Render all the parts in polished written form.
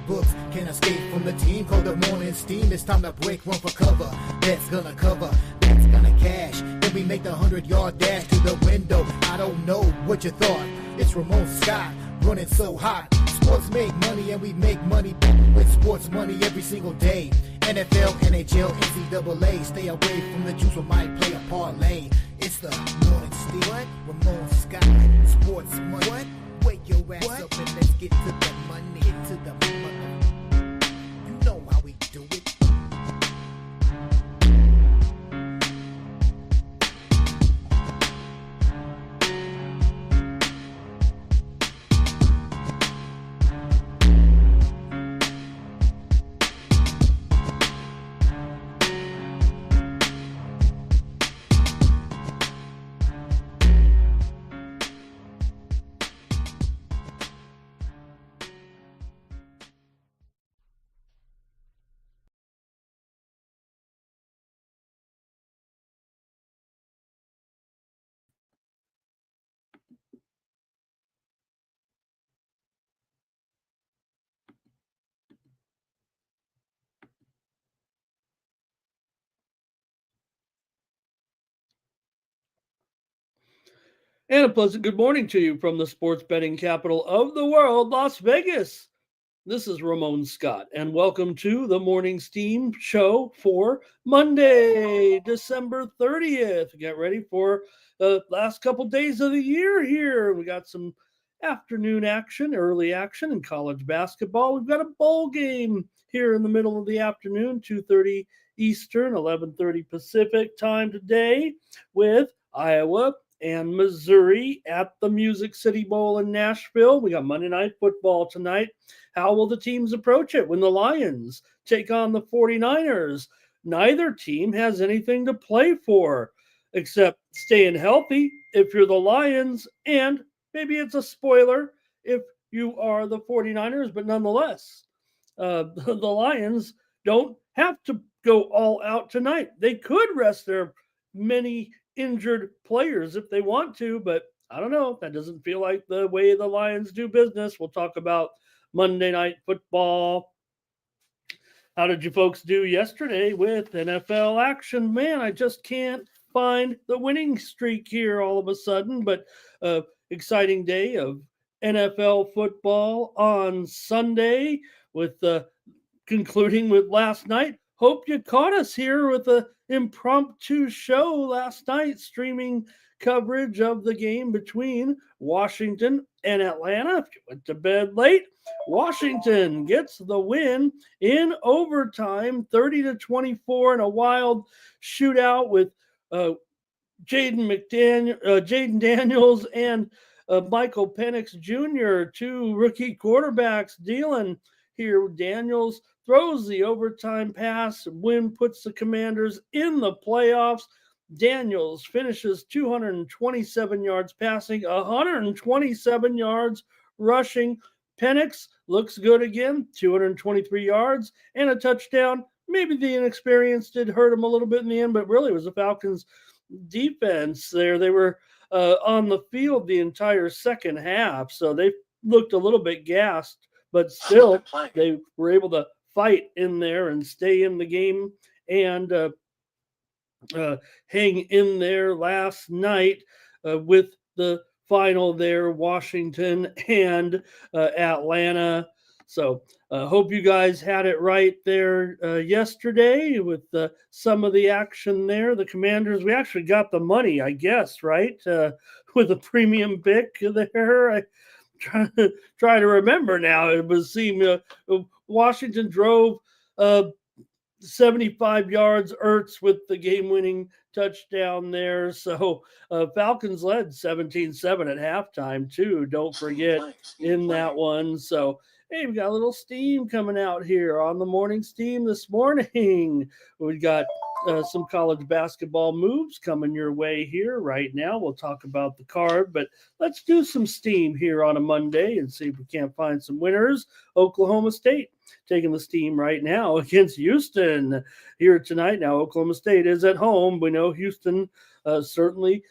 books. Can't escape from the team called the morning steam. It's time to break, run for cover. That's gonna cover, that's gonna cash. Then we make the 100-yard dash to the window. I don't know what you thought. It's Ramon Scott running so hot. Sports make money and we make money with sports money every single day. NFL, NHL, NCAA. Stay away from the juice, we might play a parlay. It's the morning steam. What? Ramon Scott. Sports money. What? Wake your ass up and let's get to the money. Get to the money. You know how we do it. And a pleasant good morning to you from the sports betting capital of the world, Las Vegas. This is Ramon Scott, and welcome to the Morning Steam Show for Monday, December 30th. Get ready for the last couple days of the year here. We got some afternoon action, early action in college basketball. We've got a bowl game here in the middle of the afternoon, 2:30 Eastern, 11:30 Pacific time today with Iowa and Missouri at the Music City Bowl in Nashville. We got Monday Night Football tonight. How will the teams approach it when the Lions take on the 49ers? Neither team has anything to play for except staying healthy if you're the Lions, and maybe it's a spoiler if you are the 49ers, but nonetheless, the Lions don't have to go all out tonight. They could rest their many injured players if they want to, but I don't know. That doesn't feel like the way the Lions do business. We'll talk about Monday Night Football. How did you folks do yesterday with NFL action? Man, I just can't find the winning streak here all of a sudden, but exciting day of NFL football on Sunday with concluding with last night. Hope you caught us here with an impromptu show last night, streaming coverage of the game between Washington and Atlanta. If you went to bed late, Washington gets the win in overtime, 30-24 in a wild shootout with Jaden Daniels and Michael Penix Jr., two rookie quarterbacks dealing here. Daniels throws the overtime pass. Win puts the Commanders in the playoffs. Daniels finishes 227 yards passing, 127 yards rushing. Penix looks good again, 223 yards and a touchdown. Maybe the inexperience did hurt him a little bit in the end, but really it was the Falcons' defense there. They were on the field the entire second half, so they looked a little bit gassed, but still they were able to fight in there and stay in the game and hang in there last night with the final there, Washington and Atlanta. So hope you guys had it right there yesterday with some of the action there. The Commanders, we actually got the money, I guess, right? With a premium pick there. I try to remember now. It was Washington drove 75 yards. Ertz with the game-winning touchdown there. So Falcons led 17-7 at halftime too. Don't forget in that one. So hey, we got a little steam coming out here on the morning steam this morning. We got some college basketball moves coming your way here right now. We'll talk about the card, but let's do some steam here on a Monday and see if we can't find some winners. Oklahoma State taking the steam right now against Houston here tonight. Now, Oklahoma State is at home. We know Houston certainly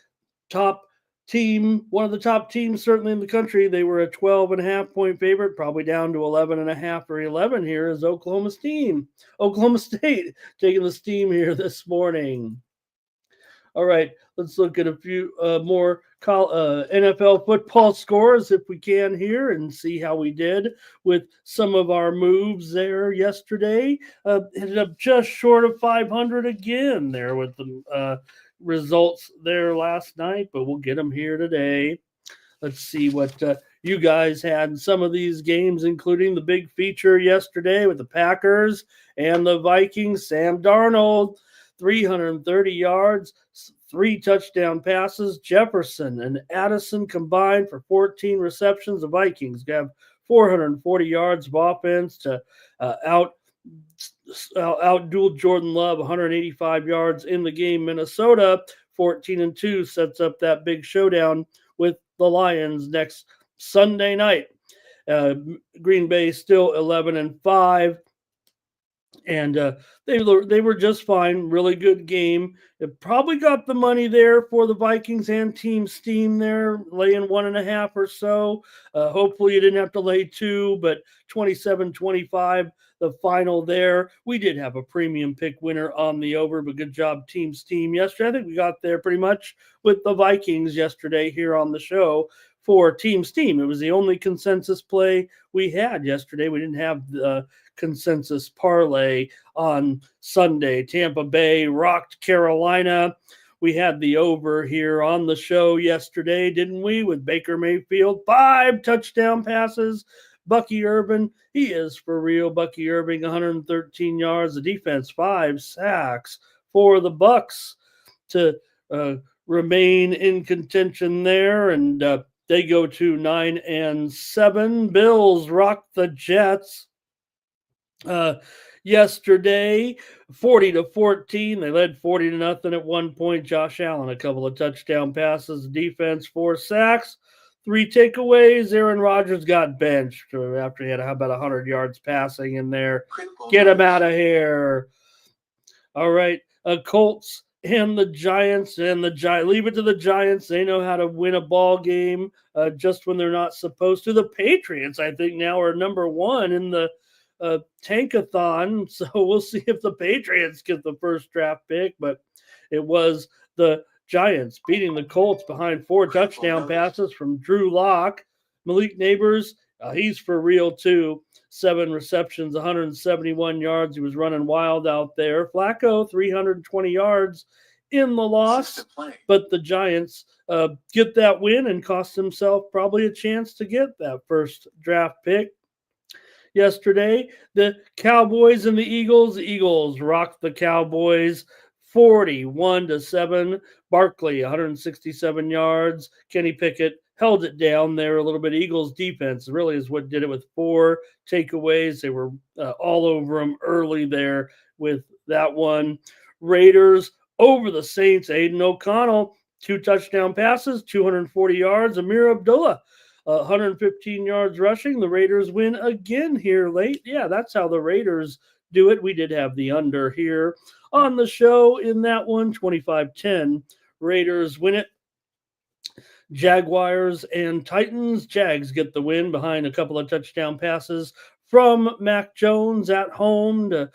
top team, one of the top teams certainly in the country. They were a 12.5 point favorite, probably down to 11.5 or 11 here is Oklahoma State taking the steam here this morning. All right, let's look at a few more NFL football scores if we can here and see how we did with some of our moves there yesterday. Ended up just short of 500 again there with the results there last night, but we'll get them here today. Let's see what you guys had in some of these games, including the big feature yesterday with the Packers and the Vikings. Sam Darnold, 330 yards, 3 touchdown passes. Jefferson and Addison combined for 14 receptions. The Vikings have 440 yards of offense to outdueled Jordan Love, 185 yards in the game. Minnesota, 14-2, sets up that big showdown with the Lions next Sunday night. Green Bay still 11-5. And they were just fine. Really good game. It probably got the money there for the Vikings and Team Steam there, laying 1.5 or so. Hopefully you didn't have to lay 2, but 27-25, the final there. We did have a premium pick winner on the over, but good job Team Steam yesterday. I think we got there pretty much with the Vikings yesterday here on the show for Team Steam. It was the only consensus play we had yesterday. We didn't have the consensus parlay on Sunday. Tampa Bay rocked Carolina. We had the over here on the show yesterday, didn't we? With Baker Mayfield, 5 touchdown passes. Bucky Irvin, he is for real. Bucky Irvin, 113 yards. The defense, 5 sacks for the Bucks to remain in contention there. And they go to 9-7. Bills rock the Jets. Yesterday, 40-14. They led 40-0 at one point. Josh Allen, a couple of touchdown passes. Defense, 4 sacks, 3 takeaways. Aaron Rodgers got benched after he had about 100 yards passing in there. Get him out of here. All right, Colts and the Giants, and leave it to the Giants. They know how to win a ball game just when they're not supposed to. The Patriots, I think, now are number 1 in the tankathon, so we'll see if the Patriots get the first draft pick, but it was the Giants beating the Colts behind 4 touchdown passes from Drew Lock. Malik Neighbors, he's for real too. 7 receptions, 171 yards. He was running wild out there. Flacco, 320 yards in the loss, but the Giants get that win and cost himself probably a chance to get that first draft pick. Yesterday, the Cowboys and the Eagles rocked the Cowboys 41-7. Barkley, 167 yards. Kenny Pickett held it down there a little bit. Eagles defense really is what did it with 4 takeaways. They were all over them early there with that one. Raiders over the Saints. Aiden O'Connell, 2 touchdown passes, 240 yards. Amir Abdullah, 115 yards rushing. The Raiders win again here late. Yeah, that's how the Raiders do it. We did have the under here on the show in that one, 25-10. Raiders win it. Jaguars and Titans. Jags get the win behind a couple of touchdown passes from Mac Jones at home to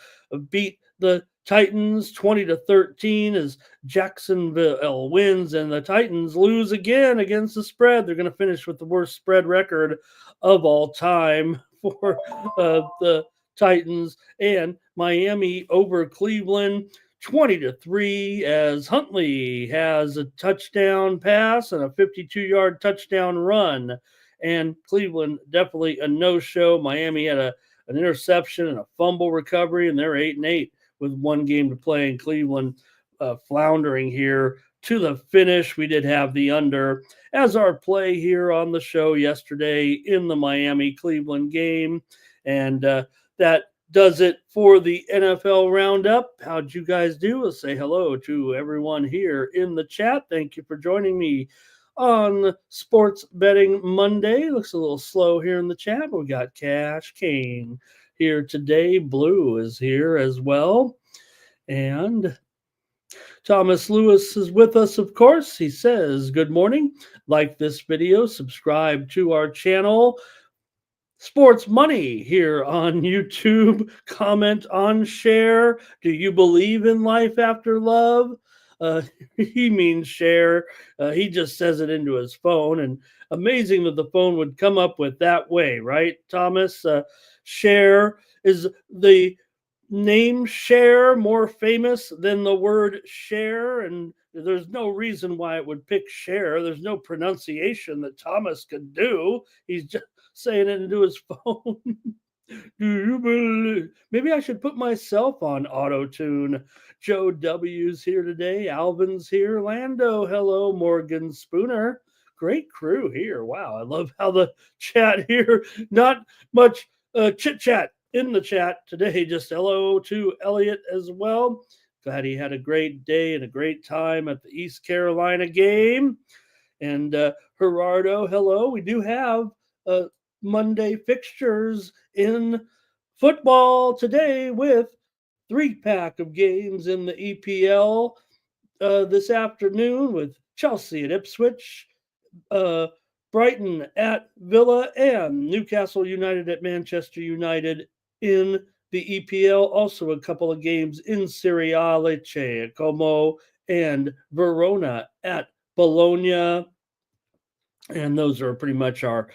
beat the Titans 20-13 as Jacksonville wins and the Titans lose again against the spread. They're going to finish with the worst spread record of all time for the Titans. And Miami over Cleveland 20-3 as Huntley has a touchdown pass and a 52-yard touchdown run. And Cleveland definitely a no-show. Miami had an interception and a fumble recovery, and they're 8-8 with 1 game to play. In Cleveland floundering here to the finish. We did have the under as our play here on the show yesterday in the Miami-Cleveland game. And that does it for the NFL Roundup. How'd you guys do? I'll say hello to everyone here in the chat. Thank you for joining me on Sports Betting Monday. Looks a little slow here in the chat, but we got Cash Kane here today. Blue is here as well. And Thomas Lewis is with us, of course. He says, good morning. Like this video, subscribe to our channel. Sports Money here on YouTube. Comment on share. Do you believe in life after love? Uh, he means share. He just says it into his phone, and amazing that the phone would come up with that way, right, Thomas? Share is the name share more famous than the word share, and there's no reason why it would pick share. There's no pronunciation that Thomas could do. He's just saying it into his phone. Do you believe? Maybe I should put myself on auto tune. Joe W's here today. Alvin's here. Lando, hello. Morgan Spooner. Great crew here. Wow, I love how the chat here. Not much chit chat in the chat today. Just hello to Elliot as well. Glad he had a great day and a great time at the East Carolina game. And Gerardo, hello. We do have Monday fixtures in football today with 3-pack of games in the EPL this afternoon with Chelsea at Ipswich, uh, Brighton at Villa, and Newcastle United at Manchester United in the EPL. Also, a couple of games in Serie A, Lecce, Como, and Verona at Bologna. And those are pretty much our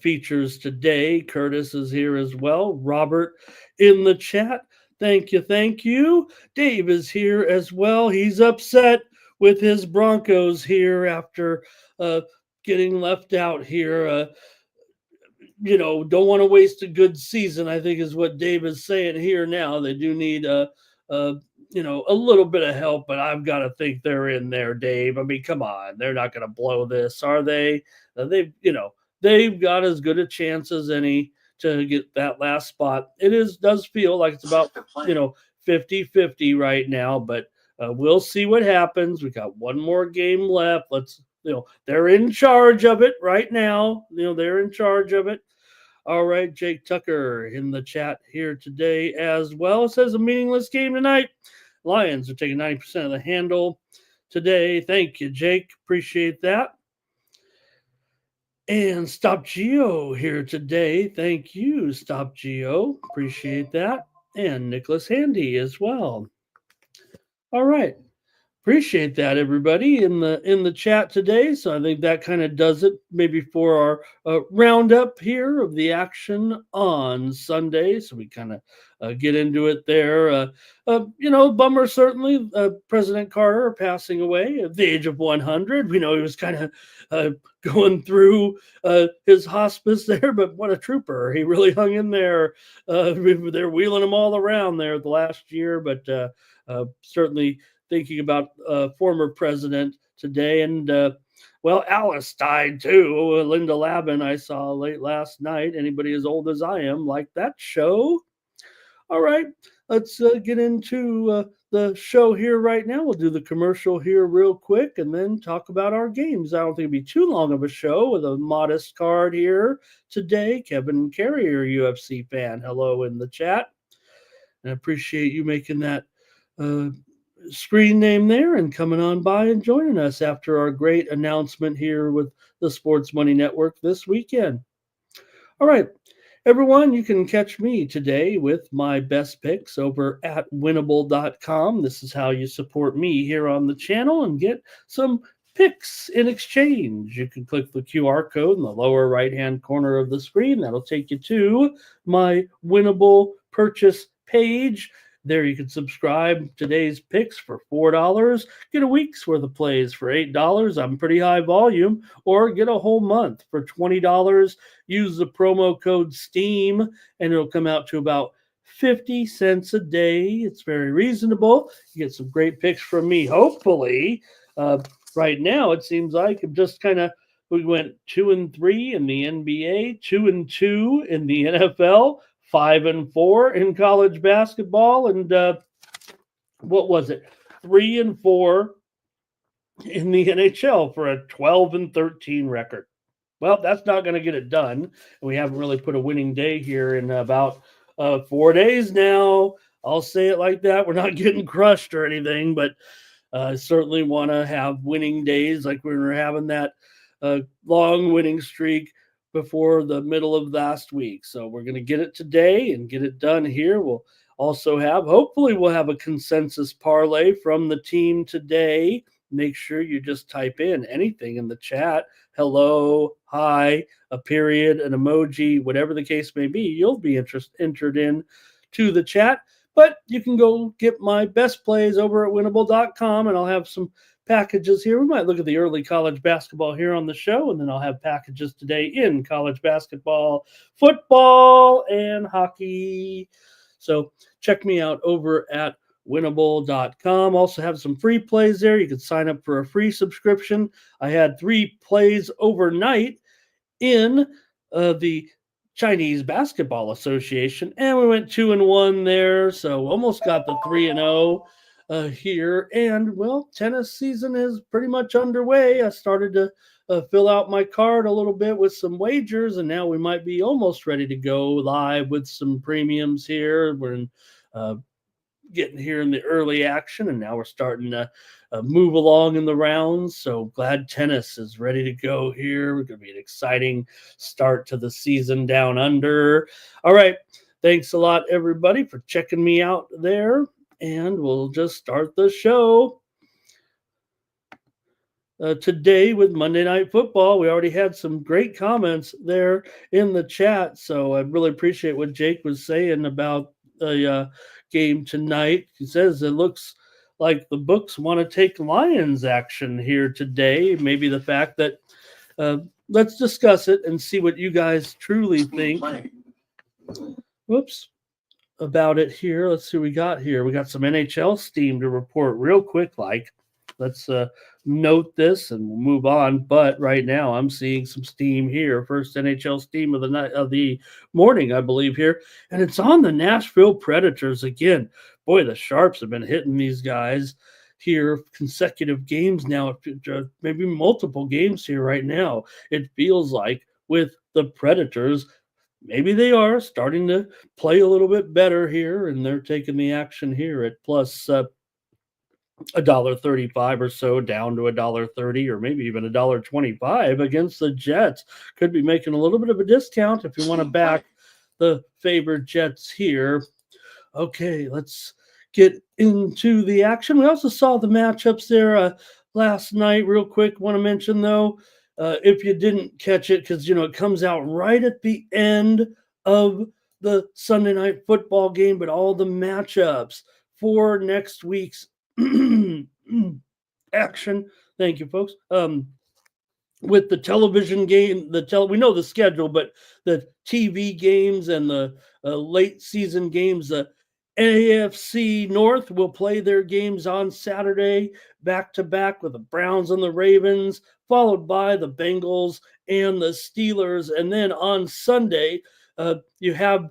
features today. Curtis is here as well. Robert in the chat. Thank you. Thank you. Dave is here as well. He's upset with his Broncos here after getting left out here. Don't want to waste a good season, I think is what Dave is saying here now. They do need a a little bit of help, but I've got to think they're in there, Dave. I mean, come on, they're not going to blow this, are they? They've got as good a chance as any to get that last spot. Does feel like it's about 50-50 right now, but we'll see what happens. We got one more game left. They're in charge of it right now. They're in charge of it. All right, Jake Tucker in the chat here today as well. It says a meaningless game tonight. Lions are taking 90% of the handle today. Thank you, Jake. Appreciate that. And Stop Geo here today. Thank you, Stop Geo. Appreciate that. And Nicholas Handy as well. All right. Appreciate that, everybody in the chat today. So I think that kind of does it, maybe for our roundup here of the action on Sunday. So we kind of get into it there. Bummer certainly. President Carter passing away at the age of 100. We know he was kind of going through his hospice there, but what a trooper! He really hung in there. They're wheeling him all around there the last year, but certainly thinking about former president today. And Alice died too. Linda Lavin, I saw late last night. Anybody as old as I am like that show? All right, let's get into the show here right now. We'll do the commercial here real quick and then talk about our games. I don't think it'll be too long of a show with a modest card here today. Kevin Carrier, UFC fan, hello in the chat. And I appreciate you making that screen name there and coming on by and joining us after our great announcement here with the Sports Money Network this weekend. All right, everyone, you can catch me today with my best picks over at winnable.com. This is how you support me here on the channel and get some picks in exchange. You can click the QR code in the lower right-hand corner of the screen. That'll take you to my Winnable purchase page. There you can subscribe today's picks for $4, get a week's worth of plays for $8. I'm pretty high volume, or get a whole month for $20. Use the promo code STEAM, and it'll come out to about 50 cents a day. It's very reasonable. You get some great picks from me, hopefully. Right now, it seems like I'm just we went 2-3 in the NBA, 2-2 in the NFL, 5-4 in college basketball, and what was it? 3-4 in the NHL for a 12-13 record. Well, that's not going to get it done. And we haven't really put a winning day here in about 4 days now. I'll say it like that. We're not getting crushed or anything, but I certainly want to have winning days like we were having that long winning streak before the middle of last week. So we're going to get it today and get it done here. We'll also hopefully, we'll have a consensus parlay from the team today. Make sure you just type in anything in the chat. Hello, hi, a period, an emoji, whatever the case may be. You'll be entered in to the chat. But you can go get my best plays over at winnable.com, and I'll have some packages here. We might look at the early college basketball here on the show, and then I'll have packages today in college basketball, football, and hockey. So check me out over at winnable.com. Also have some free plays there. You can sign up for a free subscription. I had 3 plays overnight in the Chinese Basketball Association, and we went 2-1 there, so almost got the 3-0 here. And well, tennis season is pretty much underway. I started to fill out my card a little bit with some wagers, and now we might be almost ready to go live with some premiums here. We're in getting here in the early action, and now we're starting to move along in the rounds. So glad tennis is ready to go here. We're going to be an exciting start to the season down under. All right. Thanks a lot, everybody, for checking me out there, and we'll just start the show. Today with Monday Night Football. We already had some great comments there in the chat, so I really appreciate what Jake was saying about the game tonight. He says it looks like the books want to take Lions action here today. Maybe the fact that let's discuss it and see what you guys truly think. Whoops. About it here. Let's see what we got here. We got some NHL steam to report real quick. Let's note this and we'll move on. But right now I'm seeing some steam here. First NHL steam of the night, of the morning, I believe here. And it's on the Nashville Predators again. Boy, the Sharps have been hitting these guys here consecutive games now, maybe multiple games here right now. It feels like with the Predators, maybe they are starting to play a little bit better here, and they're taking the action here at plus $1.35 or so, down to $1.30, or maybe even $1.25 against the Jets. Could be making a little bit of a discount if you want to back the favored Jets here. Okay, let's get into the action. We also saw the matchups there last night. Real quick, want to mention though, if you didn't catch it, because it comes out right at the end of the Sunday Night Football game, but all the matchups for next week's action. Thank you, folks. With the television game, we know the schedule, but the TV games and the late season games, the AFC North will play their games on Saturday, back to back with the Browns and the Ravens, followed by the Bengals and the Steelers. And then on Sunday, you have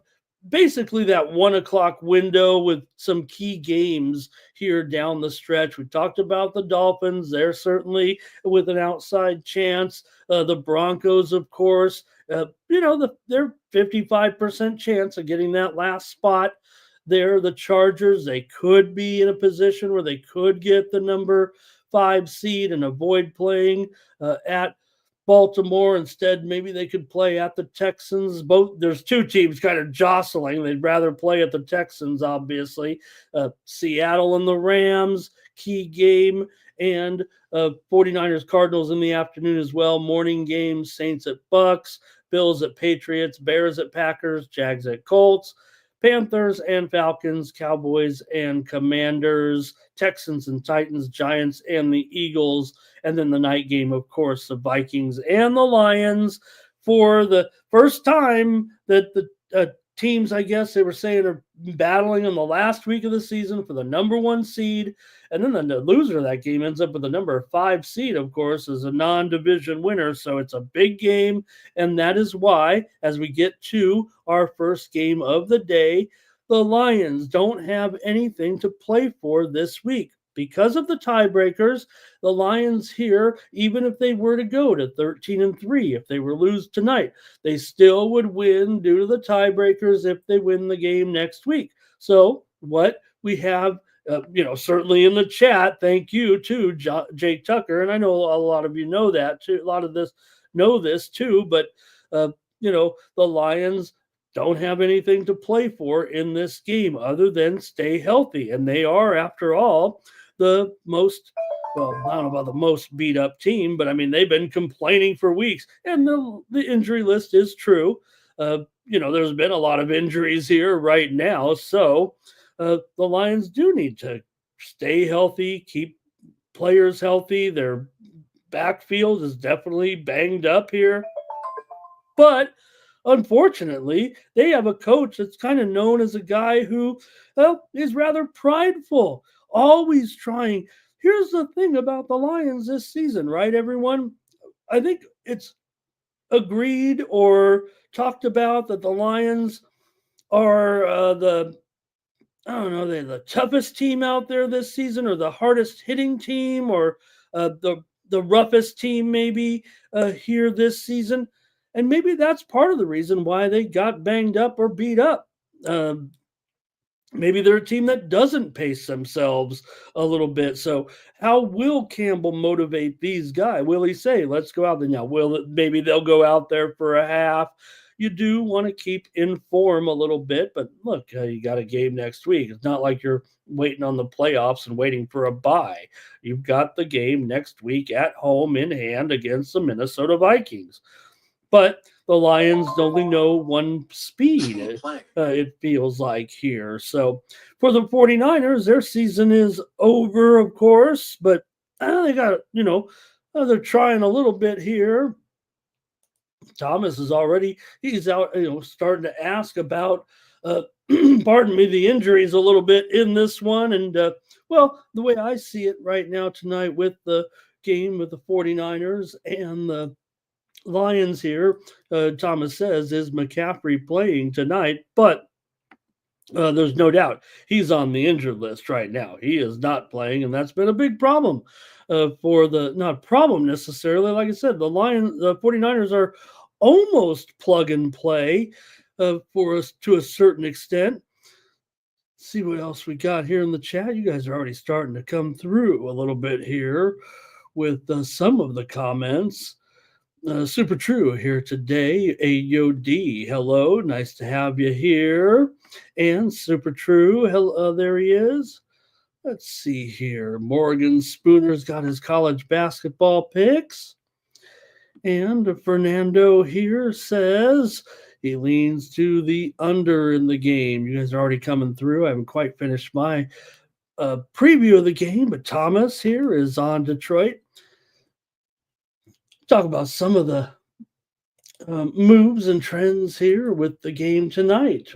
basically that 1:00 window with some key games here down the stretch. We talked about the Dolphins. They're certainly with an outside chance. The Broncos, of course, they're 55% chance of getting that last spot there. The Chargers, they could be in a position where they could get the number 5 seed and avoid playing at Baltimore. Instead, maybe they could play at the Texans. There's 2 teams kind of jostling. They'd rather play at the Texans, obviously. Seattle and the Rams, key game, and 49ers Cardinals in the afternoon as well. Morning games, Saints at Bucks, Bills at Patriots, Bears at Packers, Jags at Colts, Panthers and Falcons, Cowboys and Commanders, Texans and Titans, Giants and the Eagles, and then the night game, of course, the Vikings and the Lions. For the first time that the teams, I guess they were saying, are battling in the last week of the season for the number 1 seed, and then the loser of that game ends up with the number 5 seed, of course, as a non-division winner. So it's a big game, and that is why, as we get to our first game of the day, the Lions don't have anything to play for this week. Because of the tiebreakers, the Lions here, even if they were to go to 13-3, if they were lose tonight, they still would win due to the tiebreakers if they win the game next week. So what we have certainly in the chat, thank you to Jake Tucker. And I know a lot of you know that too. A lot of this know this too, but uh, the Lions don't have anything to play for in this game other than stay healthy. And they are, after all, the most, well, I don't know about the most beat up team, but I mean, they've been complaining for weeks. And the injury list is true. There's been a lot of injuries here right now. So the Lions do need to stay healthy, keep players healthy. Their backfield is definitely banged up here. But unfortunately, they have a coach that's kind of known as a guy who, well, is rather prideful, always trying. Here's the thing about the Lions this season, right, everyone? I think it's agreed or talked about that the Lions are the I don't know, they're the toughest team out there this season, or the hardest hitting team, or the roughest team maybe here this season, and maybe that's part of the reason why they got banged up or beat up. Um, Maybe they're a team that doesn't pace themselves a little bit. So, how will Campbell motivate these guys? Will he say, "Let's go out there now"? Maybe they'll go out there for a half? You do want to keep in form a little bit, but look, you got a game next week. It's not like you're waiting on the playoffs and waiting for a bye. You've got the game next week at home in hand against the Minnesota Vikings. But the Lions only know one speed, it feels like here. So for the 49ers, their season is over, of course, but they got, they're trying a little bit here. Thomas is already, he's out, starting to ask about, pardon me, the injuries a little bit in this one. And, well, the way I see it right now tonight with the game with the 49ers and the Lions here, Thomas says, is McCaffrey playing tonight? But there's no doubt he's on the injured list right now. He is not playing, and that's been a big problem for the, not problem necessarily. Like I said, the 49ers are almost plug and play for us to a certain extent. See what else we got here in the chat. You guys are already starting to come through a little bit here with some of the comments. Super True here today. AOD, hello, nice to have you here. And Super True, hello, there he is. Let's see here. Morgan Spooner's got his college basketball picks. And Fernando here says he leans to the under in the game. You guys are already coming through. I haven't quite finished my preview of the game, but Thomas here is on Detroit. Talk about some of the moves and trends here with the game tonight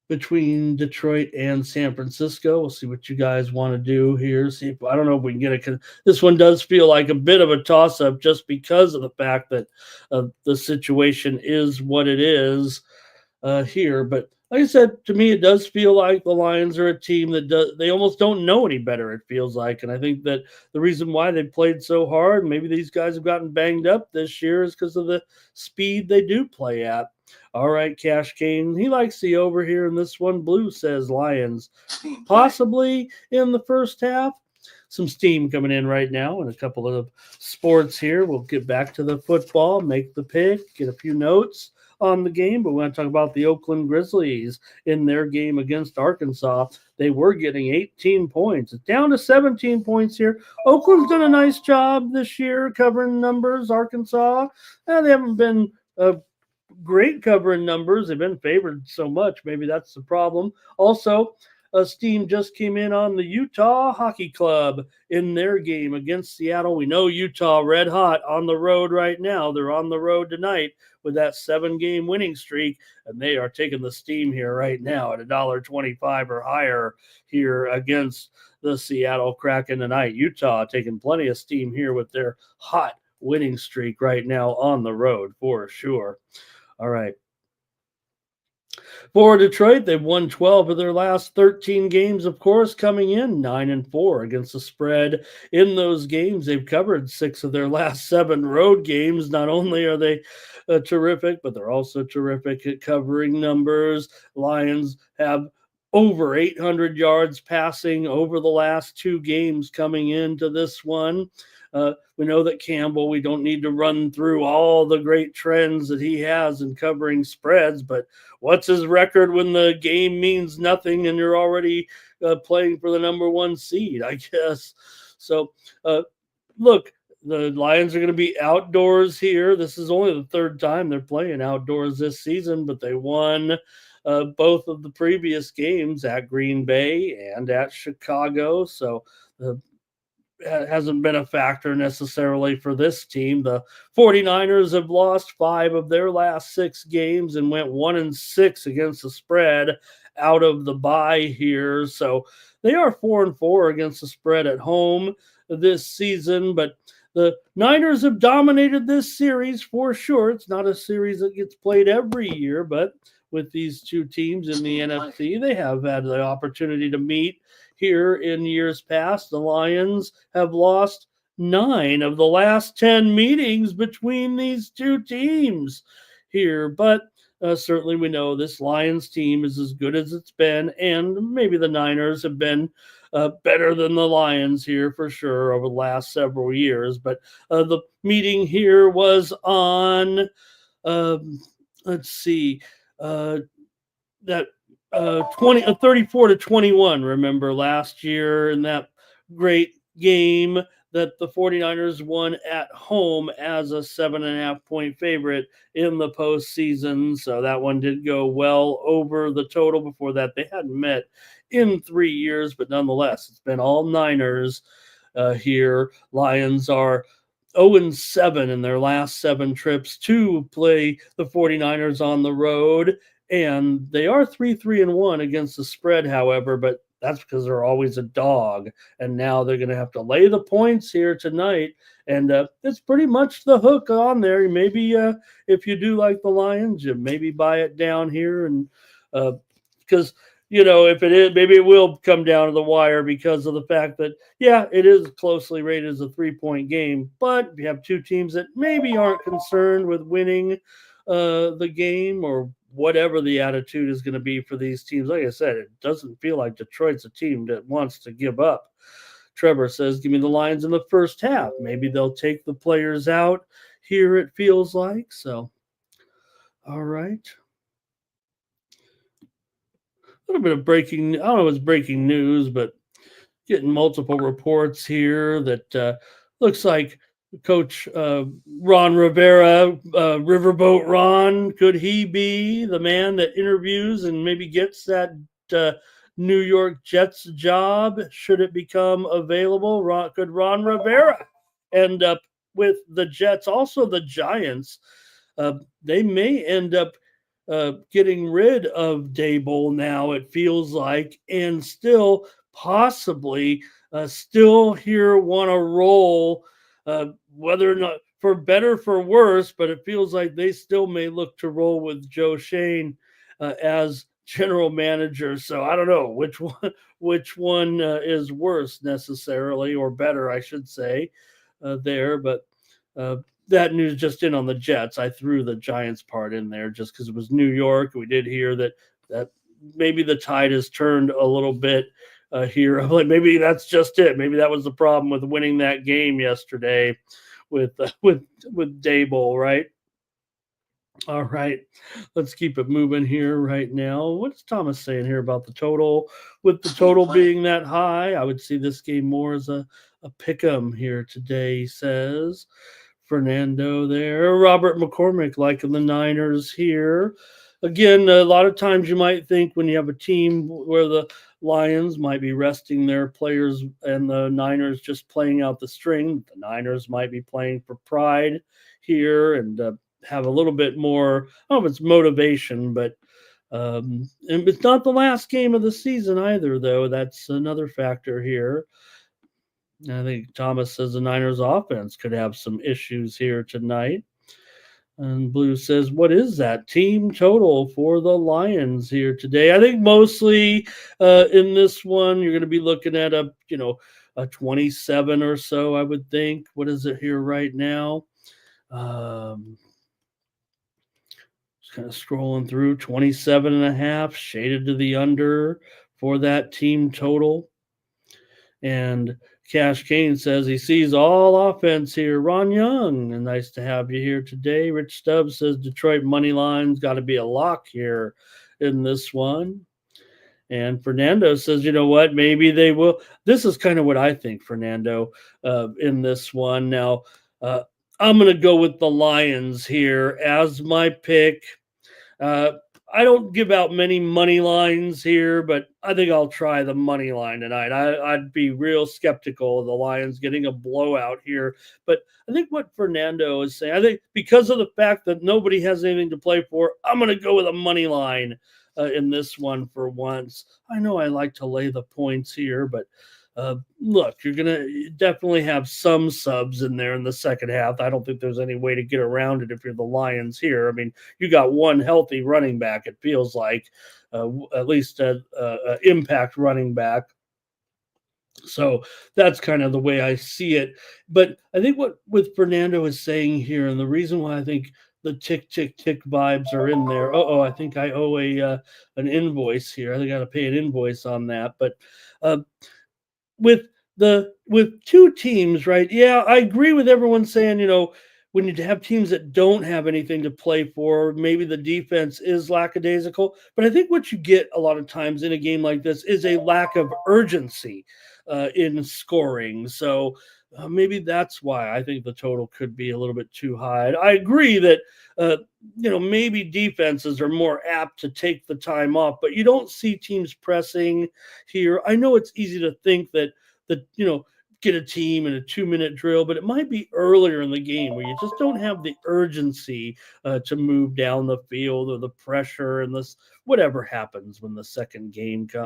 between Detroit and San Francisco. We'll see what you guys want to do here. See if, I don't know if we can get a. This one does feel like a bit of a toss-up just because of the fact that the situation is what it is here. But like I said, to me, it does feel like the Lions are a team that they almost don't know any better, it feels like. And I think that the reason why they played so hard, maybe these guys have gotten banged up this year, is because of the speed they do play at. All right, Cash Kane, he likes the over here in this one. Blue says Lions, possibly in the first half. Some steam coming in right now and a couple of sports here. We'll get back to the football, make the pick, get a few notes on the game, but we want to talk about the Oakland Grizzlies in their game against Arkansas. They were getting 18 points. It's down to 17 points here. Oakland's done a nice job this year covering numbers. Arkansas, they haven't been great covering numbers. They've been favored so much. Maybe that's the problem. Also, steam just came in on the Utah Hockey Club in their game against Seattle. We know Utah red hot on the road right now. They're on the road tonight with that 7-game winning streak, and they are taking the steam here right now at $1.25 or higher here against the Seattle Kraken tonight. Utah taking plenty of steam here with their hot winning streak right now on the road for sure. All right. For Detroit, they've won 12 of their last 13 games, of course, coming in 9-4 against the spread. In those games, they've covered 6 of their last 7 road games. Not only are they terrific, but they're also terrific at covering numbers. Lions have over 800 yards passing over the last two games coming into this one. We know that Campbell, we don't need to run through all the great trends that he has in covering spreads, but what's his record when the game means nothing and you're already playing for the number one seed, I guess. So, look, the Lions are going to be outdoors here. This is only the third time they're playing outdoors this season, but they won both of the previous games at Green Bay and at Chicago. So hasn't been a factor necessarily for this team. The 49ers have lost 5 of their last 6 games and went 1-6 against the spread out of the bye here. So they are 4-4 against the spread at home this season, but the Niners have dominated this series for sure. It's not a series that gets played every year, but with these two teams in the NFC, they have had the opportunity to meet here in years past. The Lions have lost 9 of the last 10 meetings between these two teams here, but certainly we know this Lions team is as good as it's been, and maybe the Niners have been better than the Lions here for sure over the last several years. But the meeting here was on, let's see, that 34-21, remember last year in that great game that the 49ers won at home as a 7.5 point favorite in the postseason. So that one did go well over the total. Before that, they hadn't met in 3 years, but nonetheless, it's been all Niners here. Lions are 0-7 in their last 7 trips to play the 49ers on the road. And they are 3-1 against the spread, however, but that's because they're always a dog. And now they're going to have to lay the points here tonight. And it's pretty much the hook on there. Maybe if you do like the Lions, you maybe buy it down here. And because, if it is, maybe it will come down to the wire because of the fact that, yeah, it is closely rated as a 3-point game. But you have two teams that maybe aren't concerned with winning the game or whatever the attitude is going to be for these teams. Like I said, it doesn't feel like Detroit's a team that wants to give up. Trevor says, give me the Lions in the first half. Maybe they'll take the players out here, it feels like. So, all right. A little bit of breaking, I don't know if it's breaking news, but getting multiple reports here that looks like Coach Ron Rivera, Riverboat Ron, could he be the man that interviews and maybe gets that New York Jets job? Should it become available? Could Ron Rivera end up with the Jets? Also, the Giants, they may end up getting rid of Dable now, it feels like, and still possibly still here want to roll, whether or not for better for worse, but it feels like they still may look to roll with Joe Shane as general manager. So I don't know which one is worse necessarily, or better, I should say, there. But that news just in on the Jets. I threw the Giants part in there just because it was New York. We did hear that maybe the tide has turned a little bit here. Like maybe that's just it. Maybe that was the problem with winning that game yesterday with Dable, right? All right, let's keep it moving here right now. What's Thomas saying here about the total? With the total being that high, I would see this game more as a pick 'em here today, he says. Fernando there. Robert McCormick liking the Niners here. Again, a lot of times you might think when you have a team where the Lions might be resting their players and the Niners just playing out the string, the Niners might be playing for pride here and have a little bit more, I don't know if it's motivation, but and it's not the last game of the season either, though. That's another factor here. I think Thomas says the Niners offense could have some issues here tonight. And Blue says, what is that team total for the Lions here today? I think mostly in this one, you're going to be looking at a 27 or so, I would think. What is it here right now? Kind Kind of scrolling through 27.5, shaded to the under for that team total. And Cash Kane says he sees all offense here. Ron Young, and nice to have you here today. Rich Stubbs says Detroit money line's got to be a lock here in this one. And Fernando says, you know what? Maybe they will. This is kind of what I think, Fernando, in this one. Now, I'm going to go with the Lions here as my pick. Uh, I don't give out many money lines here, but I think I'll try the money line tonight. I'd be real skeptical of the Lions getting a blowout here. But I think what Fernando is saying, I think because of the fact that nobody has anything to play for, I'm going to go with a money line in this one for once. I know I like to lay the points here, but look, you're going to definitely have some subs in there in the second half. I don't think there's any way to get around it if you're the Lions here. I mean, you got one healthy running back, it feels like, at least an impact running back. So that's kind of the way I see it. But I think what with Fernando is saying here, and the reason why I think the tick tick tick vibes are in there. I think I owe a an invoice here. I got to pay an invoice on that. But uh, with two teams, right? Yeah, I agree with everyone saying, when you have teams that don't have anything to play for, maybe the defense is lackadaisical. But I think what you get a lot of times in a game like this is a lack of urgency in scoring. So maybe that's why I think the total could be a little bit too high. I agree that maybe defenses are more apt to take the time off, but you don't see teams pressing here. I know it's easy to think that get a team in a 2-minute drill, but it might be earlier in the game where you just don't have the urgency to move down the field or the pressure and this whatever happens when the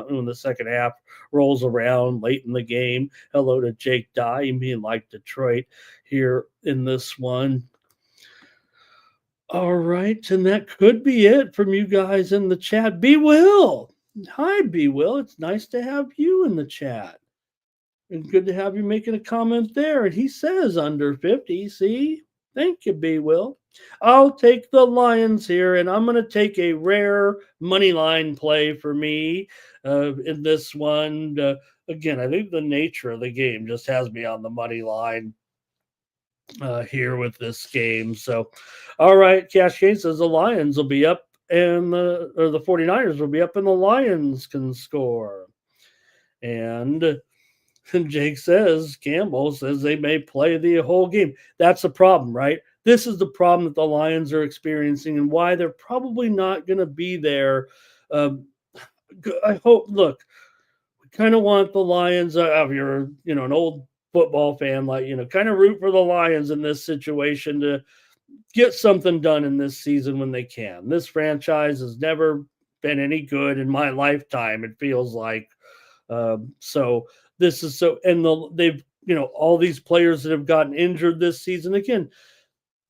when the second half rolls around late in the game. Hello to Jake Dye, being like Detroit here in this one. All right, and that could be it from you guys in the chat. B Will, hi B Will, it's nice to have you in the chat. And good to have you making a comment there. And he says under 50. See? Thank you, B. Will. I'll take the Lions here, and I'm going to take a rare money line play for me in this one. Again, I think the nature of the game just has me on the money line here with this game. So, all right, Cash Kane says the Lions will be up, and the 49ers will be up, and the Lions can score. And Jake says, Campbell says they may play the whole game. That's the problem, right? This is the problem that the Lions are experiencing and why they're probably not going to be there. I hope, look, we kind of want the Lions, if you're, an old football fan, kind of root for the Lions in this situation to get something done in this season when they can. This franchise has never been any good in my lifetime, it feels like. So this is so, and they've, all these players that have gotten injured this season, again,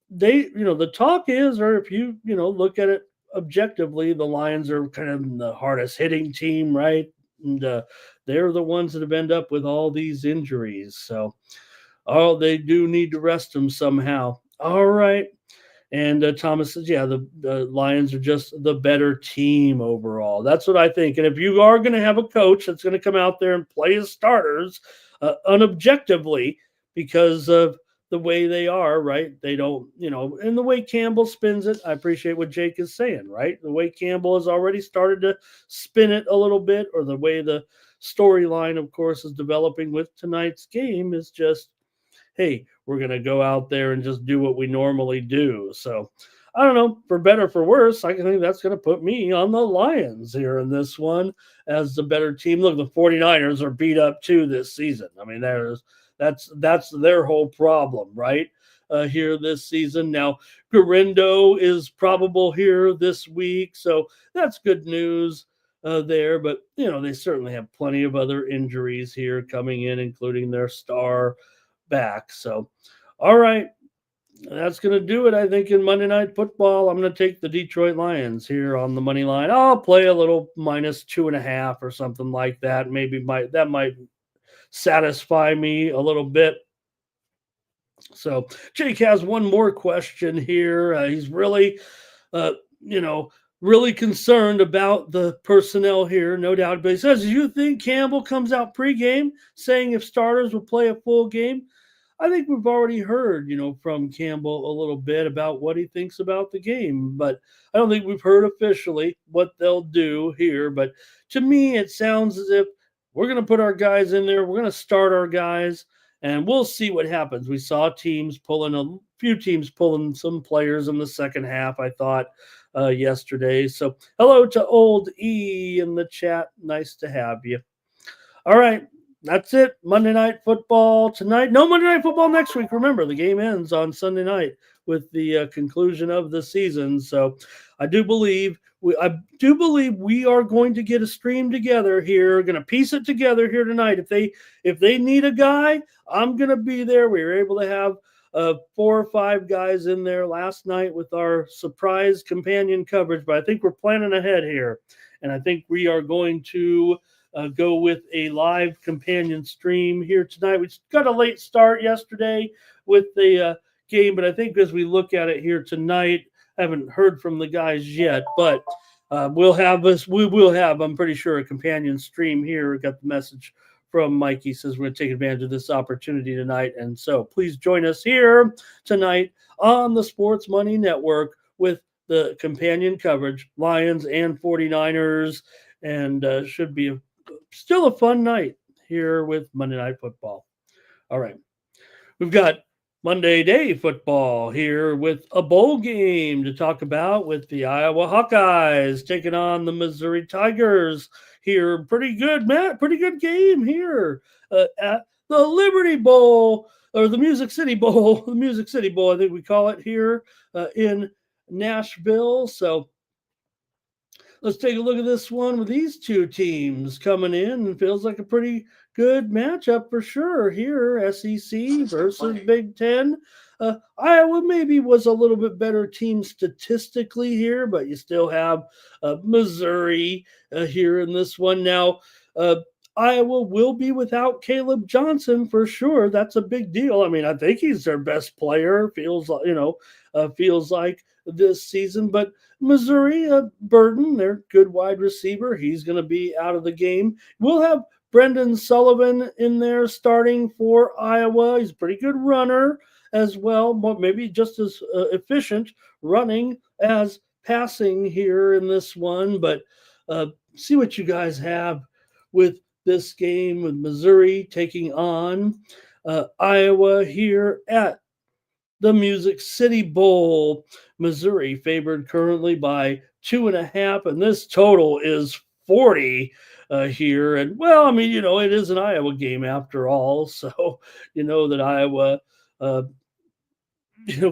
they, the talk is, or if you, look at it objectively, the Lions are kind of the hardest hitting team, right? And they're the ones that have ended up with all these injuries. So, they do need to rest them somehow. All right. And Thomas says, yeah, the Lions are just the better team overall. That's what I think. And if you are going to have a coach that's going to come out there and play his starters unobjectively because of the way they are, right? They don't, and the way Campbell spins it, I appreciate what Jake is saying, right? The way Campbell has already started to spin it a little bit, or the way the storyline, of course, is developing with tonight's game is just, hey, we're going to go out there and just do what we normally do. So I don't know, for better for worse, I think that's going to put me on the Lions here in this one as the better team. Look, the 49ers are beat up too this season. I mean, that's their whole problem, right? Here this season. Now, Garindo is probable here this week, so that's good news there. But, they certainly have plenty of other injuries here coming in, including their star back. So, all right, that's going to do it, I think, in Monday Night Football. I'm going to take the Detroit Lions here on the money line. I'll play a little -2.5 or something like that. Maybe that might satisfy me a little bit. So Jake has one more question here. He's really you know, really concerned about the personnel here, no doubt. But he says, do you think Campbell comes out pregame saying if starters will play a full game? I think we've already heard, from Campbell a little bit about what he thinks about the game, but I don't think we've heard officially what they'll do here. But to me, it sounds as if we're going to put our guys in there. We're going to start our guys, and we'll see what happens. We saw a few teams pulling some players in the second half, I thought, yesterday. So hello to old E in the chat. Nice to have you. All right. That's it. Monday Night Football tonight. No Monday Night Football next week. Remember, the game ends on Sunday night with the conclusion of the season. So, I do believe we are going to get a stream together here. Going to piece it together here tonight. If they need a guy, I'm going to be there. We were able to have 4 or 5 guys in there last night with our surprise companion coverage, but I think we're planning ahead here, and I think we are going to go with a live companion stream here tonight. We got a late start yesterday with the game, but I think as we look at it here tonight, I haven't heard from the guys yet, but we will have, I'm pretty sure, a companion stream here. We got the message from Mikey, says we're going to take advantage of this opportunity tonight. And so please join us here tonight on the Sports Money Network with the companion coverage, Lions and 49ers, and should be still a fun night here with Monday Night Football. All right. We've got Monday Day Football here with a bowl game to talk about with the Iowa Hawkeyes taking on the Missouri Tigers here. Pretty good, Matt. Pretty good game here at the Liberty Bowl, or the Music City Bowl. The Music City Bowl, I think we call it here in Nashville. So let's take a look at this one with these two teams coming in. It feels like a pretty good matchup for sure here. SEC versus Big Ten. Iowa maybe was a little bit better team statistically here, but you still have Missouri here in this one. Now, Iowa will be without Caleb Johnson for sure. That's a big deal. I mean, I think he's their best player. Feels like this season, but Missouri, Burden, their good wide receiver, he's going to be out of the game. We'll have Brendan Sullivan in there starting for Iowa. He's a pretty good runner as well, but maybe just as efficient running as passing here in this one. But see what you guys have with this game with Missouri taking on Iowa here at the Music City Bowl. Missouri favored currently by 2.5, and this total is 40 here. And well, I mean, it is an Iowa game after all, so that Iowa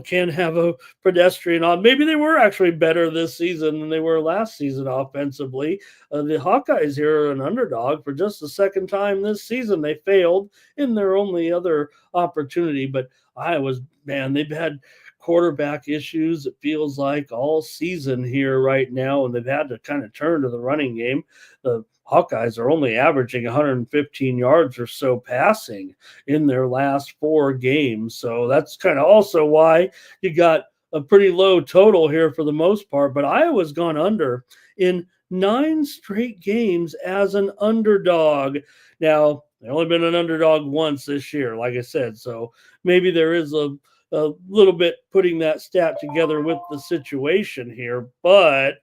can have a pedestrian on. Maybe they were actually better this season than they were last season offensively. The Hawkeyes here are an underdog for just the second time this season. They failed in their only other opportunity, but Iowa's, man, they've had quarterback issues, it feels like, all season here right now, and they've had to kind of turn to the running game. The Hawkeyes are only averaging 115 yards or so passing in their last 4 games. So that's kind of also why you got a pretty low total here for the most part. But Iowa's gone under in 9 straight games as an underdog. Now, they've only been an underdog once this year, like I said. So maybe there is a little bit putting that stat together with the situation here. But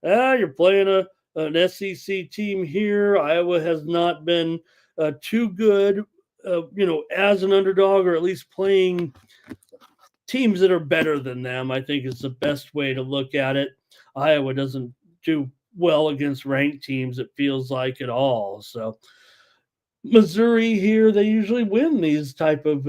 you're playing an SEC team here. Iowa has not been too good, as an underdog, or at least playing teams that are better than them, I think is the best way to look at it. Iowa doesn't do well against ranked teams, it feels like, at all. So Missouri here, they usually win these type of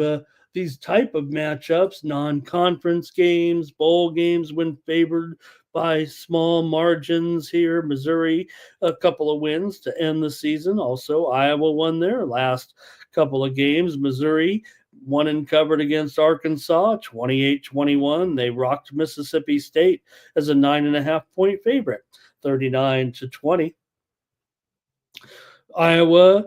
matchups, non-conference games, bowl games, when favored by small margins here. Missouri, a couple of wins to end the season. Also, Iowa won their last couple of games. Missouri won and covered against Arkansas, 28-21. They rocked Mississippi State as a 9.5-point favorite, 39-20. Iowa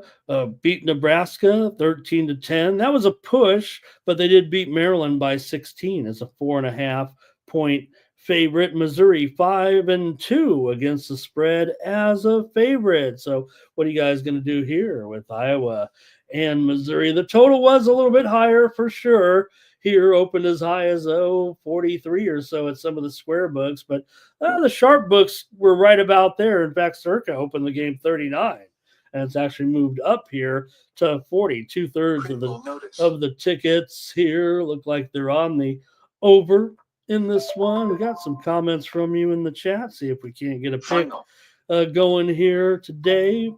beat Nebraska 13-10. That was a push, but they did beat Maryland by 16 as a 4.5-point favorite. Missouri 5-2 against the spread as a favorite. So what are you guys going to do here with Iowa and Missouri? The total was a little bit higher for sure. Here opened as high as 43 or so at some of the square books, but the sharp books were right about there. In fact, Circa opened the game 39, and it's actually moved up here to 40. 2/3 of the tickets here look like they're on the over in this one. We got some comments from you in the chat. See if we can't get a pick going here today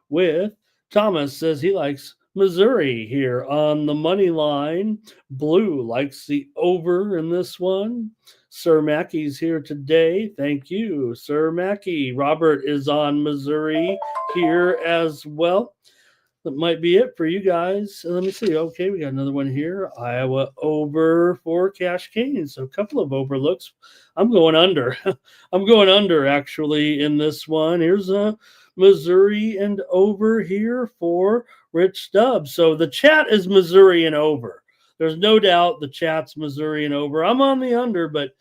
with Thomas says he likes Missouri here on the money line. Blue likes the over in this one. Sir Mackey's here today. Thank you, Sir Mackey. Robert is on Missouri here as well. That might be it for you guys. Let me see. Okay, we got another one here. Iowa over for Cash Cane. So a couple of overlooks. I'm going under. I'm going under actually in this one. Here's a Missouri and over here for Rich Stubbs. So the chat is Missouri and over. There's no doubt the chat's Missouri and over. I'm on the under, but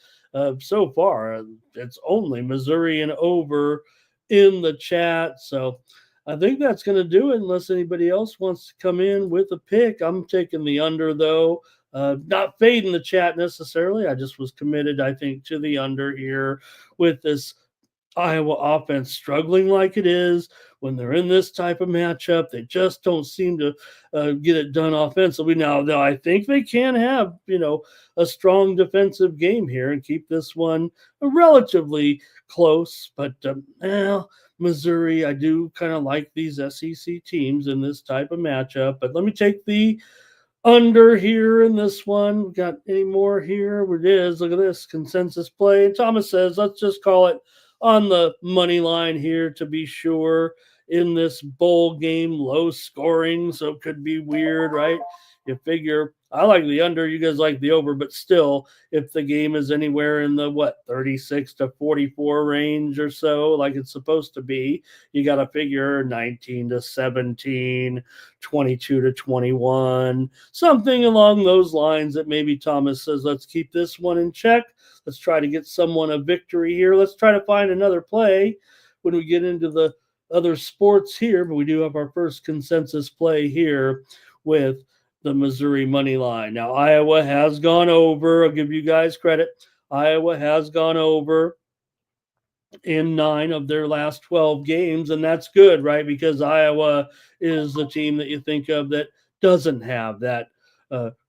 so far it's only Missouri and over in the chat. So I think that's going to do it unless anybody else wants to come in with a pick. I'm taking the under, though. Not fading the chat necessarily. I just was committed, I think, to the under here with this Iowa offense struggling like it is. When they're in this type of matchup, they just don't seem to get it done offensively. Now, though, I think they can have, a strong defensive game here and keep this one relatively close. But, Missouri, I do kind of like these SEC teams in this type of matchup. But let me take the under here in this one. Got any more here? It is. Look at this consensus play. And Thomas says, let's just call it on the money line here to be sure in this bowl game, low scoring. So it could be weird, right? You figure I like the under, you guys like the over, but still, if the game is anywhere in the 36 to 44 range or so, like it's supposed to be, you got to figure 19 to 17, 22 to 21, something along those lines that maybe Thomas says, let's keep this one in check. Let's try to get someone a victory here. Let's try to find another play when we get into the other sports here, but we do have our first consensus play here with the Missouri money line. Now, Iowa has gone over. I'll give you guys credit. Iowa has gone over in 9 of their last 12 games, and that's good, right? Because Iowa is the team that you think of that doesn't have that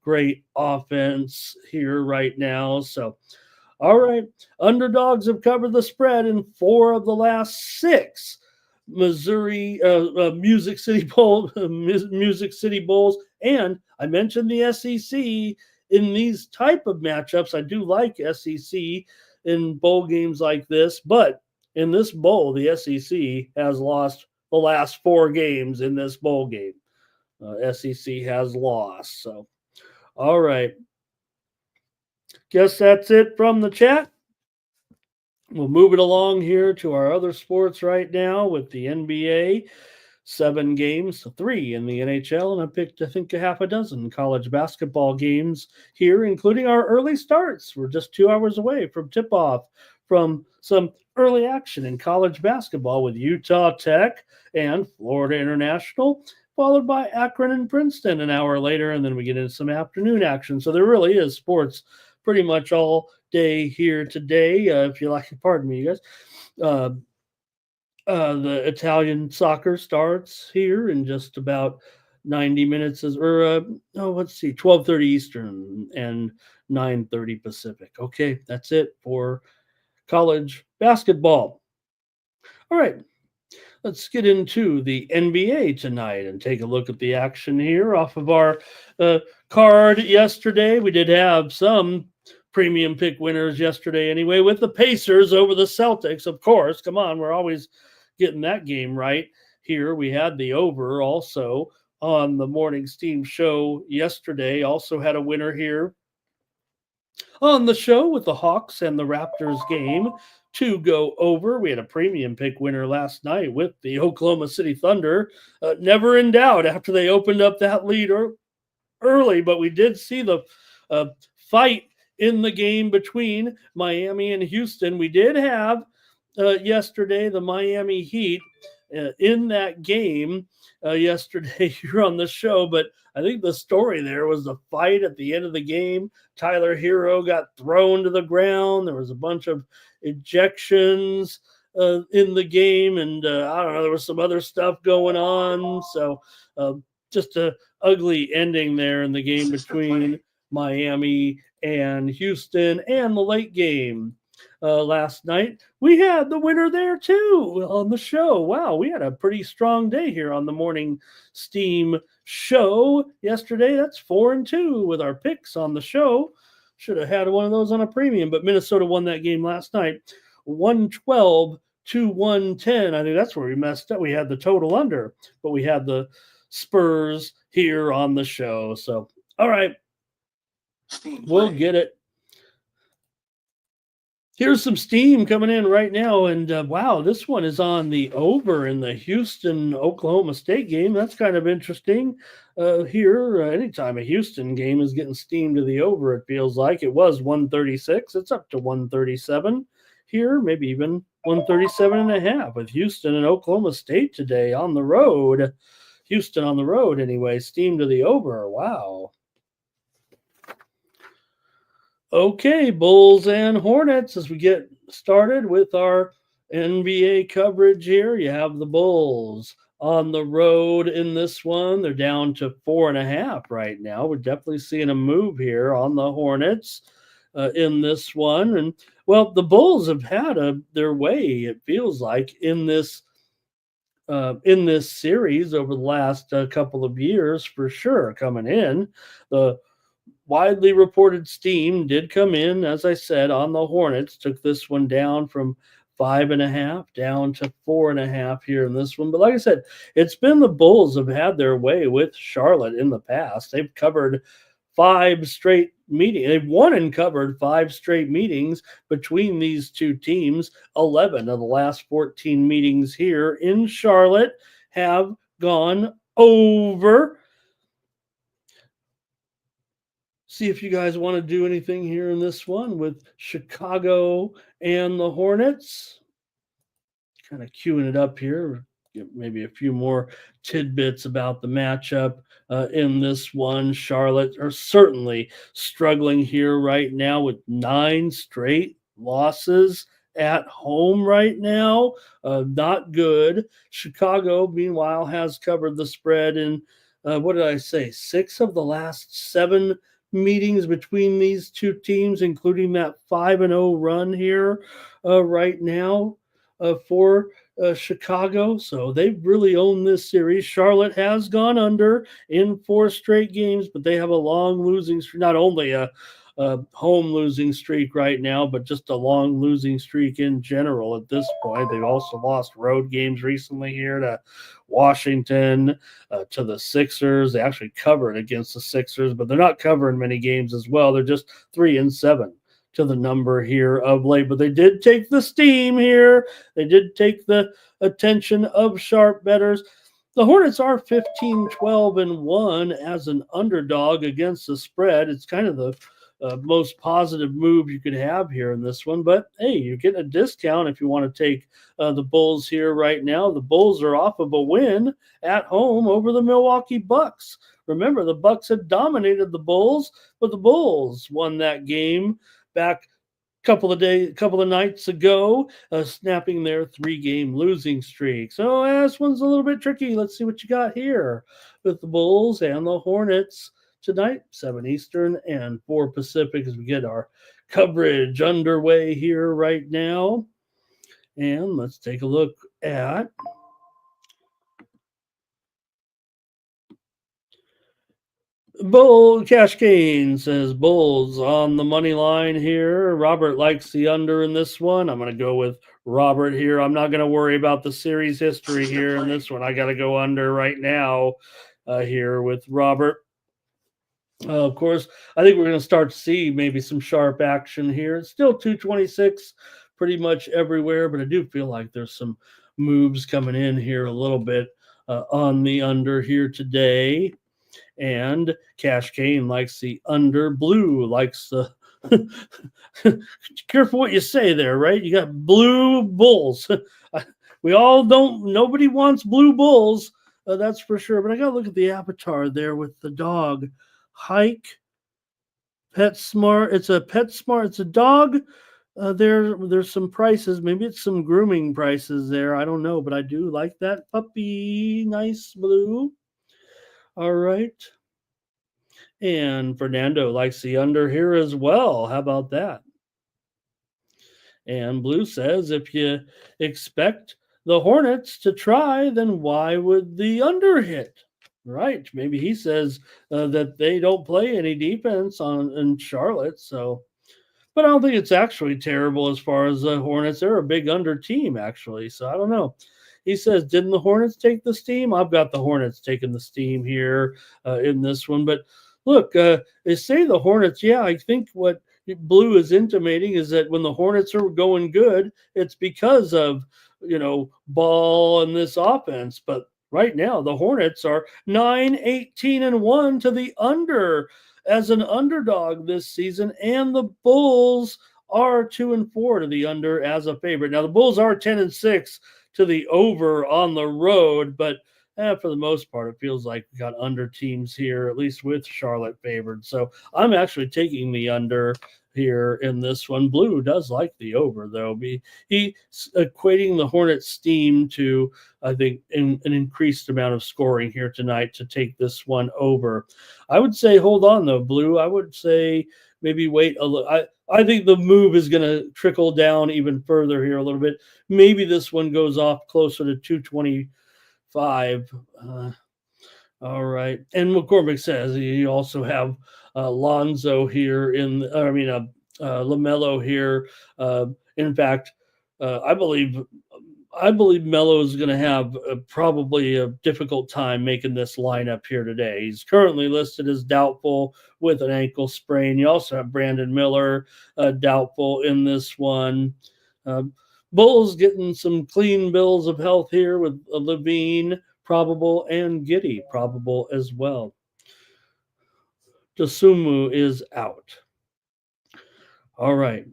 great offense here right now. So, all right, underdogs have covered the spread in 4 of the last 6 Missouri Music City Bowl, Music City Bowls, and I mentioned the SEC in these type of matchups. I do like SEC in bowl games like this, but in this bowl, the SEC has lost the last 4 games in this bowl game. SEC has lost. So, all right. Guess that's it from the chat. We'll move it along here to our other sports right now with the NBA. 7 games, 3 in the NHL, and I picked, I think, a half a dozen college basketball games here, including our early starts. We're just 2 hours away from tip-off from some early action in college basketball with Utah Tech and Florida International, followed by Akron and Princeton an hour later, and then we get into some afternoon action. So there really is sports pretty much all day here today, if you like. Pardon me, you guys. The Italian soccer starts here in just about 90 minutes, let's see, 12:30 Eastern and 9:30 Pacific. Okay, that's it for college basketball. All right, let's get into the NBA tonight and take a look at the action here off of our card yesterday. We did have some premium pick winners yesterday anyway, with the Pacers over the Celtics, of course. Come on, we're always getting that game right here. We had the over also on the Morning Steam show yesterday. Also had a winner here on the show with the Hawks and the Raptors game to go over. We had a premium pick winner last night with the Oklahoma City Thunder. Never in doubt after they opened up that lead early, but we did see the fight in the game between Miami and Houston. We did have yesterday the Miami Heat in that game yesterday here on the show, but I think the story there was the fight at the end of the game. Tyler Hero got thrown to the ground. There was a bunch of ejections in the game, and I don't know, there was some other stuff going on. So just a ugly ending there in the game between Miami and Houston, and the late game last night. We had the winner there too on the show. Wow, we had a pretty strong day here on the Morning Steam show yesterday. That's 4-2 with our picks on the show. Should have had one of those on a premium, but Minnesota won that game last night, 112 to 110. I think that's where we messed up. We had the total under, but we had the Spurs here on the show. So, all right, we'll get it. Here's some steam coming in right now, and wow, this one is on the over in the Houston-Oklahoma State game. That's kind of interesting. Here, anytime a Houston game is getting steamed to the over, it feels like. It was 136. It's up to 137 here, maybe even 137 and a half with Houston and Oklahoma State today on the road. Houston on the road anyway, steamed to the over. Wow. Okay, Bulls and Hornets, as we get started with our NBA coverage here, you have the Bulls on the road in this one. They're down to 4.5 right now. We're definitely seeing a move here on the Hornets in this one. And, well, the Bulls have had their way, it feels like, in this series over the last couple of years for sure coming in. The widely reported steam did come in, as I said, on the Hornets. Took this one down from 5.5 down to 4.5 here in this one. But like I said, it's been the Bulls have had their way with Charlotte in the past. They've covered 5 straight meetings. They've won and covered 5 straight meetings between these two teams. 11 of the last 14 meetings here in Charlotte have gone over. See if you guys want to do anything here in this one with Chicago and the Hornets. Kind of queuing it up here. Get maybe a few more tidbits about the matchup in this one. Charlotte are certainly struggling here right now with 9 straight losses at home right now. Not good. Chicago, meanwhile, has covered the spread in, what did I say, 6 of the last 7 meetings between these two teams, including that 5-0 run here right now for Chicago. So they've really owned this series. Charlotte has gone under in 4 straight games, but they have a long losing streak, not only a home losing streak right now, but just a long losing streak in general at this point. They've also lost road games recently here to Washington, to the Sixers. They actually covered against the Sixers, but they're not covering many games as well. They're just 3-7 to the number here of late, but they did take the steam here. They did take the attention of sharp bettors. The Hornets are 15-12-1 as an underdog against the spread. It's kind of the most positive move you could have here in this one. But hey, you're getting a discount if you want to take the Bulls here right now. The Bulls are off of a win at home over the Milwaukee Bucks. Remember, the Bucks had dominated the Bulls, but the Bulls won that game back couple of nights ago, snapping their 3-game losing streak. So this one's a little bit tricky. Let's see what you got here with the Bulls and the Hornets tonight, 7 Eastern and 4 Pacific, as we get our coverage underway here right now. And let's take a look at Bull Cash Kane says Bulls on the money line here. Robert likes the under in this one. I'm going to go with Robert here. I'm not going to worry about the series history here in this one. I got to go under right now here with Robert. Of course, I think we're going to start to see maybe some sharp action here. It's still 226 pretty much everywhere, but I do feel like there's some moves coming in here a little bit on the under here today. And Cash Kane likes the under. Blue likes the Careful what you say there, right? You got blue bulls. We all don't, nobody wants blue bulls, that's for sure. But I got to look at the avatar there with the dog. Hike, Pet Smart. It's a Pet Smart. It's a dog. There's some prices. Maybe it's some grooming prices there. I don't know, but I do like that puppy. Nice blue. All right. And Fernando likes the under here as well. How about that? And Blue says if you expect the Hornets to try, then why would the under hit? Right. Maybe he says that they don't play any defense on in Charlotte. So, but I don't think it's actually terrible as far as the Hornets. They're a big under team, actually. So I don't know. He says, didn't the Hornets take the steam? I've got the Hornets taking the steam here in this one. But look, they say the Hornets, yeah, I think what Blue is intimating is that when the Hornets are going good, it's because of, Ball and this offense. But right now, the Hornets are 9-18-1 to the under as an underdog this season, and the Bulls are 2-4 to the under as a favorite. Now the Bulls are 10-6 to the over on the road, but for the most part, it feels like we got under teams here, at least with Charlotte favored. So I'm actually taking the under here in this one. Blue does like the over, though. He's equating the Hornets' steam to, I think, an increased amount of scoring here tonight to take this one over. I would say hold on, though, Blue. I would say maybe wait a little. I think the move is going to trickle down even further here a little bit. Maybe this one goes off closer to 225. All right. And McCormick says you also have Lonzo here LaMelo here. In fact, I believe Melo is going to have probably a difficult time making this lineup here today. He's currently listed as doubtful with an ankle sprain. You also have Brandon Miller doubtful in this one. Bulls getting some clean bills of health here with Levine probable and Giddey probable as well. Dosunmu is out. All right.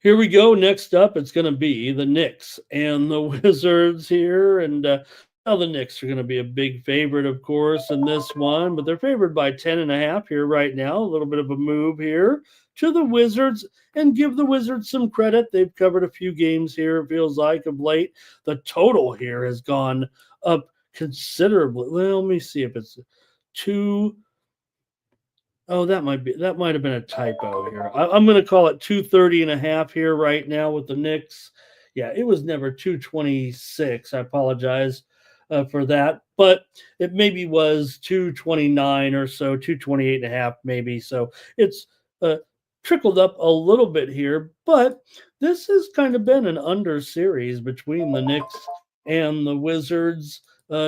Here we go. Next up, it's going to be the Knicks and the Wizards here. And the Knicks are going to be a big favorite, of course, in this one, but they're favored by 10.5 here right now. A little bit of a move here to the Wizards, and give the Wizards some credit. They've covered a few games here, it feels like, of late. The total here has gone up considerably. Well, let me see if it's 2. Oh, that might have been a typo here. I'm going to call it 230.5 here right now with the Knicks. Yeah, it was never 226. I apologize for that, but it maybe was 229 or so, 228.5 maybe. So it's trickled up a little bit here, but this has kind of been an under series between the Knicks and the Wizards.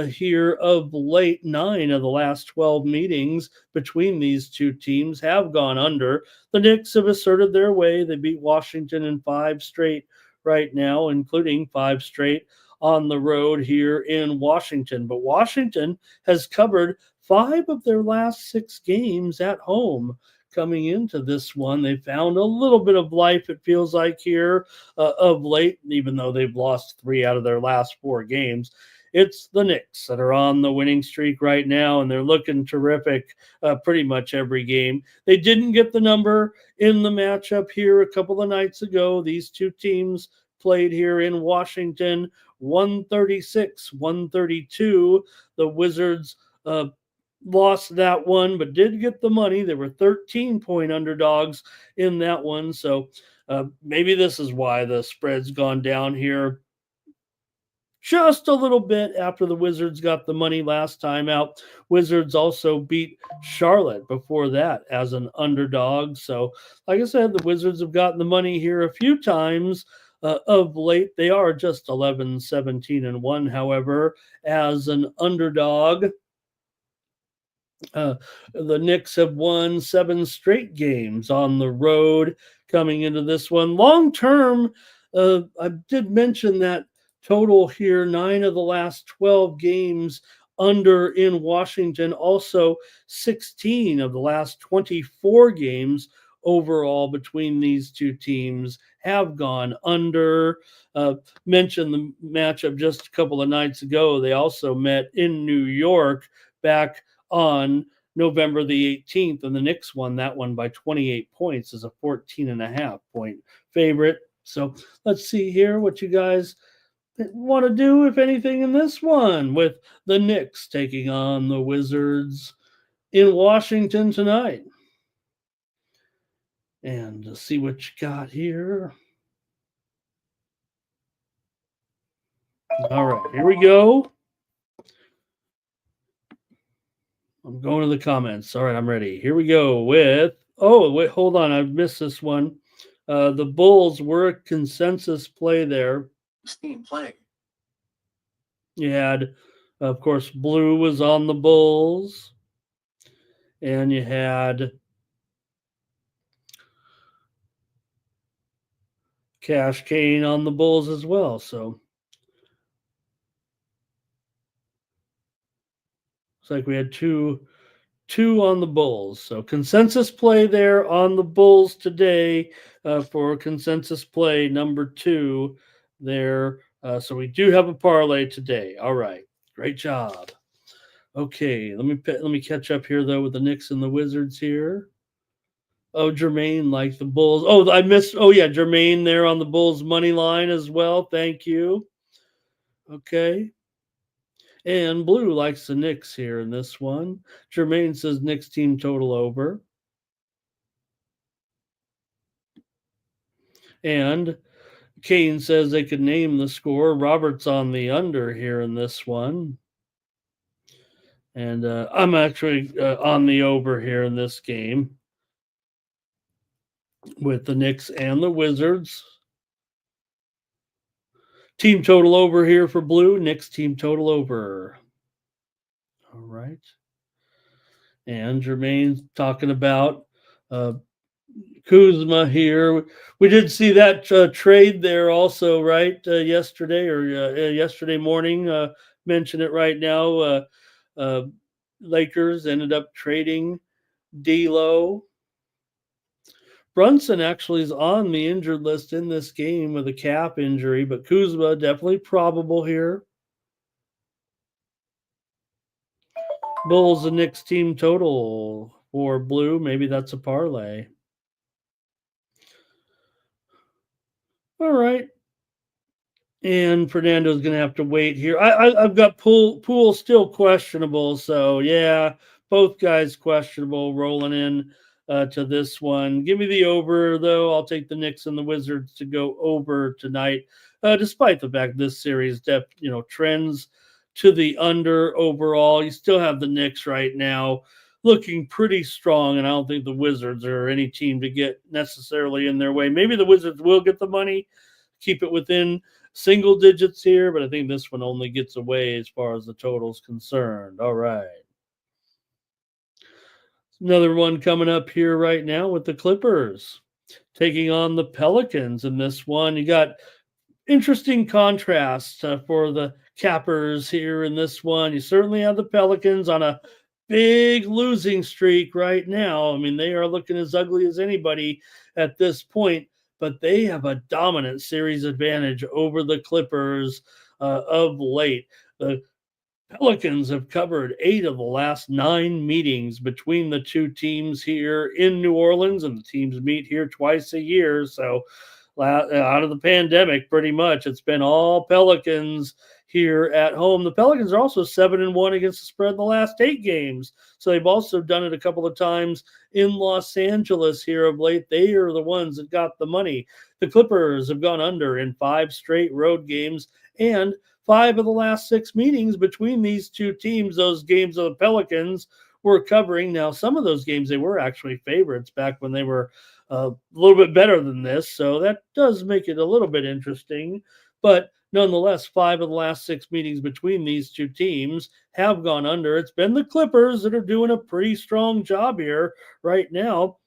Here of late. 9 of the last 12 meetings between these two teams have gone under. The Knicks have asserted their way. They beat Washington in 5 straight right now, including 5 straight on the road here in Washington. But Washington has covered 5 of their last 6 games at home. Coming into this one, they found a little bit of life, it feels like, here of late, even though they've lost 3 out of their last 4 games. It's the Knicks that are on the winning streak right now, and they're looking terrific pretty much every game. They didn't get the number in the matchup here a couple of nights ago. These two teams played here in Washington, 136-132. The Wizards lost that one, but did get the money. They were 13-point underdogs in that one, so maybe this is why the spread's gone down here just a little bit after the Wizards got the money last time out. Wizards also beat Charlotte before that as an underdog. So, like I said, the Wizards have gotten the money here a few times of late. They are just 11-17-1, however, as an underdog. The Knicks have won 7 straight games on the road coming into this one. Long term, I did mention that total here, 9 of the last 12 games under in Washington. Also, 16 of the last 24 games overall between these two teams have gone under. Mentioned the matchup just a couple of nights ago. They also met in New York back on November the 18th, and the Knicks won that one by 28 points as a 14.5 point favorite. So let's see here what you guys want to do, if anything, in this one with the Knicks taking on the Wizards in Washington tonight. And to see what you got here. All right, here we go. I'm going to the comments. All right, I'm ready. Here we go with. Oh, wait, hold on. I've missed this one. The Bulls were a consensus play there. Team play. You had, of course, Blue was on the Bulls, and you had Cash Kane on the Bulls as well. So it's like we had two on the Bulls. So consensus play there on the Bulls today for consensus play number 2 there. So we do have a parlay today. All right, great job. Okay, let me catch up here though with the Knicks and the Wizards here. Oh, Jermaine like the Bulls. Oh, I missed. Oh yeah, Jermaine there on the Bulls money line as well. Thank you. Okay. And Blue likes the Knicks here in this one. Jermaine says Knicks team total over. And Kane says they could name the score. Robert's on the under here in this one. And I'm actually on the over here in this game with the Knicks and the Wizards. Team total over here for Blue. Knicks team total over. All right. And Jermaine's talking about Kuzma here. We did see that trade there also, right? Yesterday or yesterday morning. Mention it right now. Lakers ended up trading D'Lo. Brunson actually is on the injured list in this game with a calf injury, but Kuzma definitely probable here. Bulls and Knicks team total for Blue. Maybe that's a parlay. All right. And Fernando's going to have to wait here. I've got Poole still questionable. So, yeah, both guys questionable rolling in to this one. Give me the over, though. I'll take the Knicks and the Wizards to go over tonight, despite the fact this series trends to the under overall. You still have the Knicks right now looking pretty strong, and I don't think the Wizards are any team to get necessarily in their way. Maybe the Wizards will get the money, keep it within single digits here, but I think this one only gets away as far as the total's concerned. All right. Another one coming up here right now with the Clippers taking on the Pelicans in this one. You got interesting contrast for the Cappers here in this one. You certainly have the Pelicans on a big losing streak right now. I mean, they are looking as ugly as anybody at this point, but they have a dominant series advantage over the Clippers of late. The Pelicans have covered 8 of the last 9 meetings between the two teams here in New Orleans, and the teams meet here twice a year. So out of the pandemic, pretty much, it's been all Pelicans here at home. The Pelicans are also 7-1 against the spread in the last 8 games. So they've also done it a couple of times in Los Angeles here of late. They are the ones that got the money. The Clippers have gone under in 5 straight road games, and 5 of the last 6 meetings between these two teams, those games of the Pelicans were covering. Now, some of those games, they were actually favorites back when they were a little bit better than this. So that does make it a little bit interesting. But nonetheless, 5 of the last 6 meetings between these two teams have gone under. It's been the Clippers that are doing a pretty strong job here right now.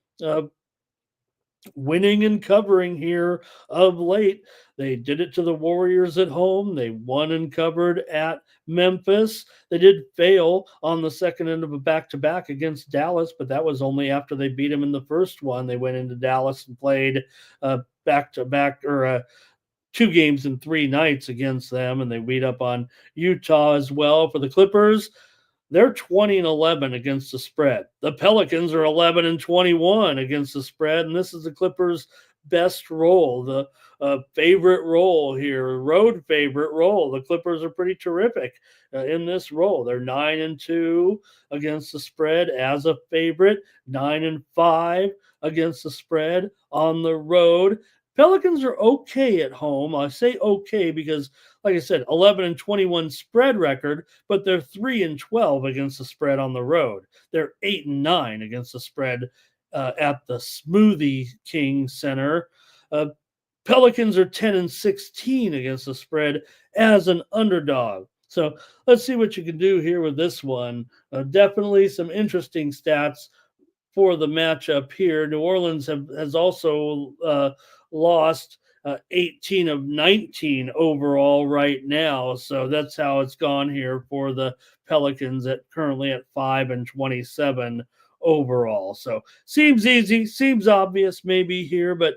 winning and covering here of late. They did it to the Warriors at home. They won and covered at Memphis. They did fail on the second end of a back to back against Dallas, but that was only after they beat them in the first one. They went into Dallas and played back to back or 2 games in 3 nights against them, and they beat up on Utah as well. For the Clippers, they're 20-11 against the spread. The Pelicans are 11-21 against the spread, and this is the Clippers' best role, the favorite role here, road favorite role. The Clippers are pretty terrific in this role. They're 9-2 against the spread as a favorite, 9-5 against the spread on the road. Pelicans are okay at home. I say okay because, like I said, 11-21 spread record, but they're 3-12 against the spread on the road. They're 8-9 against the spread at the Smoothie King Center. Pelicans are 10-16 against the spread as an underdog. So let's see what you can do here with this one. Definitely some interesting stats for the matchup here. New Orleans has also lost 18 of 19 overall right now. So that's how it's gone here for the Pelicans at currently at 5-27 overall. So seems easy, seems obvious maybe here, but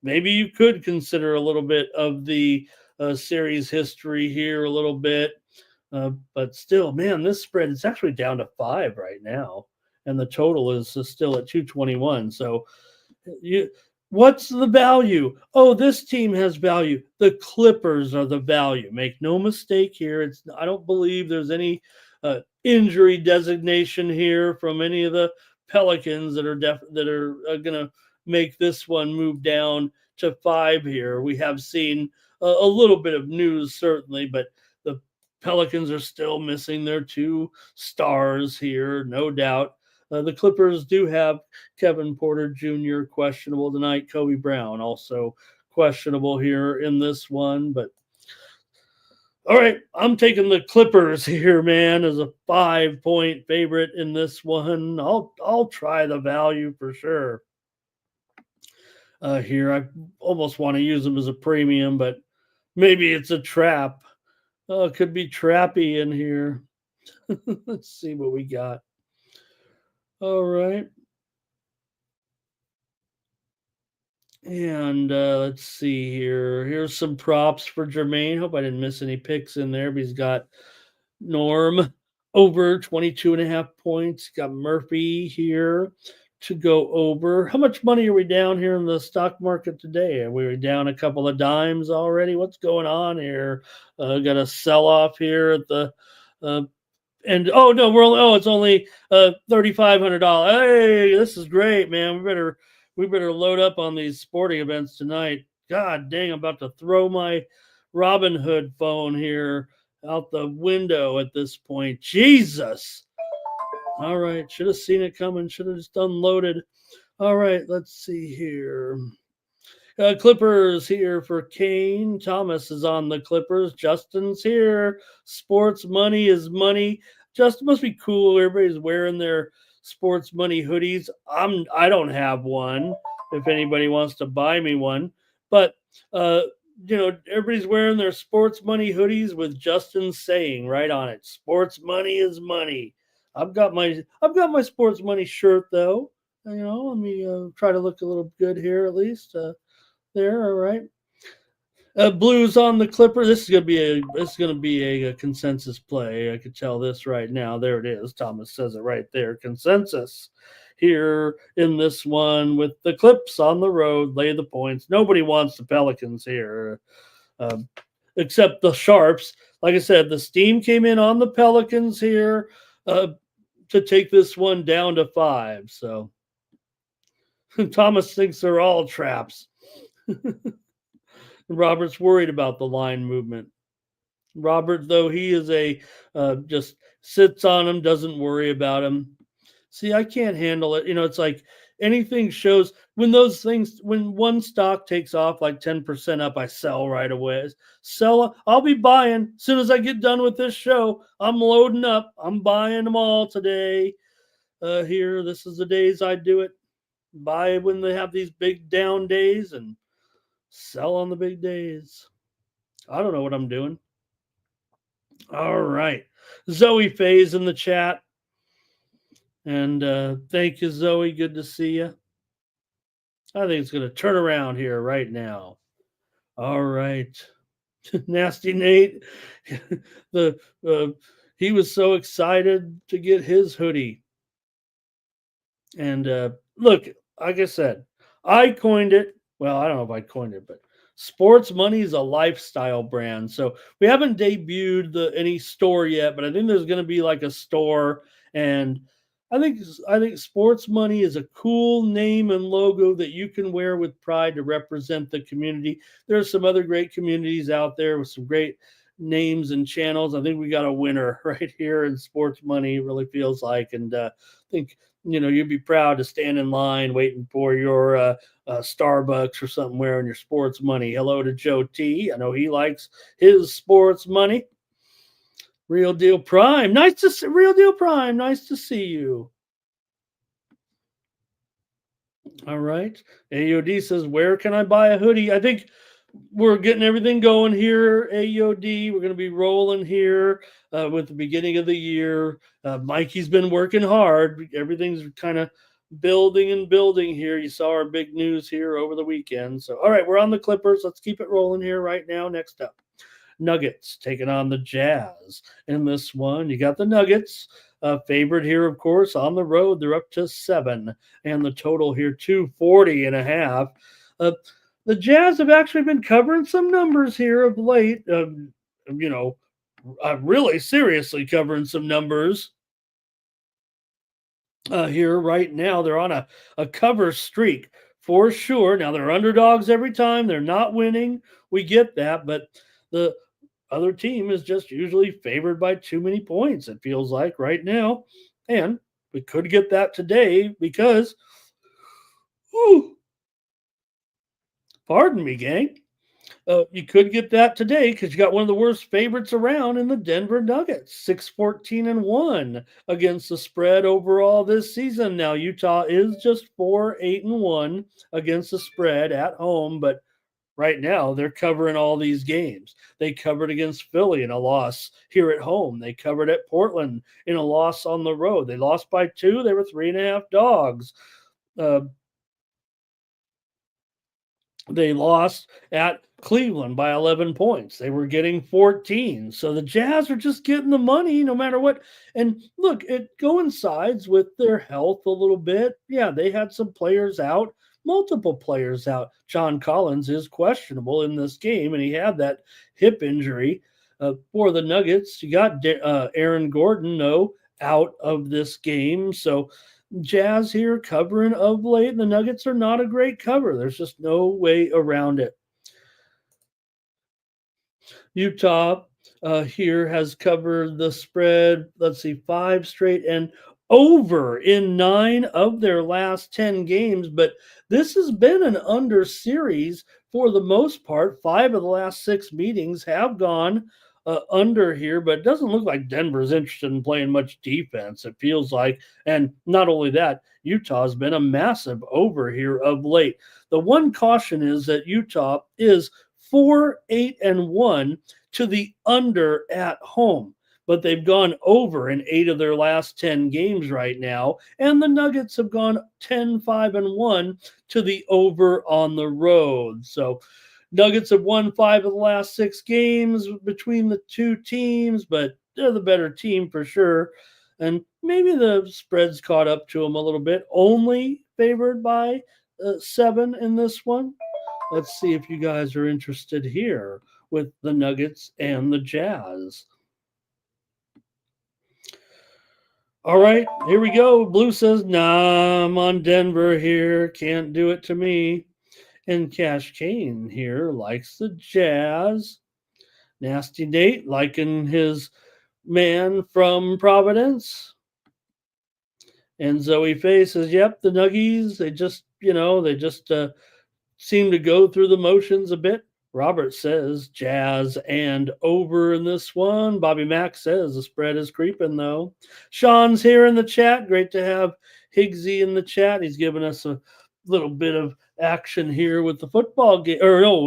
maybe you could consider a little bit of the series history here a little bit. But still, man, this spread is actually down to 5 right now, and the total is still at 221. So what's the value? Oh, this team has value. The Clippers are the value. Make no mistake here. I don't believe there's any injury designation here from any of the Pelicans that are going to make this one move down to 5 here. We have seen a little bit of news certainly, but the Pelicans are still missing their 2 stars here, no doubt. The Clippers do have Kevin Porter Jr. questionable tonight. Kobe Brown also questionable here in this one. But all right, I'm taking the Clippers here, man, as a 5-point favorite in this one. I'll try the value for sure. Here, I almost want to use them as a premium, but maybe it's a trap. Oh, it could be trappy in here. Let's see what we got. All right. And let's see here. Here's some props for Jermaine. Hope I didn't miss any picks in there, but he's got Norm over 22.5 points. Got Murphy here to go over. How much money are we down here in the stock market today? Are we down a couple of dimes already? What's going on here? Got a sell off here at the and oh no, it's only $3,500. Hey, this is great, man. We better load up on these sporting events tonight. God dang, I'm about to throw my Robin Hood phone here out the window at this point. Jesus. All right, should have seen it coming. Should have just unloaded. All right, let's see here. Clippers here for Kane. Thomas is on the Clippers. Justin's here. Sports money is money. Justin must be cool. Everybody's wearing their sports money hoodies. I don't have one. If anybody wants to buy me one, but everybody's wearing their sports money hoodies with Justin saying right on it, "Sports money is money." I've got my sports money shirt though. Let me try to look a little good here at least. There, all right. Blues on the Clipper. This is gonna be a consensus play. I could tell this right now. There it is. Thomas says it right there. Consensus here in this one with the Clips on the road. Lay the points. Nobody wants the Pelicans here, except the Sharps. Like I said, the steam came in on the Pelicans here to take this one down to 5. So Thomas thinks they're all traps. Robert's worried about the line movement. Robert, though, he is just sits on him, doesn't worry about him. See, I can't handle it. It's like anything shows when one stock takes off like 10% up, I sell right away. I'll be buying as soon as I get done with this show. I'm loading up. I'm buying them all today. Here, this is the days I do it. buy when they have these big down days and sell on the big days. I don't know what I'm doing. All right. Zoe Faye's in the chat. And thank you, Zoe. Good to see you. I think it's going to turn around here right now. All right. Nasty Nate. the he was so excited to get his hoodie. And look, like I said, I coined it. Well, I don't know if I coined it, but sports money is a lifestyle brand. So we haven't debuted any store yet, but I think there's going to be like a store, and I think sports money is a cool name and logo that you can wear with pride to represent the community. There's some other great communities out there with some great names and channels. I think we got a winner right here in sports money. It really feels like, and I think you'd be proud to stand in line waiting for your Starbucks or something wearing your sports money. Hello to Joe T. I know he likes his sports money. Real Deal Prime. Nice to see Real Deal Prime. Nice to see you. All right. AOD says, where can I buy a hoodie? I think we're getting everything going here, AOD. We're going to be rolling here with the beginning of the year. Mikey's been working hard. Everything's kind of building and building here. You saw our big news here over the weekend. So, all right, we're on the Clippers. Let's keep it rolling here right now. Next up, Nuggets taking on the Jazz in this one. You got the Nuggets. Favored here, of course, on the road. They're up to 7, and the total here, 240.5. The Jazz have actually been covering some numbers here of late. Really seriously covering some numbers here right now. They're on a cover streak for sure. Now, they're underdogs every time. They're not winning. We get that, but the other team is just usually favored by too many points, it feels like right now. And we could get that today because, pardon me, gang. You could get that today because you got one of the worst favorites around in the Denver Nuggets, 6-14-1 against the spread overall this season. Now, Utah is just 4-8-1 against the spread at home, but right now they're covering all these games. They covered against Philly in a loss here at home. They covered at Portland in a loss on the road. They lost by 2. They were 3.5 dogs. They lost at Cleveland by 11 points. They were getting 14. So the Jazz are just getting the money no matter what. And look, it coincides with their health a little bit. Yeah, they had some players out, multiple players out. John Collins is questionable in this game, and he had that hip injury for the Nuggets. You got Aaron Gordon, out of this game. So Jazz here covering of late, and the Nuggets are not a great cover. There's just no way around it. Utah here has covered the spread, let's see, 5 straight and over in 9 of their last 10 games. But this has been an under series for the most part. 5 of the last 6 meetings have gone under here, but it doesn't look like Denver's interested in playing much defense, it feels like. And not only that, Utah's been a massive over here of late. The one caution is that Utah is 4-8-1 to the under at home, but they've gone over in 8 of their last 10 games right now, and the Nuggets have gone 10-5-1 to the over on the road. So Nuggets have won 5 of the last 6 games between the two teams, but they're the better team for sure. And maybe the spread's caught up to them a little bit. Only favored by 7 in this one. Let's see if you guys are interested here with the Nuggets and the Jazz. All right, here we go. Blue says, nah, I'm on Denver here. Can't do it to me. And Cash Kane here likes the Jazz. Nasty Nate liking his man from Providence. And Zoe Faye says, yep, the Nuggies, they just seem to go through the motions a bit. Robert says Jazz and over in this one. Bobby Mack says the spread is creeping, though. Sean's here in the chat. Great to have Higgsy in the chat. He's given us a little bit of action here with the football game, or no,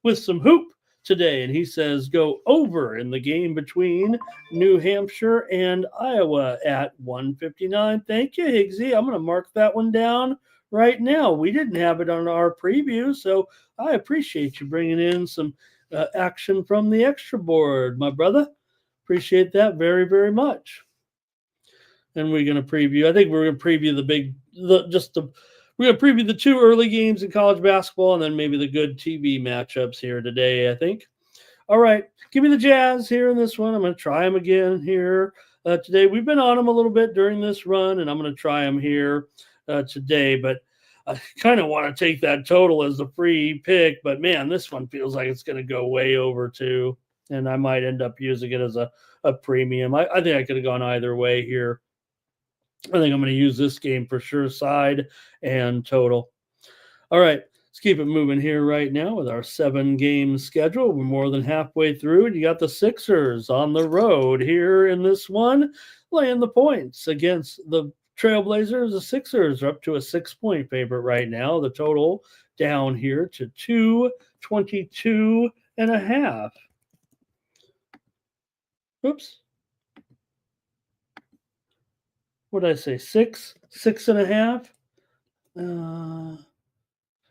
with some hoop today, and he says go over in the game between New Hampshire and Iowa at 159. Thank you, Higgsy. I'm going to mark that one down right now. We didn't have it on our preview, so I appreciate you bringing in some action from the extra board, my brother. Appreciate that very, very much. And we're going to preview. I think we're going to preview we're going to preview the two early games in college basketball, and then maybe the good TV matchups here today, I think. All right, give me the Jazz here in this one. I'm going to try them again here today. We've been on them a little bit during this run, and I'm going to try them here today. But I kind of want to take that total as the free pick. But, man, this one feels like it's going to go way over, too. And I might end up using it as a premium. I think I could have gone either way here. I think I'm going to use this game for sure, side and total. All right, let's keep it moving here right now with our 7-game schedule. We're more than halfway through, and you got the Sixers on the road here in this one, laying the points against the Trailblazers. The Sixers are up to a 6-point favorite right now. The total down here to 222.5. Oops. What did I say? 6.5?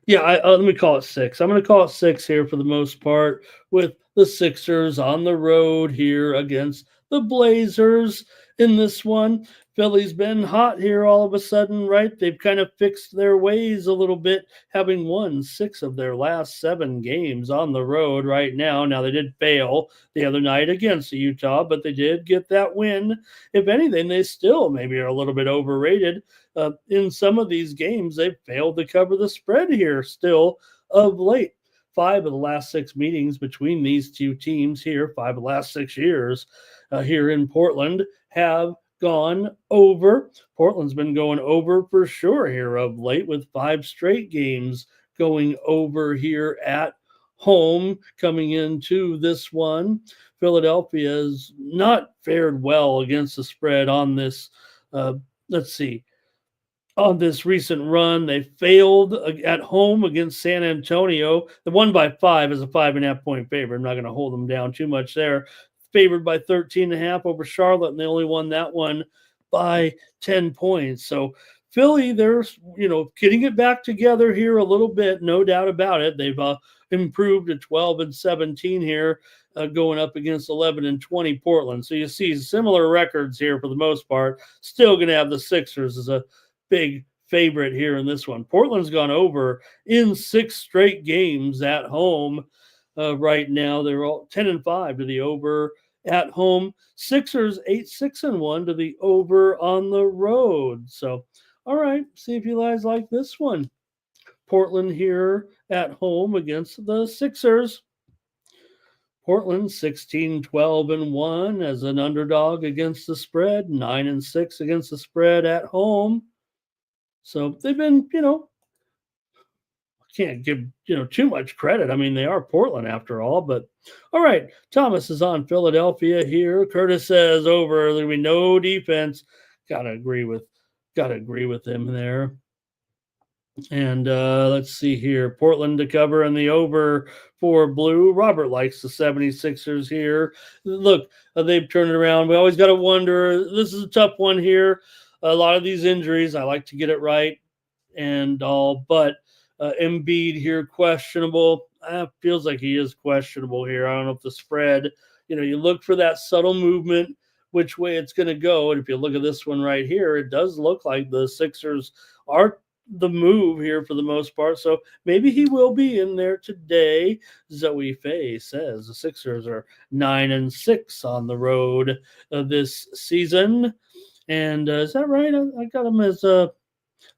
Let me call it 6. I'm going to call it 6 here for the most part, with the Sixers on the road here against the Blazers in this one. Philly's been hot here all of a sudden, right? They've kind of fixed their ways a little bit, having won 6 of their last 7 games on the road right now. Now, they did fail the other night against Utah, but they did get that win. If anything, they still maybe are a little bit overrated. In some of these games, they've failed to cover the spread here still of late. 5 of the last 6 meetings between these two teams here, 5 of the last 6 years here in Portland, have gone over. Portland's been going over for sure here of late, with 5 straight games going over here at home coming into this one. Philadelphia has not fared well against the spread on this, on this recent run. They failed at home against San Antonio. They won by 5 as a 5.5-point favorite. I'm not going to hold them down too much there. Favored by 13.5 over Charlotte, and they only won that one by 10 points. So Philly, they're getting it back together here a little bit, no doubt about it. They've improved to 12-17 here, going up against 11-20 Portland. So you see similar records here for the most part. Still going to have the Sixers as a big favorite here in this one. Portland's gone over in 6 straight games at home. Right now, they're all 10-5 to the over at home. Sixers 8-6-1 to the over on the road. So, all right, see if you guys like this one. Portland here at home against the Sixers. Portland 16-12-1 as an underdog against the spread, 9-6 against the spread at home. So they've been, can't give too much credit. I mean, they are Portland after all. But all right, Thomas is on Philadelphia here. Curtis says over. There'll be no defense. Gotta agree with him there. And let's see here. Portland to cover and the over for blue. Robert likes the 76ers here. Look, they've turned it around. We always got to wonder. This is a tough one here. A lot of these injuries, I like to get it right and all, but Embiid here, questionable. Feels like he is questionable here. I don't know if the spread, you look for that subtle movement, which way it's going to go. And if you look at this one right here, it does look like the Sixers are the move here for the most part. So maybe he will be in there today. Zoe Faye says the Sixers are 9-6 on the road this season. And is that right? I got him as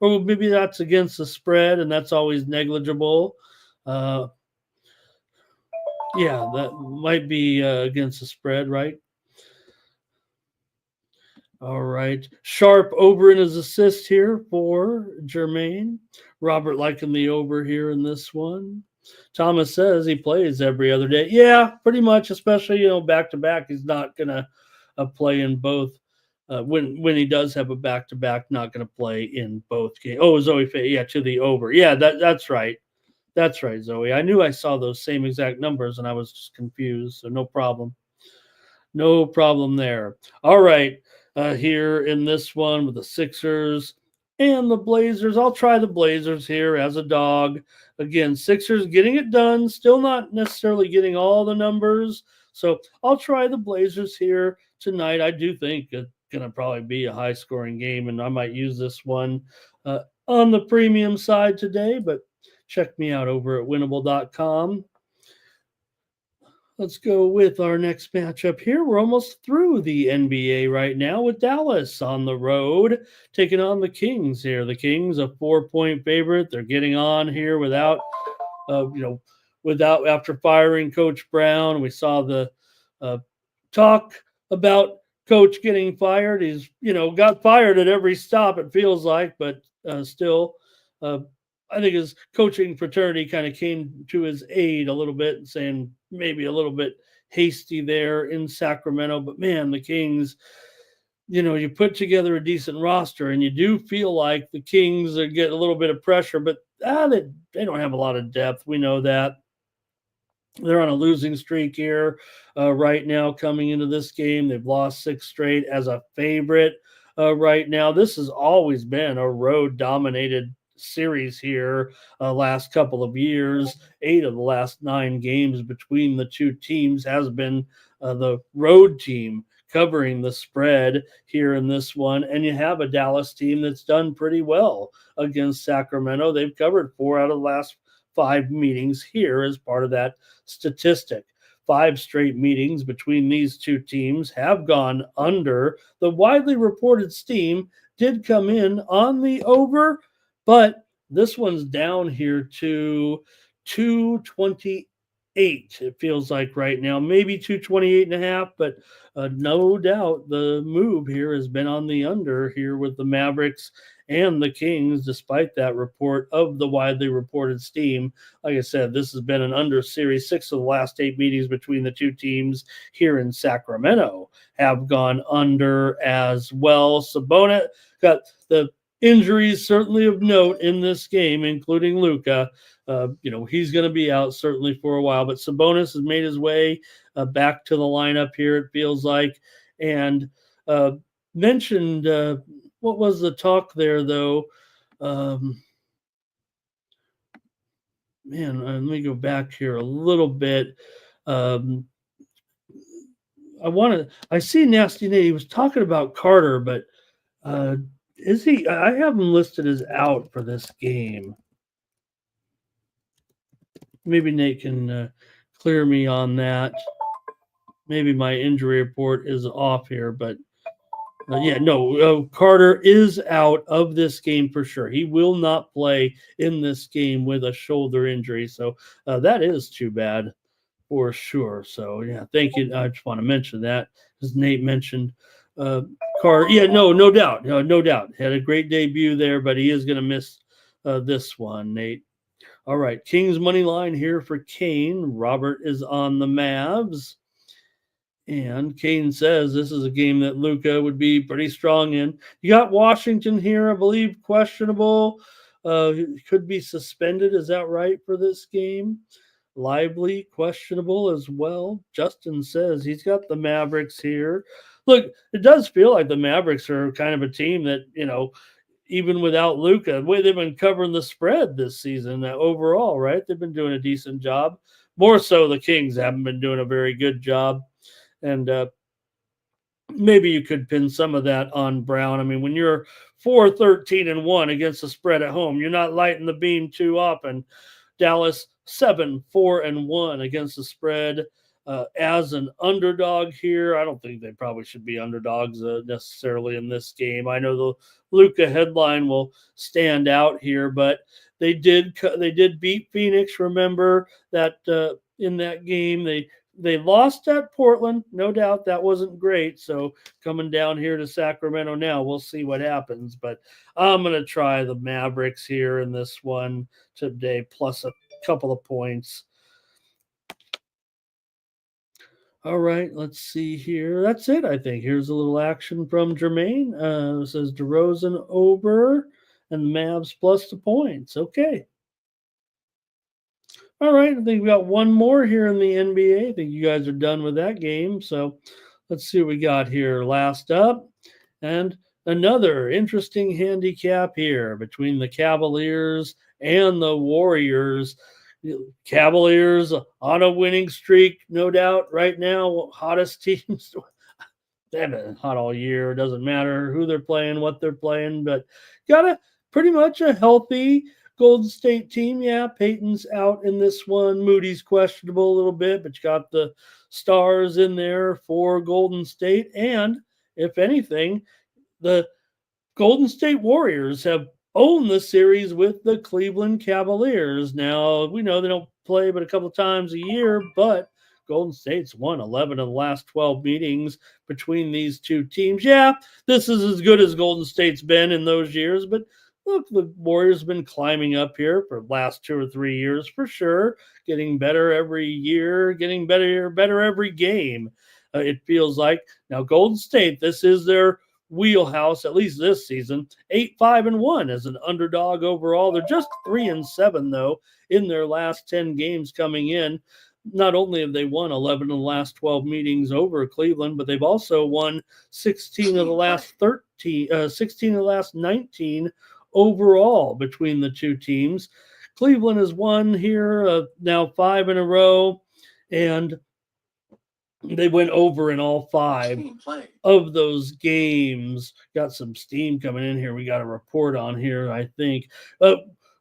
or maybe that's against the spread, and that's always negligible. Yeah, that might be against the spread, right? All right. Sharp over in his assist here for Jermaine. Robert liking the over here in this one. Thomas says he plays every other day. Yeah, pretty much, especially, back to back. He's not going to play in both when he does have a back-to-back, not going to play in both games. Oh, Zoe, yeah, to the over. Yeah, that's right. That's right, Zoe. I knew I saw those same exact numbers and I was just confused. So no problem. No problem there. All right. Here in this one with the Sixers and the Blazers. I'll try the Blazers here as a dog. Again, Sixers getting it done, still not necessarily getting all the numbers. So I'll try the Blazers here tonight. I do think it's going to probably be a high scoring game, and I might use this one on the premium side today, but check me out over at winnable.com. Let's go with our next matchup here. We're almost through the NBA right now with Dallas on the road taking on the Kings here. The Kings, a 4-point favorite. They're getting on here uh, you know, without after firing Coach Brown. We saw the talk about Coach getting fired. He's got fired at every stop. It feels like, but still. I think his coaching fraternity kind of came to his aid a little bit, saying maybe a little bit hasty there in Sacramento. But man, the Kings, you put together a decent roster, and you do feel like the Kings are getting a little bit of pressure, but they don't have a lot of depth. We know that. They're on a losing streak here right now coming into this game. They've lost 6 straight as a favorite right now. This has always been a road dominated series here last couple of years. 8 of the last 9 games between the two teams has been the road team covering the spread here in this one. And you have a Dallas team that's done pretty well against Sacramento. They've covered 4 out of the last 5 meetings here as part of that statistic. 5 straight meetings between these two teams have gone under. The widely reported steam did come in on the over, but this one's down here to 228. It feels like right now, maybe 228 and a half, but no doubt the move here has been on the under here with the Mavericks and the Kings, despite that report of the widely reported steam. Like I said, this has been an under series. 6 of the last 8 meetings between the two teams here in Sacramento have gone under as well. Sabonis got the injuries certainly of note in this game, including Luka. He's going to be out certainly for a while, but Sabonis has made his way back to the lineup here, it feels like. And mentioned, what was the talk there, though? Let me go back here a little bit. I see Nasty Nate. He was talking about Carter, but is he? I have him listed as out for this game. Maybe Nate can clear me on that. Maybe my injury report is off here, but Carter is out of this game for sure. He will not play in this game with a shoulder injury, so that is too bad for sure. So yeah, thank you. I just want to mention that, as Nate mentioned. Carter, no doubt, no doubt, had a great debut there, but he is going to miss this one, Nate. All right, Kings money line here for Kane. Robert is on the Mavs. And Kane says this is a game that Luka would be pretty strong in. You got Washington here, I believe, questionable. Could be suspended. Is that right for this game? Lively, questionable as well. Justin says he's got the Mavericks here. Look, it does feel like the Mavericks are kind of a team that, even without Luka, the way they've been covering the spread this season overall, right? They've been doing a decent job. More so the Kings haven't been doing a very good job. And maybe you could pin some of that on Brown. I mean, when you're 4-13-1 against the spread at home, you're not lighting the beam too often. Dallas 7-4-1 against the spread as an underdog here. I don't think they probably should be underdogs necessarily in this game. I know the Luka headline will stand out here, but they did beat Phoenix. Remember that in that game they lost at Portland, no doubt. That wasn't great. So coming down here to Sacramento now, we'll see what happens. But I'm going to try the Mavericks here in this one today, plus a couple of points. All right, let's see here. That's it, I think. Here's a little action from Jermaine. It says DeRozan over and the Mavs plus the points. Okay. All right, I think we got one more here in the NBA. I think you guys are done with that game. So let's see what we got here. Last up, and another interesting handicap here between the Cavaliers and the Warriors. Cavaliers on a winning streak, no doubt, right now. Hottest teams. They've been hot all year. It doesn't matter who they're playing, what they're playing, but got a pretty much a healthy Golden State team. Yeah, Peyton's out in this one. Moody's questionable a little bit, but you got the stars in there for Golden State. And if anything, the Golden State Warriors have owned the series with the Cleveland Cavaliers. Now, we know they don't play but a couple times a year, but Golden State's won 11 of the last 12 meetings between these two teams. Yeah, this is as good as Golden State's been in those years, but look, the Warriors have been climbing up here for the last 2 or 3 years for sure, getting better every year, getting better every game. It feels like now Golden State, this is their wheelhouse, at least this season. 8-5-1 as an underdog overall. They're just 3-7 though in their last 10 games coming in. Not only have they won 11 of the last 12 meetings over Cleveland, but they've also won 16 of the last 16 of the last 19 overall between the two teams. Cleveland has won here now 5 in a row, and they went over in all 5 of those games. Got some steam coming in here. We got a report on here, I think.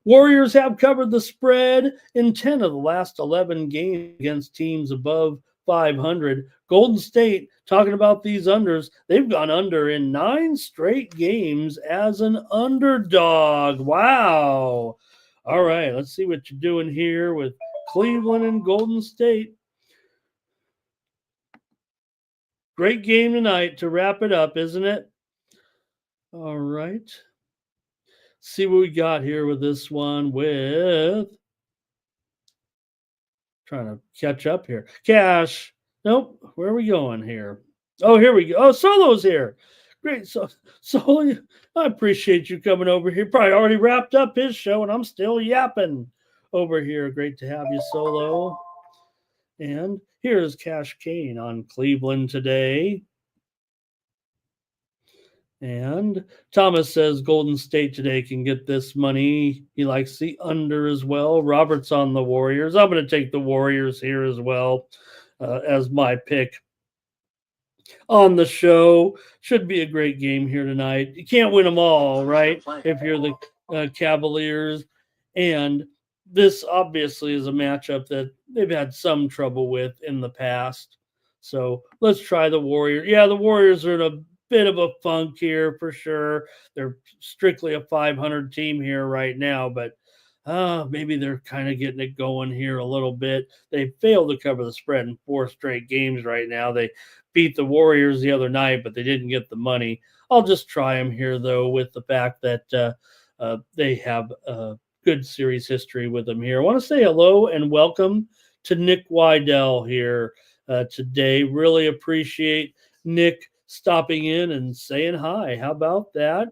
Warriors have covered the spread in 10 of the last 11 games against teams above 500. Golden State, talking about these unders, they've gone under in 9 straight games as an underdog. Wow. All right, let's see what you're doing here with Cleveland and Golden State. Great game tonight to wrap it up, isn't it? All right. See what we got here with this one with trying to catch up here. Cash. Nope. Where are we going here? Oh, here we go. Oh, Solo's here. Great. So Solo, I appreciate you coming over here. Probably already wrapped up his show and I'm still yapping over here. Great to have you, Solo. And here's Cash Kane on Cleveland today. And Thomas says Golden State today can get this money. He likes the under as well. Robert's on the Warriors. I'm going to take the Warriors here as well as my pick on the show. Should be a great game here tonight. You can't win them all, right? If you're the Cavaliers. And this obviously is a matchup that they've had some trouble with in the past. So let's try the Warriors. Yeah, the Warriors are in a bit of a funk here for sure. They're strictly a 500 team here right now, but maybe they're kind of getting it going here a little bit. They failed to cover the spread in 4 straight games right now. They beat the Warriors the other night, but they didn't get the money. I'll just try them here, though, with the fact that they have good series history with them here. I want to say hello and welcome to Nick Wydell here today. Really appreciate Nick stopping in and saying hi. How about that?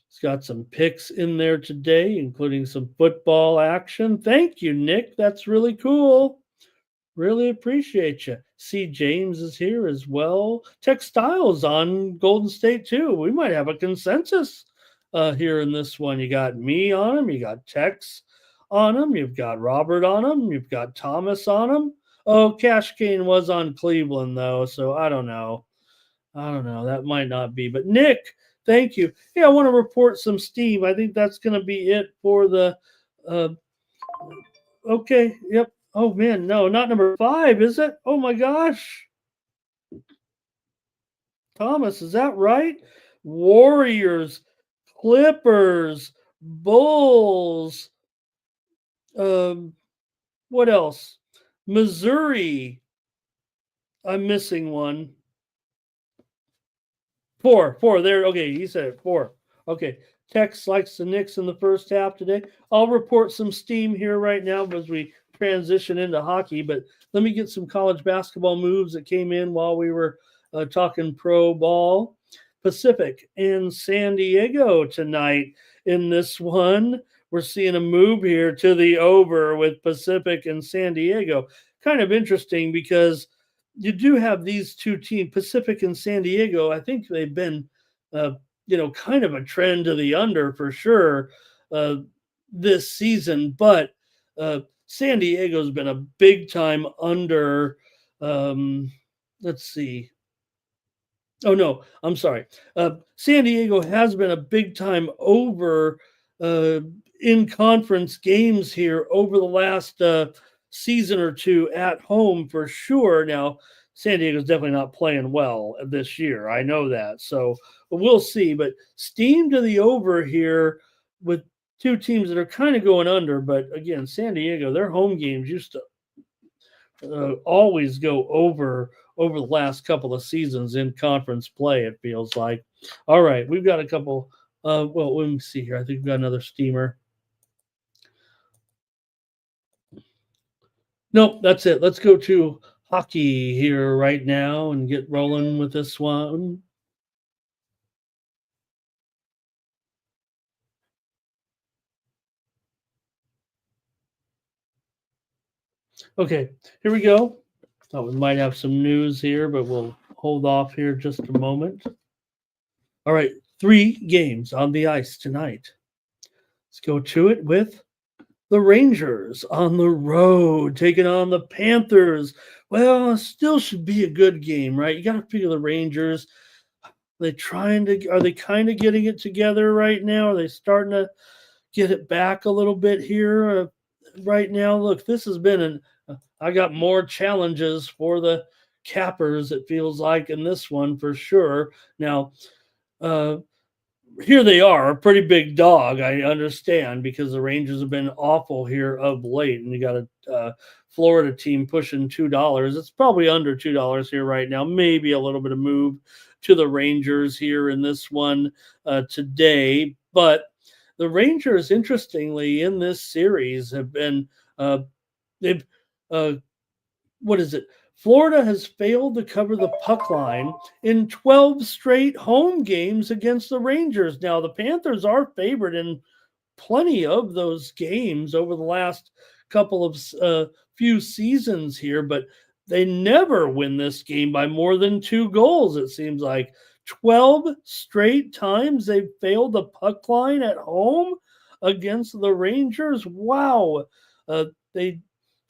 He's got some picks in there today, including some football action. Thank you, Nick. That's really cool. Really appreciate you. See, James is here as well. Textiles on Golden State, too. We might have a consensus here in this one. You got me on him. You got Tex on him. You've got Robert on him. You've got Thomas on him. Oh, Cash Kane was on Cleveland, though, so I don't know. That might not be. But Nick, thank you. Yeah, I want to report some steam. I think that's going to be it for the okay, yep. Oh, man, no, not number 5, is it? Oh, my gosh. Thomas, is that right? Warriors, Clippers, Bulls. What else? Missouri. I'm missing one. 4 there. Okay, he said it. 4. Okay. Tex likes the Knicks in the first half today. I'll report some steam here right now as we transition into hockey, but let me get some college basketball moves that came in while we were talking pro ball. Pacific and San Diego tonight in this one. We're seeing a move here to the over with Pacific and San Diego. Kind of interesting because you do have these two teams, Pacific and San Diego. I think they've been, uh, kind of a trend to the under for sure uh, this season. But San Diego's been a big time under. Um, let's see. Oh no, I'm sorry. San Diego has been a big time over uh, in conference games here over the last season or two at home for sure. Now, San Diego's definitely not playing well this year. I know that. So we'll see. But steam to the over here with two teams that are kind of going under. But again, San Diego, their home games used to always go over the last couple of seasons in conference play. It feels like. All right, we've got a couple. Well, let me see here. I think we've got another steamer. Nope, that's it. Let's go to hockey here right now and get rolling with this one. Okay, here we go. Thought we might have some news here, but we'll hold off here just a moment. All right, 3 games on the ice tonight. Let's go to it with the Rangers on the road taking on the Panthers. Well, still should be a good game, right? You got to figure the Rangers. Are they kind of getting it together right now? Are they starting to get it back a little bit here right now? Look, this has been I got more challenges for the Cappers, it feels like, in this one for sure. Now, uh, here they are, a pretty big dog. I understand because the Rangers have been awful here of late, and you got a Florida team pushing $2. It's probably under $2 here right now. Maybe a little bit of move to the Rangers here in this one today, but the Rangers, interestingly, in this series have been they've uh, what is it? Florida has failed to cover the puck line in 12 straight home games against the Rangers. Now, the Panthers are favored in plenty of those games over the last couple of few seasons here, but they never win this game by more than 2 goals, it seems like. 12 straight times they've failed the puck line at home against the Rangers. Wow. They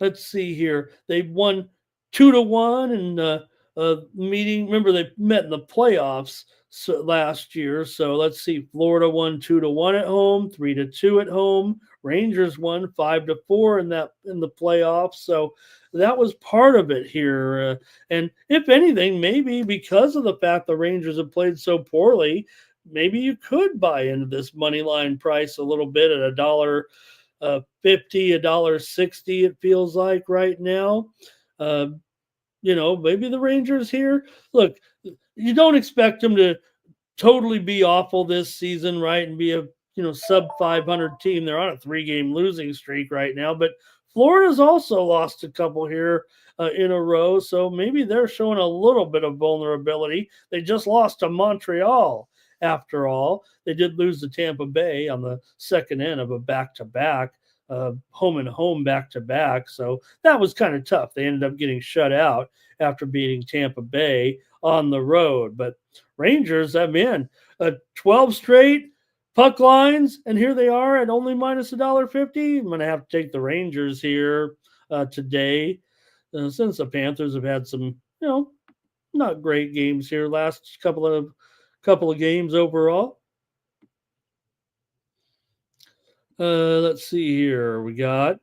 Let's see here. They've won 2-1 and meeting. Remember, they met in the playoffs last year. So let's see. Florida won 2-1 at home, 3-2 at home. Rangers won 5-4 in the playoffs. So that was part of it here. And if anything, maybe because of the fact the Rangers have played so poorly, maybe you could buy into this money line price a little bit at $1.50, $1.60. It feels like right now. Uh, maybe the Rangers here. Look, you don't expect them to totally be awful this season, right? And be a sub 500 team. They're on a 3-game losing streak right now, but Florida's also lost a couple here in a row, so maybe they're showing a little bit of vulnerability. They just lost to Montreal. After all, they did lose to Tampa Bay on the second end of a back-to-back, home and home back-to-back. So that was kind of tough. They ended up getting shut out after beating Tampa Bay on the road. But Rangers, I'm in 12 straight puck lines, and here they are at only minus $1.50. I'm going to have to take the Rangers here today, since the Panthers have had some, not great games here last couple of games overall. Let's see here. We got.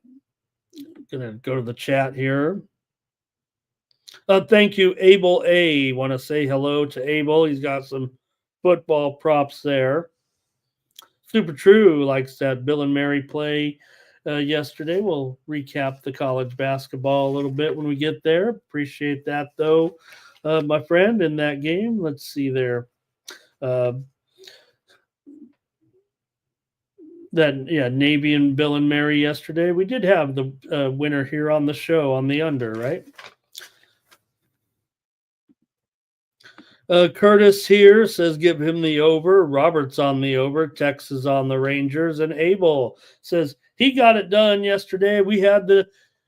Gonna go to the chat here. Thank you, Abel A. Want to say hello to Abel? He's got some football props there. Super True likes that Bill and Mary play yesterday. We'll recap the college basketball a little bit when we get there. Appreciate that, though, my friend, in that game. Let's see there. Navy and Bill and Mary yesterday. We did have the winner here on the show on the under, right? Curtis here says give him the over. Robert's on the over. Tex is on the Rangers. And Abel says he got it done yesterday. We had the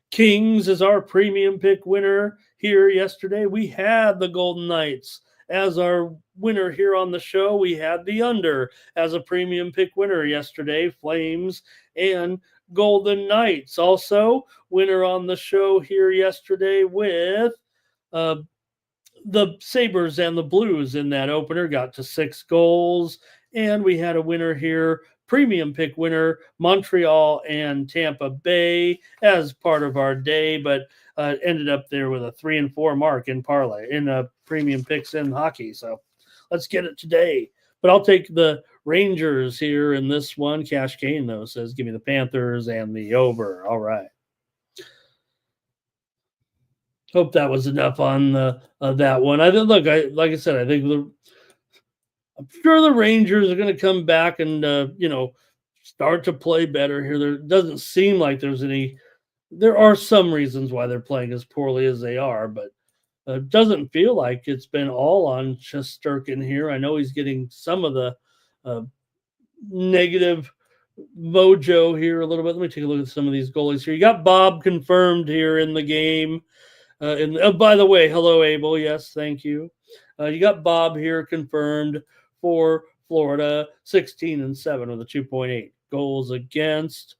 Kings as our premium pick winner here yesterday. We had the Golden Knights as our winner here on the show. We had the under as a premium pick winner yesterday. Flames and Golden Knights. Also, winner on the show here yesterday with the Sabres and the Blues in that opener, got to 6 goals. And we had a winner here, premium pick winner, Montreal and Tampa Bay as part of our day, but ended up there with a 3 and 4 mark in parlay, in premium picks in hockey. So let's get it today. But I'll take the Rangers here in this one. Cash Kane, though, says give me the Panthers and the over. All right. Hope that was enough on that one. Like I said, I think I'm sure the Rangers are going to come back and start to play better here. There doesn't seem like there's any. There are some reasons why they're playing as poorly as they are, but it doesn't feel like it's been all on Shesterkin here. I know he's getting some of the negative mojo here a little bit. Let me take a look at some of these goalies here. You got Bob confirmed here in the game. By the way, hello, Abel. Yes, thank you. You got Bob here confirmed for Florida, 16 and 7 with a 2.8 goals against.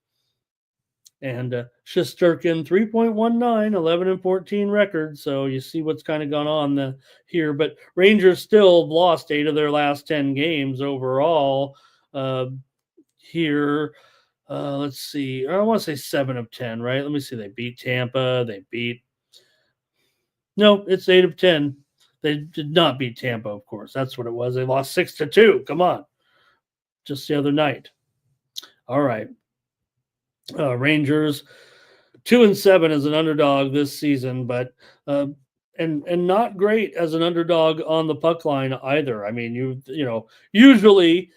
And Shesterkin, 3.19, 11 and 14 record. So you see what's kind of gone on here. But Rangers still lost 8 of their last 10 games overall here. Let's see. I want to say 7 of 10, right? Let me see. They beat Tampa. No, it's 8 of 10. They did not beat Tampa, of course. That's what it was. They lost 6-2. Come on. Just the other night. All right. Rangers 2 and 7 as an underdog this season, but and not great as an underdog on the puck line either. I mean, usually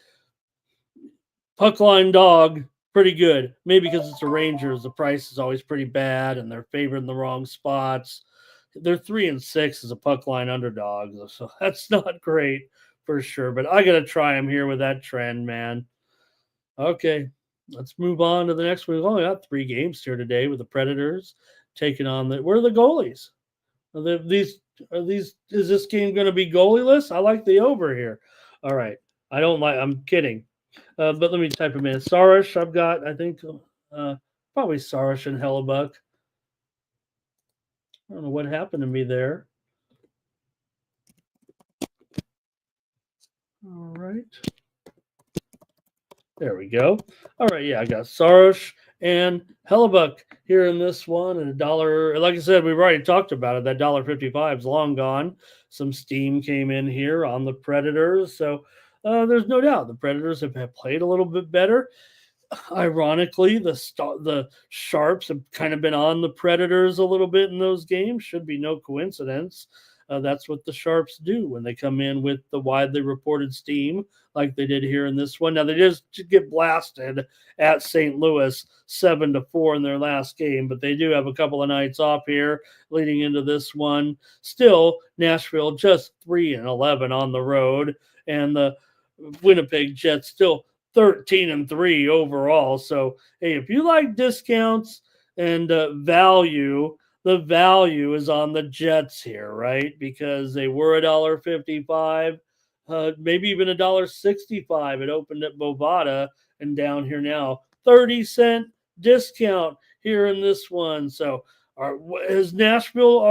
puck line dog pretty good. Maybe because it's the Rangers, the price is always pretty bad and they're favored in the wrong spots. They're 3 and 6 as a puck line underdog, so that's not great for sure. But I got to try them here with that trend, man. Okay, let's move on to the next one. We've only got 3 games here today with the Predators taking on where are the goalies? Is this game going to be goalieless? I like the over here. All right, I'm kidding. But let me type them in. Sarish, I've got, I think, probably Sarish and Hellebuck. I don't know what happened to me there. All right. There we go. All right, yeah, I got Sarish and Hellebuck here in this one. And $1, like I said, we've already talked about it. That $1.55 is long gone. Some steam came in here on the Predators. So there's no doubt the Predators have played a little bit better. Ironically, the Sharps have kind of been on the Predators a little bit in those games. Should be no coincidence. That's what the Sharps do when they come in with the widely reported steam, like they did here in this one. Now, they just get blasted at St. Louis 7-4 in their last game, but they do have a couple of nights off here leading into this one. Still, Nashville just 3 and 11 on the road, and the Winnipeg Jets still 13 and 3 overall. So, hey, if you like discounts and value, the value is on the Jets here, right? Because they were $1.55, maybe even $1.65. It opened at Bovada and down here now, 30-cent discount here in this one. So, has Nashville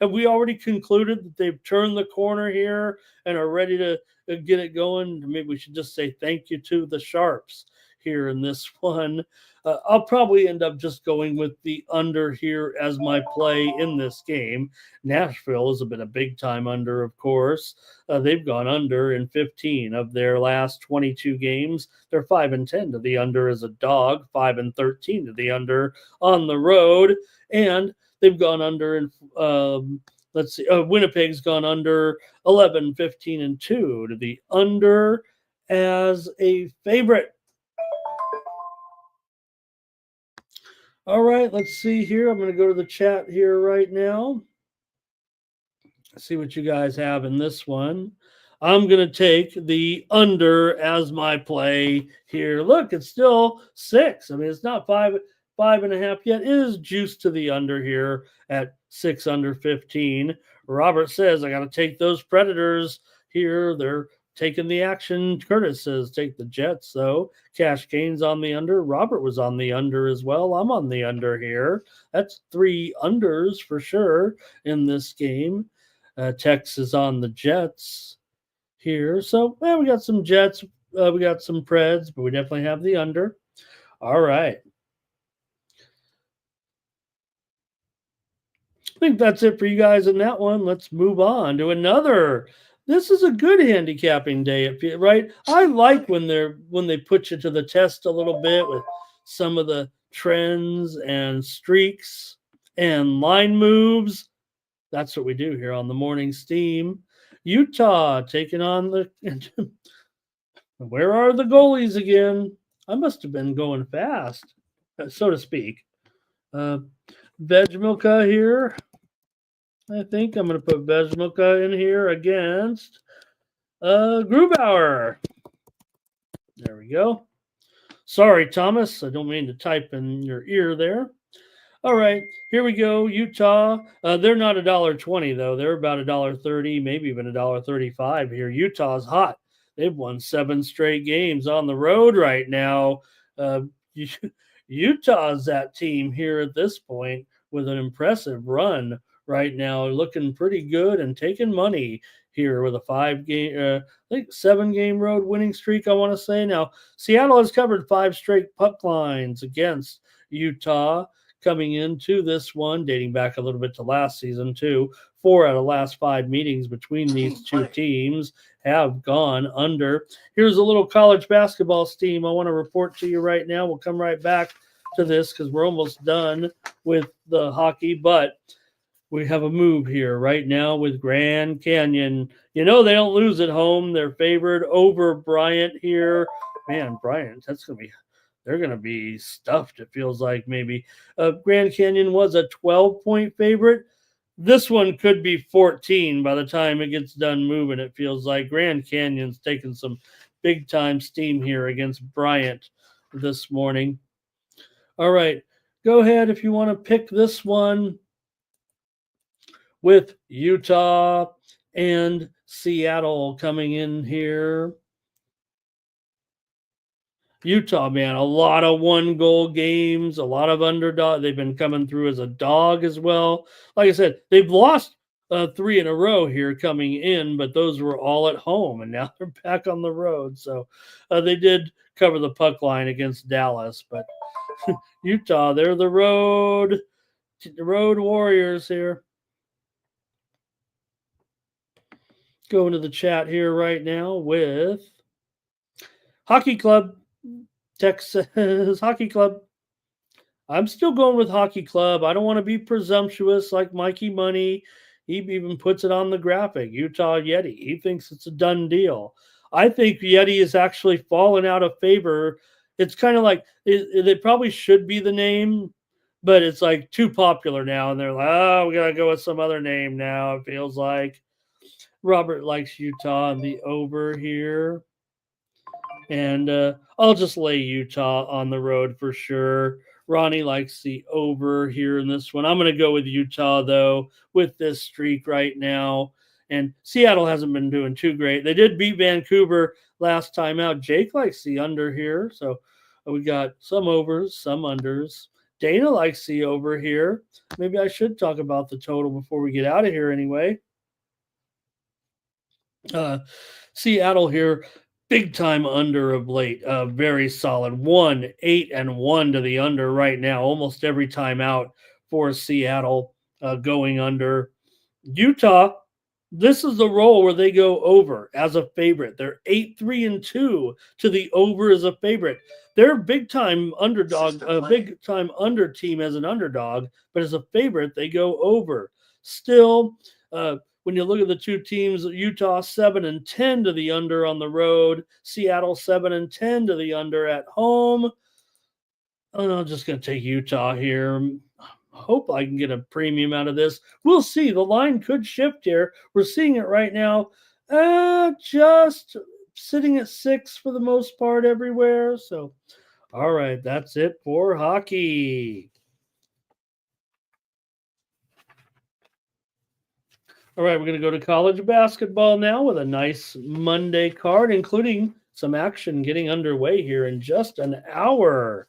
have we already concluded that they've turned the corner here and are ready to get it going? Maybe we should just say thank you to the Sharps here in this one. I'll probably end up just going with the under here as my play in this game. Nashville has been a big time under, of course. They've gone under in 15 of their last 22 games. They're 5 and 10 to the under as a dog, 5 and 13 to the under on the road, and they've gone under in Winnipeg's gone under 11, 15, and 2 to the under as a favorite. All right, let's see here. I'm going to go to the chat here right now. See what you guys have in this one. I'm going to take the under as my play here. Look, it's still 6. I mean, it's not 5.5 yet. It is juice to the under here at 6 under 15. Robert says, I got to take those Predators here. They're taking the action. Curtis says, take the Jets, though. Cash gains on the under. Robert was on the under as well. I'm on the under here. That's 3 unders for sure in this game. Tex is on the Jets here. So we got some Jets. We got some Preds, but we definitely have the under. All right. I think that's it for you guys in that one. Let's move on to another. This is a good handicapping day, right? I like when they put you to the test a little bit with some of the trends and streaks and line moves. That's what we do here on the morning steam. Utah taking on the. Where are the goalies again? I must have been going fast, so to speak. Vejmilka here. I think I'm going to put Vejmilka in here against Grubauer. There we go. Sorry, Thomas. I don't mean to type in your ear there. All right, here we go. Utah. They're not $1.20 though. They're about $1.30, maybe even $1.35 here. Utah's hot. They've won 7 straight games on the road right now. Utah's that team here at this point with an impressive run right now, looking pretty good and taking money here with a 7-game road winning streak, I want to say. Now, Seattle has covered 5 straight puck lines against Utah coming into this one, dating back a little bit to last season, too. 4 out of the last 5 meetings between these two teams have gone under. Here's a little college basketball steam I want to report to you right now. We'll come right back to this because we're almost done with the hockey, but we have a move here right now with Grand Canyon. You know, they don't lose at home. They're favored over Bryant here. Man, Bryant, they're going to be stuffed, it feels like maybe. Grand Canyon was a 12-point favorite. This one could be 14 by the time it gets done moving, it feels like. Grand Canyon's taking some big-time steam here against Bryant this morning. All right, go ahead if you want to pick this one with Utah and Seattle coming in here. Utah, man, a lot of 1-goal games, a lot of underdog. They've been coming through as a dog as well. Like I said, they've lost 3 in a row here coming in, but those were all at home, and now they're back on the road. So they did cover the puck line against Dallas, but Utah, they're the road warriors here. Go into the chat here right now with Hockey Club. Texas Hockey Club. I'm still going with Hockey Club. I don't want to be presumptuous like Mikey Money. He even puts it on the graphic. Utah Yeti. He thinks it's a done deal. I think Yeti is actually fallen out of favor. It's kind of like it probably should be the name, but it's like too popular now. And they're like, oh, we got to go with some other name now. It feels like Robert likes Utah and the over here. And I'll just lay Utah on the road for sure. Ronnie likes the over here in this one. I'm going to go with Utah, though, with this streak right now. And Seattle hasn't been doing too great. They did beat Vancouver last time out. Jake likes the under here. So we got some overs, some unders. Dana likes the over here. Maybe I should talk about the total before we get out of here anyway. Seattle here. Big time under of late. Very solid. 8-1 to the under right now. Almost every time out for Seattle going under. Utah, this is the role where they go over as a favorite. They're 8-3-2 to the over as a favorite. They're big time underdog, big time under team as an underdog, but as a favorite, they go over. Still, when you look at the two teams, Utah 7-10 to the under on the road, Seattle 7-10 to the under at home. I'm just going to take Utah here. Hope I can get a premium out of this. We'll see. The line could shift here. We're seeing it right now. Just sitting at 6 for the most part everywhere. So, all right, that's it for hockey. All right, we're going to go to college basketball now with a nice Monday card, including some action getting underway here in just an hour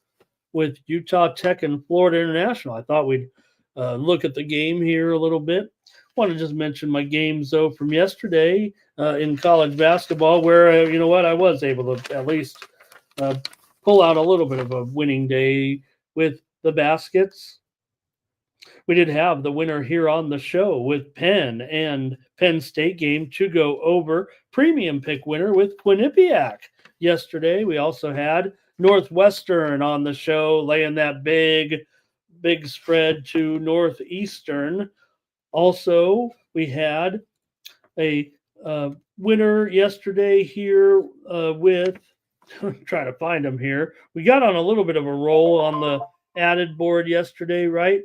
with Utah Tech and Florida International. I thought we'd look at the game here a little bit. Want to just mention my games though from yesterday in college basketball, where you know what, I was able to at least uh, pull out a little bit of a winning day with the baskets. We did have the winner here on the show with Penn and Penn State game to go over. Premium pick winner with Quinnipiac yesterday. We also had Northwestern on the show, laying that big spread to Northeastern. Also, we had a winner yesterday here with trying to find them here. We got on a little bit of a roll on the added board yesterday, right?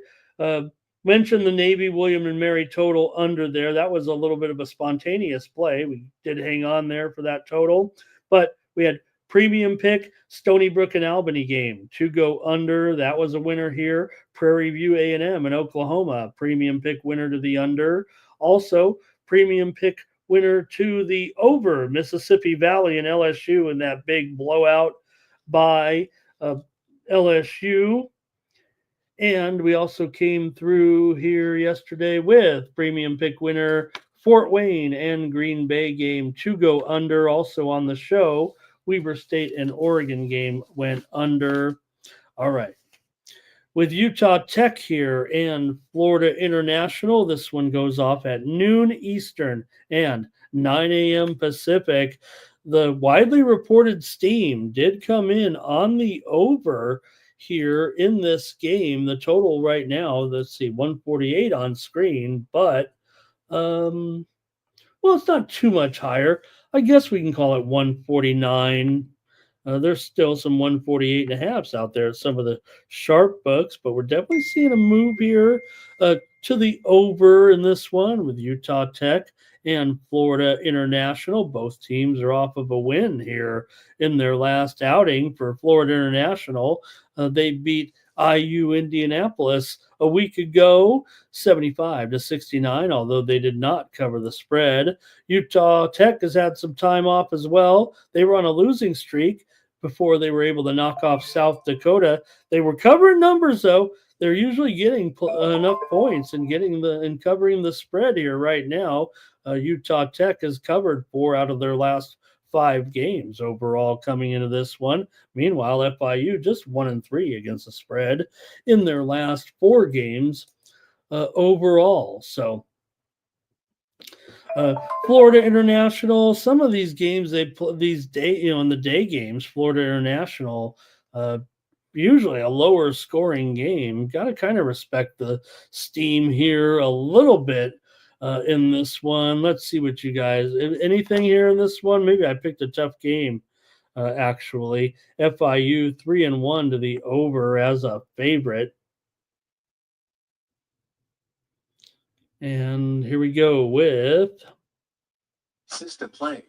Mentioned the Navy William and Mary total under there. That was a little bit of a spontaneous play. We did hang on there for that total, but we had premium pick Stony Brook and Albany game to go under. That was a winner here. Prairie View A&M in Oklahoma, premium pick winner to the under. Also, premium pick winner to the over. Mississippi Valley and LSU in that big blowout by LSU. And we also came through here yesterday with premium pick winner Fort Wayne and Green Bay game to go under. Also on the show, Weber State and Oregon game went under. All right. With Utah Tech here and Florida International, this one goes off at noon Eastern and 9 a.m. Pacific. The widely reported steam did come in on the over here in this game. The total right now, let's see, 148 on screen, but well, it's not too much higher. I guess we can call it 149. There's still some 148 and a halves out there, some of the sharp books, but we're definitely seeing a move here to the over in this one with Utah Tech and Florida International. Both teams are off of a win here in their last outing. For Florida International, they beat IU Indianapolis a week ago, 75-69, although they did not cover the spread. Utah Tech has had some time off as well. They were on a losing streak before they were able to knock off South Dakota. They were covering numbers, though. They're usually getting enough points and covering the spread here right now. Utah Tech has covered 4 out of their last 5 games overall coming into this one. Meanwhile, FIU just 1-3 against the spread in their last 4 games overall. So Florida International, some of these games they play these in the day games, Florida International, usually a lower scoring game. Got to kind of respect the steam here a little bit in this one. Let's see what you guys, anything here in this one? Maybe I picked a tough game. Actually, FIU 3-1 to the over as a favorite. And here we go with system play.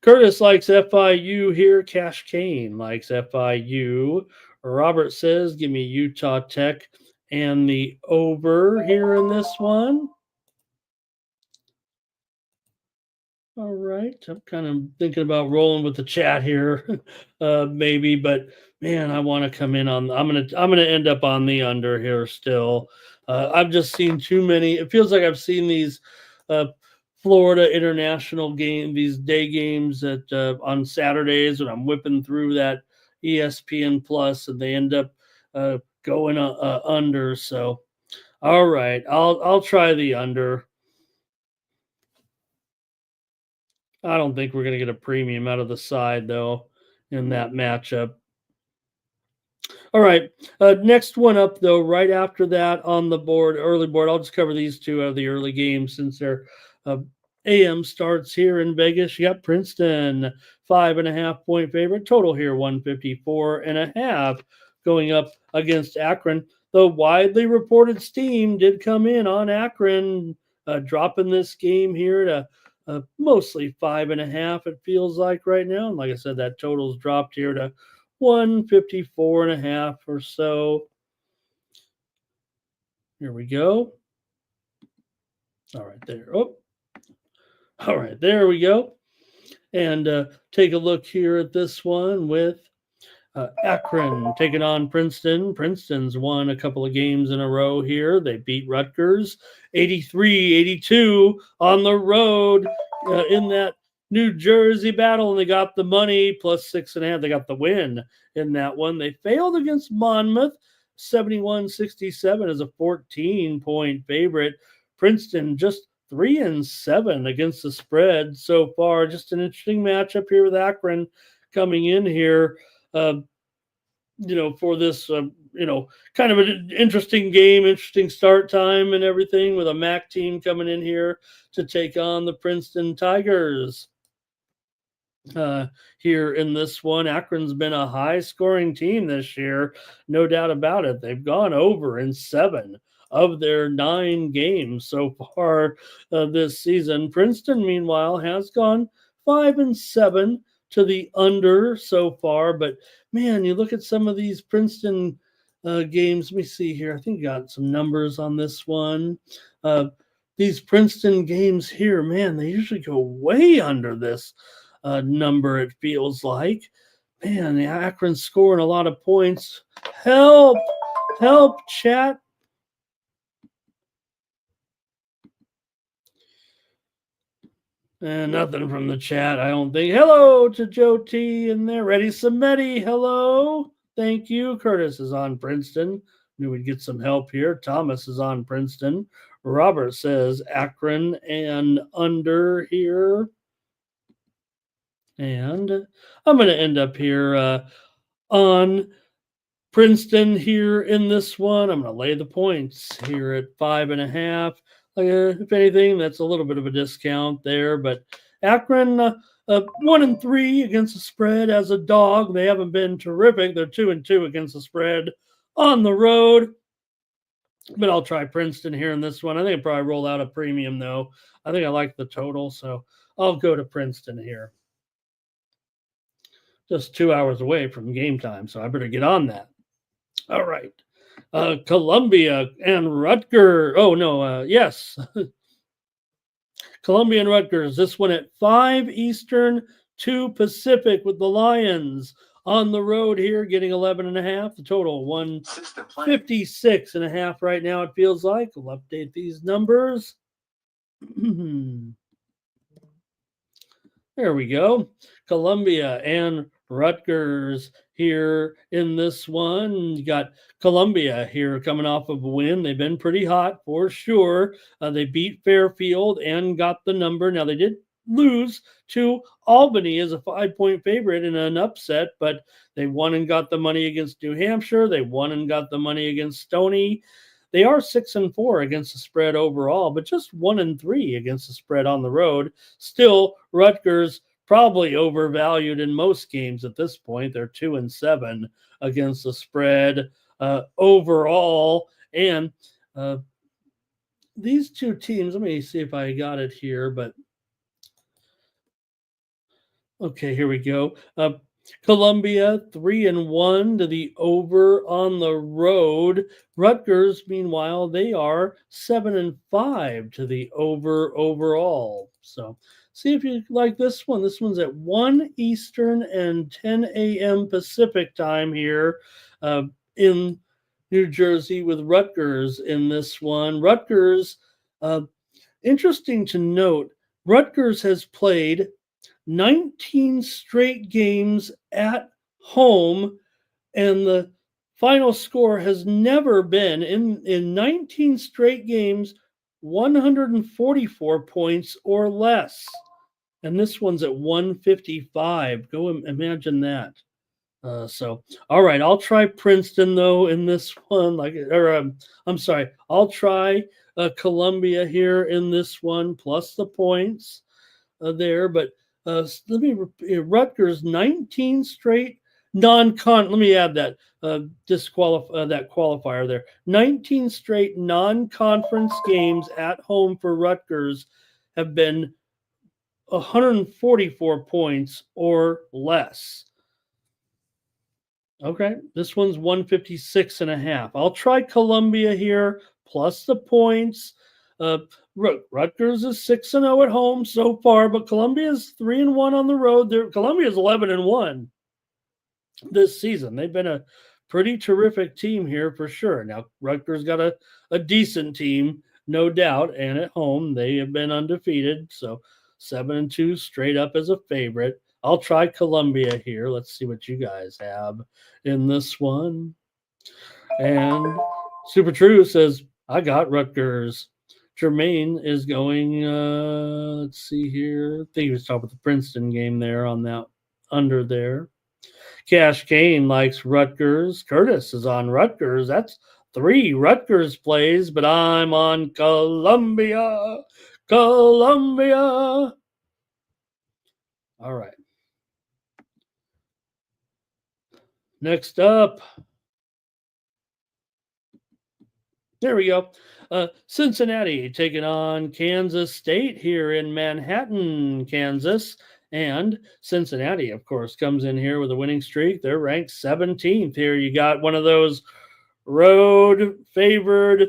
Curtis likes FIU here. Cash Kane likes FIU. Robert says, give me Utah Tech and the over here in this one. All right. I'm kind of thinking about rolling with the chat here, maybe, but man, I want to come in on. I'm gonna end up on the under here still. I've just seen too many. It feels like I've seen these Florida International game, these day games that on Saturdays when I'm whipping through that ESPN Plus, and they end up going under. So, all right, I'll try the under. I don't think we're going to get a premium out of the side, though, in that matchup. All right. Next one up, though, right after that on the board, early board. I'll just cover these two out of the early games since they're a.m. starts here in Vegas. You got Princeton, 5.5-point favorite. Total here, 154.5, going up against Akron. The widely reported steam did come in on Akron, dropping this game here to mostly 5.5, it feels like right now. And like I said, that total's dropped here to 154.5 or so. Here we go. All right, there. Oh, all right, there we go. And take a look here at this one with Akron taking on Princeton. Princeton's won a couple of games in a row here. They beat Rutgers 83-82 on the road in that New Jersey battle, and they got the money plus 6.5. They got the win in that one. They failed against Monmouth 71-67 as a 14-point favorite. Princeton just 3-7 against the spread so far. Just an interesting matchup here with Akron coming in here. For this, kind of an interesting game, interesting start time and everything, with a MAC team coming in here to take on the Princeton Tigers. Here in this one, Akron's been a high-scoring team this year, no doubt about it. They've gone over in 7 of their 9 games so far this season. Princeton, meanwhile, has gone 5-7 to the under so far, but man, you look at some of these Princeton games. Let me see here. I think I got some numbers on this one. These Princeton games here, man, they usually go way under this number, it feels like. Man, the Akron's scoring a lot of points. Help, chat. And nothing from the chat, I don't think. Hello to Joe T in there. Ready Samedi, hello. Thank you. Curtis is on Princeton. Knew we'd get some help here. Thomas is on Princeton. Robert says Akron and under here. And I'm going to end up here on Princeton here in this one. I'm going to lay the points here at 5.5. If anything, that's a little bit of a discount there. But Akron, 1-3 against the spread as a dog. They haven't been terrific. They're 2-2 against the spread on the road. But I'll try Princeton here in this one. I think I'll probably roll out a premium, though. I think I like the total, so I'll go to Princeton here. Just 2 hours away from game time, so I better get on that. All right. Columbia and Rutgers. Yes. Columbia and Rutgers. This one at 5 Eastern, 2 Pacific with the Lions on the road here, getting 11.5. The total 156.5 right now, it feels like. We'll update these numbers. There we go. Columbia and Rutgers here in this one. You got Columbia here coming off of a win. They've been pretty hot for sure. They beat Fairfield and got the number. Now, they did lose to Albany as a 5-point favorite in an upset, but they won and got the money against New Hampshire. They won and got the money against Stony. They are 6-4 against the spread overall, but just 1-3 against the spread on the road. Still, Rutgers probably overvalued in most games at this point. They're 2-7 against the spread overall. And these two teams, let me see if I got it here, but okay, here we go. Columbia 3-1 to the over on the road. Rutgers, meanwhile, they are 7-5 to the over overall. So see if you like this one. This one's at 1 Eastern and 10 a.m. Pacific time here in New Jersey with Rutgers in this one. Rutgers, interesting to note, Rutgers has played 19 straight games at home, and the final score has never been in 19 straight games 144 points or less. And this one's at 155. Go imagine that. All right, I'll try Princeton though in this one. I'll try Columbia here in this one, plus the points there. But let me Rutgers 19 straight non-con. Let me add that that qualifier there. 19 straight non-conference games at home for Rutgers have been 144 points or less. Okay, this one's 156.5. I'll try Columbia here, plus the points. Rutgers is 6-0 at home so far, but Columbia is 3-1 on the road. Columbia is 11-1 this season. They've been a pretty terrific team here for sure. Now, Rutgers got a decent team, no doubt, and at home they have been undefeated, so 7-2 straight up as a favorite. I'll try Columbia here. Let's see what you guys have in this one. And Super True says, I got Rutgers. Jermaine is going, let's see here. I think he was talking about the Princeton game there on that under there. Cash Kane likes Rutgers. Curtis is on Rutgers. That's 3 Rutgers plays, but I'm on Columbia. Columbia. All right. Next up. There we go. Cincinnati taking on Kansas State here in Manhattan, Kansas. And Cincinnati, of course, comes in here with a winning streak. They're ranked 17th here. You got one of those road favored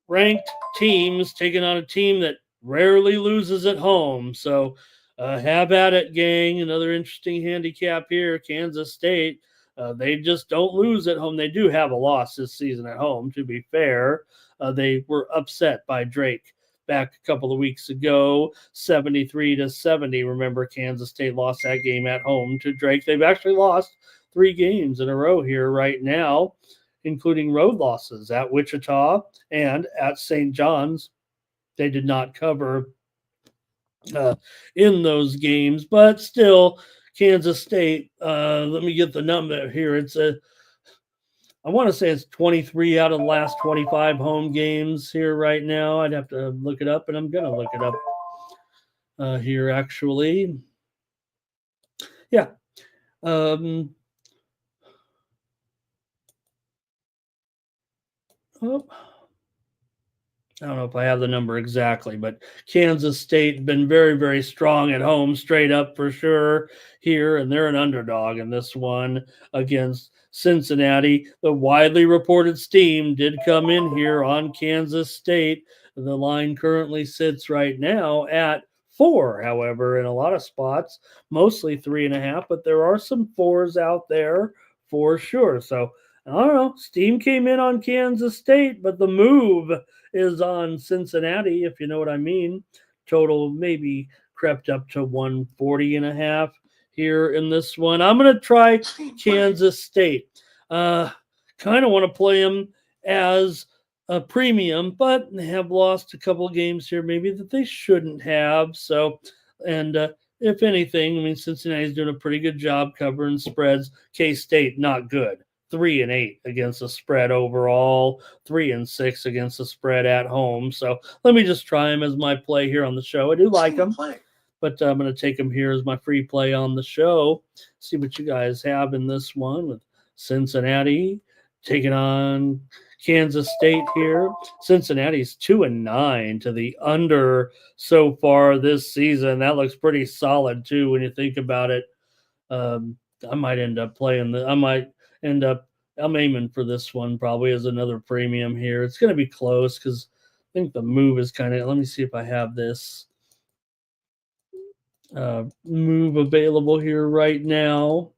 ranked teams taking on a team that rarely loses at home. So have at it, gang. Another interesting handicap here. Kansas State, they just don't lose at home. They do have a loss this season at home, to be fair. They were upset by Drake back a couple of weeks ago, 73-70. Remember, Kansas State lost that game at home to Drake. They've actually lost 3 games in a row here right now, including road losses at Wichita and at St. John's. They did not cover in those games, but still, Kansas State, let me get the number here. I want to say it's 23 out of the last 25 home games here right now. I'd have to look it up, and I'm going to look it up here, actually. Yeah. Oh, I don't know if I have the number exactly, but Kansas State been very, very strong at home, straight up for sure here, and they're an underdog in this one against Cincinnati. The widely reported steam did come in here on Kansas State. The line currently sits right now at 4, however, in a lot of spots, mostly 3.5, but there are some 4s out there for sure. So I don't know. Steam came in on Kansas State, but the move is on Cincinnati, if you know what I mean. Total maybe crept up to 140.5 here in this one. I'm going to try Kansas State. Kind of want to play them as a premium, but they have lost a couple of games here maybe that they shouldn't have. So, and if anything, I mean, Cincinnati's doing a pretty good job covering spreads. K-State, not good. 3-8 against the spread overall, 3-6 against the spread at home. So let me just try him as my play here on the show. I do like him, but I'm going to take him here as my free play on the show. See what you guys have in this one with Cincinnati taking on Kansas State here. Cincinnati's 2-9 to the under so far this season. That looks pretty solid too when you think about it. I might end up playing I'm aiming for this one probably as another premium here. It's going to be close because I think the move is kind of, let me see if I have this move available here right now.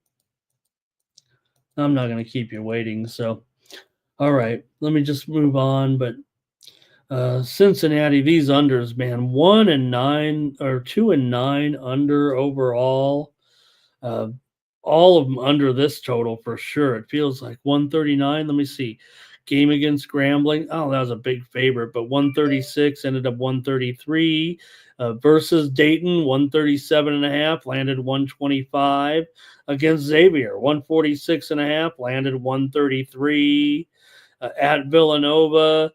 I'm not going to keep you waiting. So, all right, let me just move on. But Cincinnati, these unders, man, 1-9 or 2-9 under overall. All of them under this total for sure. It feels like 139. Let me see. Game against Grambling. Oh, that was a big favorite, but 136 ended up 133. Versus Dayton, 137.5 landed 125. Against Xavier, 146.5 landed 133. At Villanova,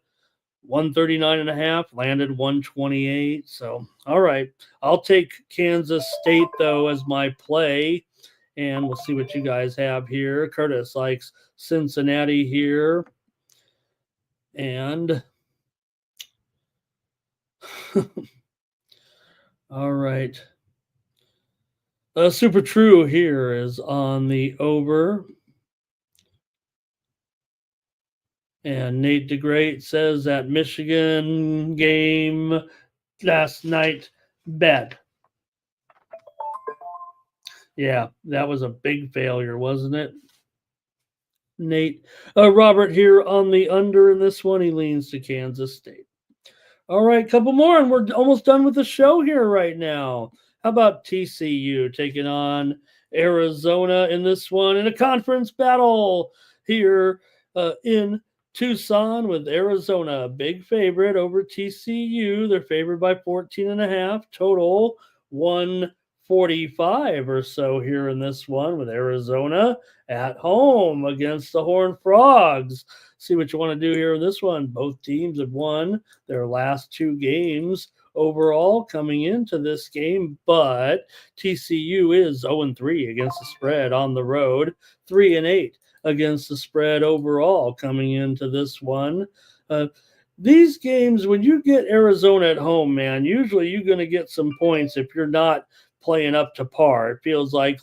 139.5, landed 128. So, all right. I'll take Kansas State, though, as my play. And we'll see what you guys have here. Curtis likes Cincinnati here. And all right. Super True here is on the over. And Nate DeGreat says that Michigan game last night, bad. Yeah, that was a big failure, wasn't it, Nate? Robert here on the under in this one. He leans to Kansas State. All right, couple more, and we're almost done with the show here right now. How about TCU taking on Arizona in this one in a conference battle here in Tucson with Arizona, a big favorite over TCU. They're favored by 14.5, total 145 or so here in this one with Arizona at home against the Horned Frogs. See what you want to do here in this one. Both teams have won their last two games overall coming into this game, but TCU is 0-3 against the spread on the road, 3-8 against the spread overall coming into this one. These games, when you get Arizona at home, man, usually you're going to get some points if you're not playing up to par. It feels like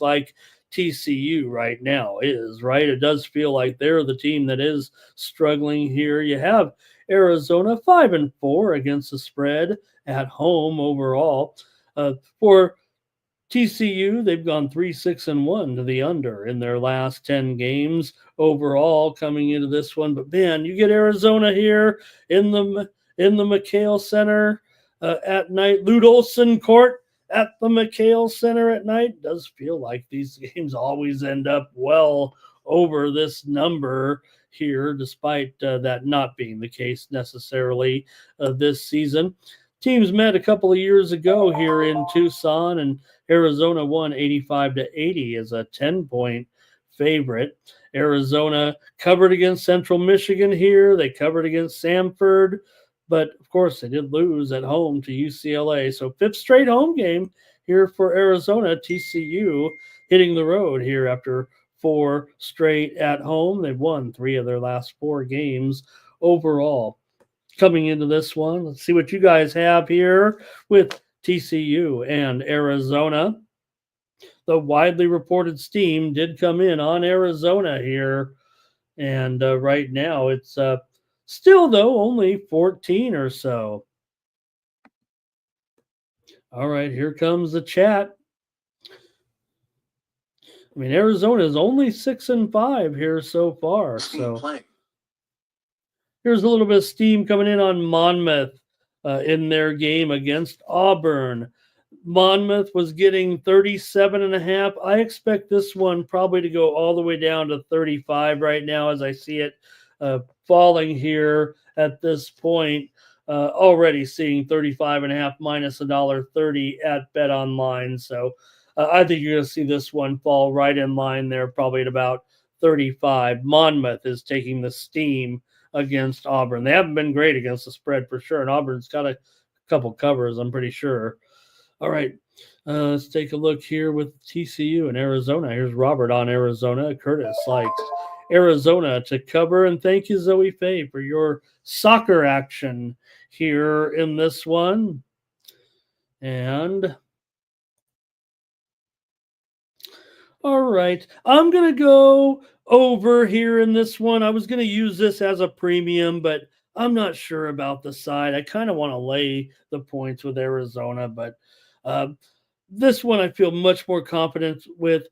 TCU right now is, right? It does feel like they're the team that is struggling here. You have Arizona 5-4 against the spread at home overall. For TCU, they've gone 3-6-1 to the under in their last 10 games overall coming into this one. But man, you get Arizona here in the McHale Center at night. Lute Olson Court at the McHale Center at night. Does feel like these games always end up well over this number here, despite that not being the case necessarily this season. Teams met a couple of years ago here in Tucson, and Arizona won 85-80 as a 10-point favorite. Arizona covered against Central Michigan here. They covered against Samford, but of course they did lose at home to UCLA. So fifth straight home game here for Arizona. TCU hitting the road here after 4 straight at home. They've won 3 of their last 4 games overall. Coming into this one, let's see what you guys have here with TCU and Arizona. The widely reported steam did come in on Arizona here, and right now it's still, though, only 14 or so. All right, here comes the chat. I mean, Arizona is only 6-5 here so far. So here's a little bit of steam coming in on Monmouth in their game against Auburn. Monmouth was getting 37.5. I expect this one probably to go all the way down to 35 right now as I see it falling here at this point. Already seeing 35.5 minus $1.30 at Bet Online. So I think you're going to see this one fall right in line there, probably at about 35. Monmouth is taking the steam against Auburn. They haven't been great against the spread for sure, and Auburn's got a couple covers, I'm pretty sure. All right, let's take a look here with TCU and Arizona. Here's Robert on Arizona. Curtis likes Arizona to cover, and thank you, Zoe Faye, for your soccer action here in this one. And all right, I'm going to go over here in this one. I was going to use this as a premium, but I'm not sure about the side. I kind of want to lay the points with Arizona, but this one I feel much more confident with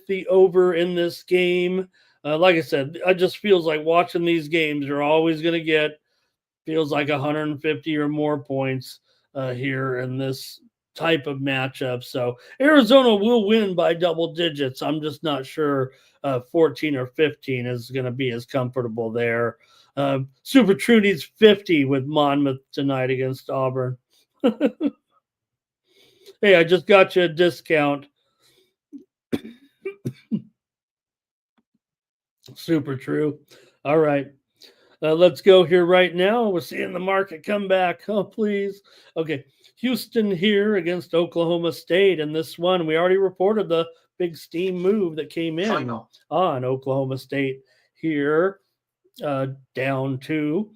the over in this game. Like I said, it just feels like watching these games, you're always going to get, feels like 150 or more points here in this type of matchup. So Arizona will win by double digits. I'm just not sure 14 or 15 is going to be as comfortable there. Super True needs 50 with Monmouth tonight against Auburn. Hey, I just got you a discount. Super True. All right. Let's go here right now. We're seeing the market come back. Oh, please. Okay. Houston here against Oklahoma State. And this one, we already reported the big steam move that came in Final. on Oklahoma State here, down to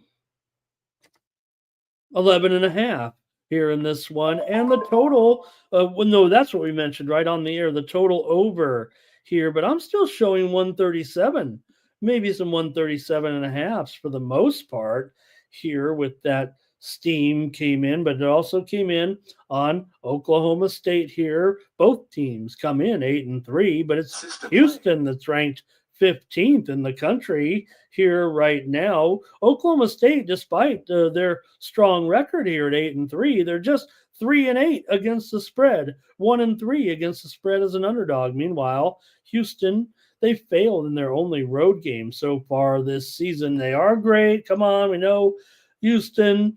11.5 here in this one. And the total, well, no, that's what we mentioned right on the air, the total over here. But I'm still showing 137, maybe some 137.5 for the most part here with that steam came in, but it also came in on Oklahoma State here. Both teams come in 8-3, but it's System Houston that's ranked 15th in the country here right now. Oklahoma State, despite their strong record here at 8-3, they're just 3-8 against the spread, 1-3 against the spread as an underdog. Meanwhile, Houston, they failed in their only road game so far this season. They are great. Come on, we know Houston.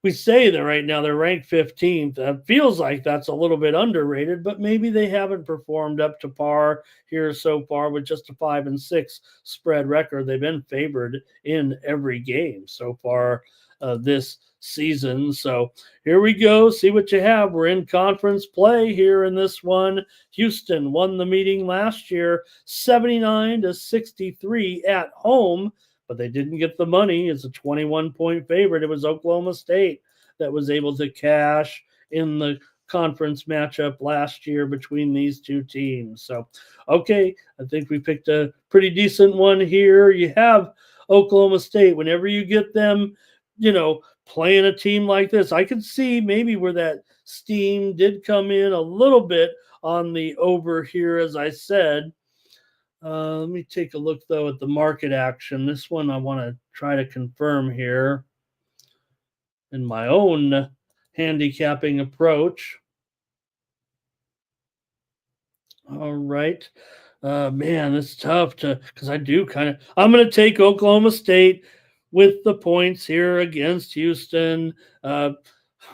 We say that right now they're ranked 15th. It feels like that's a little bit underrated, but maybe they haven't performed up to par here so far with just a 5-6 spread record. They've been favored in every game so far this season. So here we go. See what you have. We're in conference play here in this one. Houston won the meeting last year 79-63 at home, but they didn't get the money. It's a 21-point favorite. It was Oklahoma State that was able to cash in the conference matchup last year between these two teams. So, okay, I think we picked a pretty decent one here. You have Oklahoma State. Whenever you get them, playing a team like this, I could see maybe where that steam did come in a little bit on the over here, as I said. Let me take a look, though, at the market action. This one I want to try to confirm here in my own handicapping approach. All right. Man, it's tough because I do I'm going to take Oklahoma State with the points here against Houston.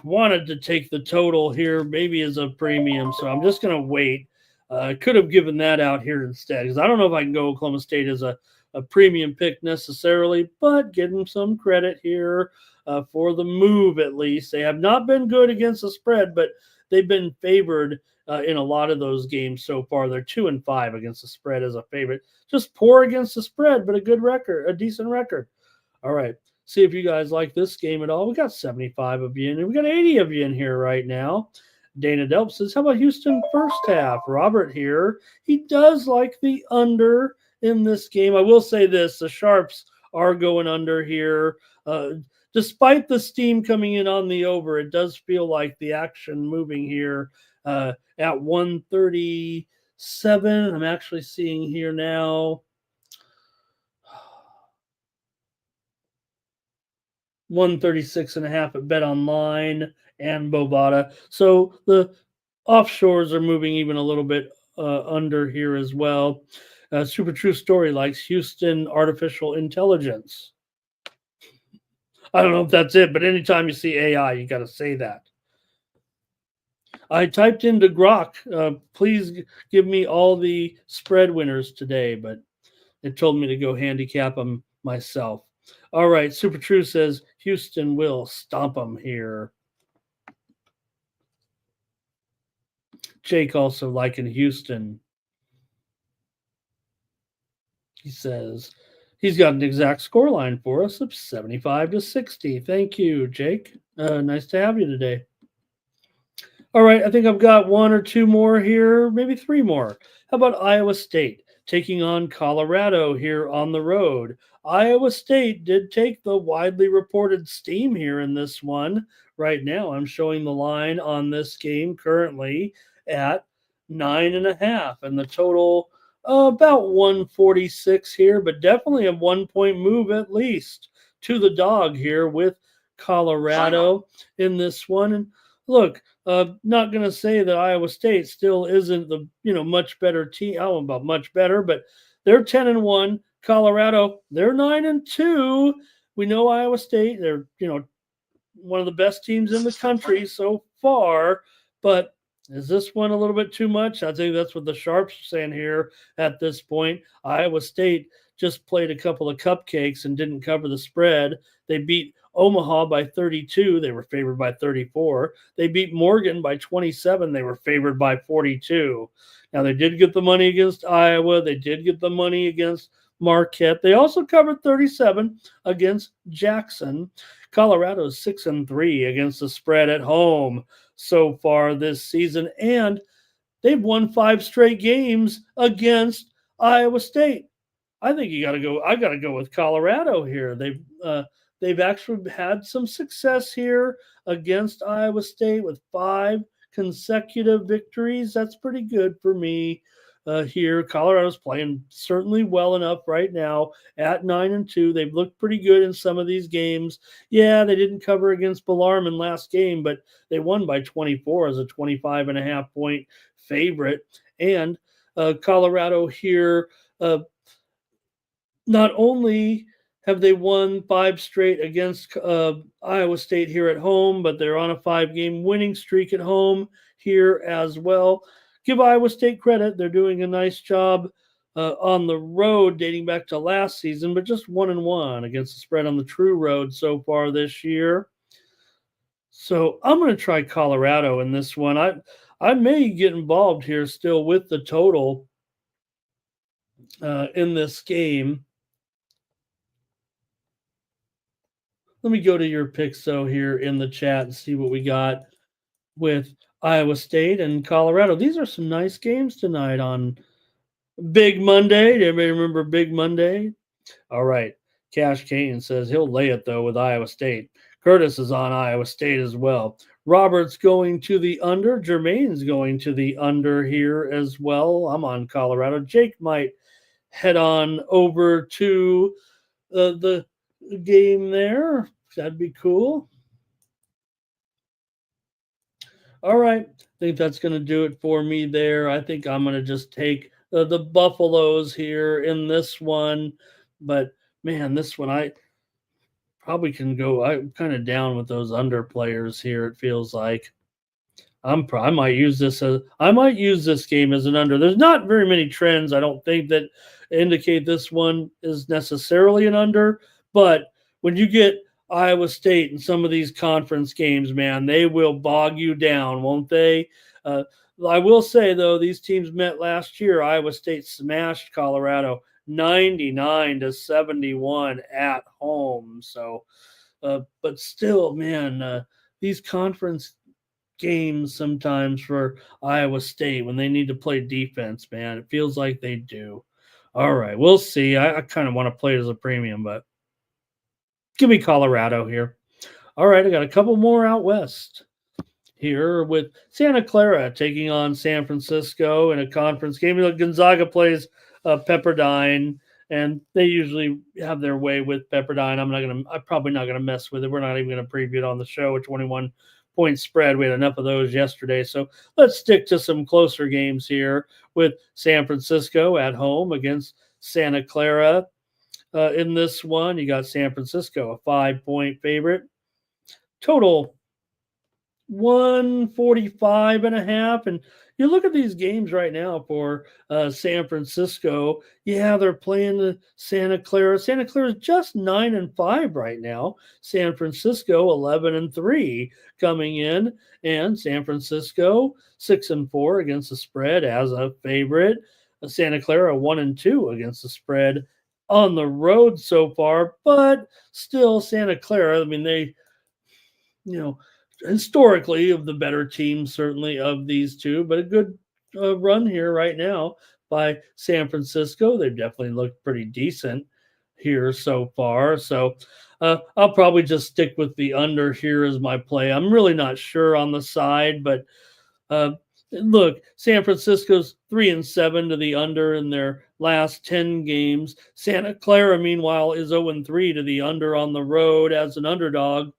Wanted to take the total here maybe as a premium, so I'm just going to wait. I could have given that out here instead because I don't know if I can go Oklahoma State as a premium pick necessarily, but give them some credit here for the move at least. They have not been good against the spread, but they've been favored in a lot of those games so far. They're 2-5 against the spread as a favorite. Just poor against the spread, but a good record, a decent record. All right. See if you guys like this game at all. We got 75 of you in, and we got 80 of you in here right now. Dana Delp says, how about Houston first half? Robert here, he does like the under in this game. I will say this, the Sharps are going under here. Despite the steam coming in on the over, it does feel like the action moving here at 137. I'm actually seeing here now 136.5 at Bet Online and Bovada. So the offshores are moving even a little bit under here as well. Super True Story likes Houston Artificial Intelligence. I don't know if that's it, but anytime you see AI, you got to say that. I typed into Grok, please give me all the spread winners today, but it told me to go handicap them myself. All right, Super True says Houston will stomp them here. Jake also liking Houston. He says he's got an exact score line for us of 75-60. Thank you, Jake. Nice to have you today. All right, I think I've got one or two more here, maybe three more. How about Iowa State taking on Colorado here on the road? Iowa State did take the widely reported steam here in this one. Right now, I'm showing the line on this game currently at 9.5, and the total about 146 here, but definitely a 1-point move at least to the dog here with Colorado in this one. And look, not going to say that Iowa State still isn't the much better team. I don't know about much better, but they're 10-1. Colorado, they're 9-2. We know Iowa State, they're one of the best teams in the country so far, but is this one a little bit too much? I think that's what the Sharps are saying here at this point. Iowa State just played a couple of cupcakes and didn't cover the spread. They beat Omaha by 32. They were favored by 34. They beat Morgan by 27. They were favored by 42. Now, they did get the money against Iowa. They did get the money against Marquette. They also covered 37 against Jackson. Colorado's 6-3 against the spread at home so far this season, and they've won 5 straight games against Iowa State. I think you got to go. I got to go with Colorado here. They've actually had some success here against Iowa State with 5 consecutive victories. That's pretty good for me here. Colorado's playing certainly well enough right now at 9-2. They've looked pretty good in some of these games. Yeah, they didn't cover against Bellarmine last game, but they won by 24 as a 25.5 point favorite. And Colorado here, not only have they won 5 straight against Iowa State here at home, but they're on a 5-game winning streak at home here as well. Give Iowa State credit. They're doing a nice job on the road dating back to last season, but just 1-1 against the spread on the true road so far this year. So I'm going to try Colorado in this one. I may get involved here still with the total in this game. Let me go to your picks, though, here in the chat and see what we got with Iowa State and Colorado. These are some nice games tonight on Big Monday. Do everybody remember Big Monday? All right. Cash Kane says he'll lay it, though, with Iowa State. Curtis is on Iowa State as well. Robert's going to the under. Jermaine's going to the under here as well. I'm on Colorado. Jake might head on over to the game there. That'd be cool. All right. I think that's going to do it for me there. I think I'm going to just take the Buffaloes here in this one. But, man, this one I probably can go. I'm kind of down with those under players here, it feels like. I might use this game as an under. There's not very many trends, I don't think, that indicate this one is necessarily an under. But when you get Iowa State in some of these conference games, man, they will bog you down, won't they? I will say, though, these teams met last year. Iowa State smashed Colorado 99-71 at home. So, but still, man, these conference games sometimes for Iowa State when they need to play defense, man, it feels like they do. All right, we'll see. I kind of want to play it as a premium, but give me Colorado here. All right, I got a couple more out west here with Santa Clara taking on San Francisco in a conference game. Gonzaga plays Pepperdine, and they usually have their way with Pepperdine. I'm probably not gonna mess with it. We're not even gonna preview it on the show. A 21-point spread. We had enough of those yesterday, so let's stick to some closer games here with San Francisco at home against Santa Clara. In this one, you got San Francisco, a 5-point favorite. Total 145.5. And you look at these games right now for San Francisco. Yeah, they're playing Santa Clara. Santa Clara is just 9-5 right now. San Francisco 11-3 coming in, and San Francisco 6-4 against the spread as a favorite. Santa Clara 1-2 against the spread on the road so far, but still Santa Clara. I mean, they, historically of the better team, certainly of these two, but a good run here right now by San Francisco. They've definitely looked pretty decent here so far. So I'll probably just stick with the under here as my play. I'm really not sure on the side, but look, San Francisco's 3-7 to the under in their last 10 games. Santa Clara, meanwhile, is 0-3 to the under on the road as an underdog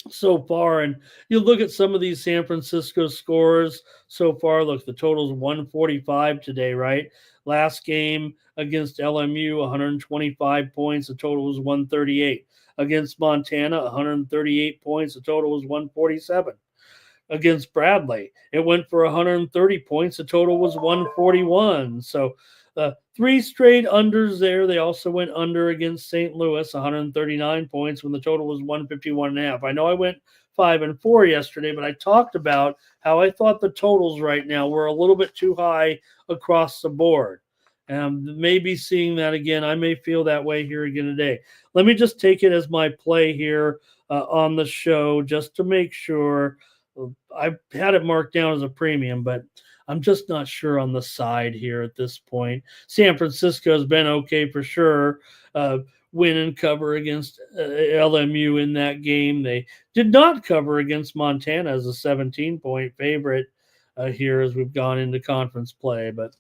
so far. And you look at some of these San Francisco scores so far. Look, the total's 145 today, right? Last game against LMU, 125 points. The total was 138. Against Montana, 138 points. The total was 147. Against Bradley, it went for 130 points. The total was 141. So Three straight unders there. They also went under against St. Louis, 139 points when the total was 151.5. I know I went 5-4 yesterday, but I talked about how I thought the totals right now were a little bit too high across the board. Maybe seeing that again. I may feel that way here again today. Let me just take it as my play here on the show just to make sure. I had it marked down as a premium, but I'm just not sure on the side here at this point. San Francisco has been okay for sure. Win and cover against LMU in that game. They did not cover against Montana as a 17-point favorite here as we've gone into conference play. But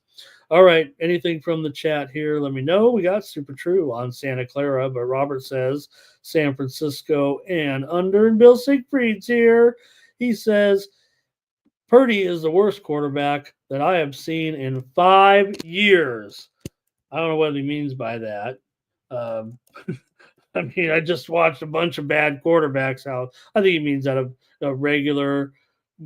all right, anything from the chat here? Let me know. We got Super True on Santa Clara, but Robert says San Francisco and under. And Bill Siegfried's here. He says Purdy is the worst quarterback that I have seen in 5 years. I don't know what he means by that. I mean, I just watched a bunch of bad quarterbacks out. I think he means out of regular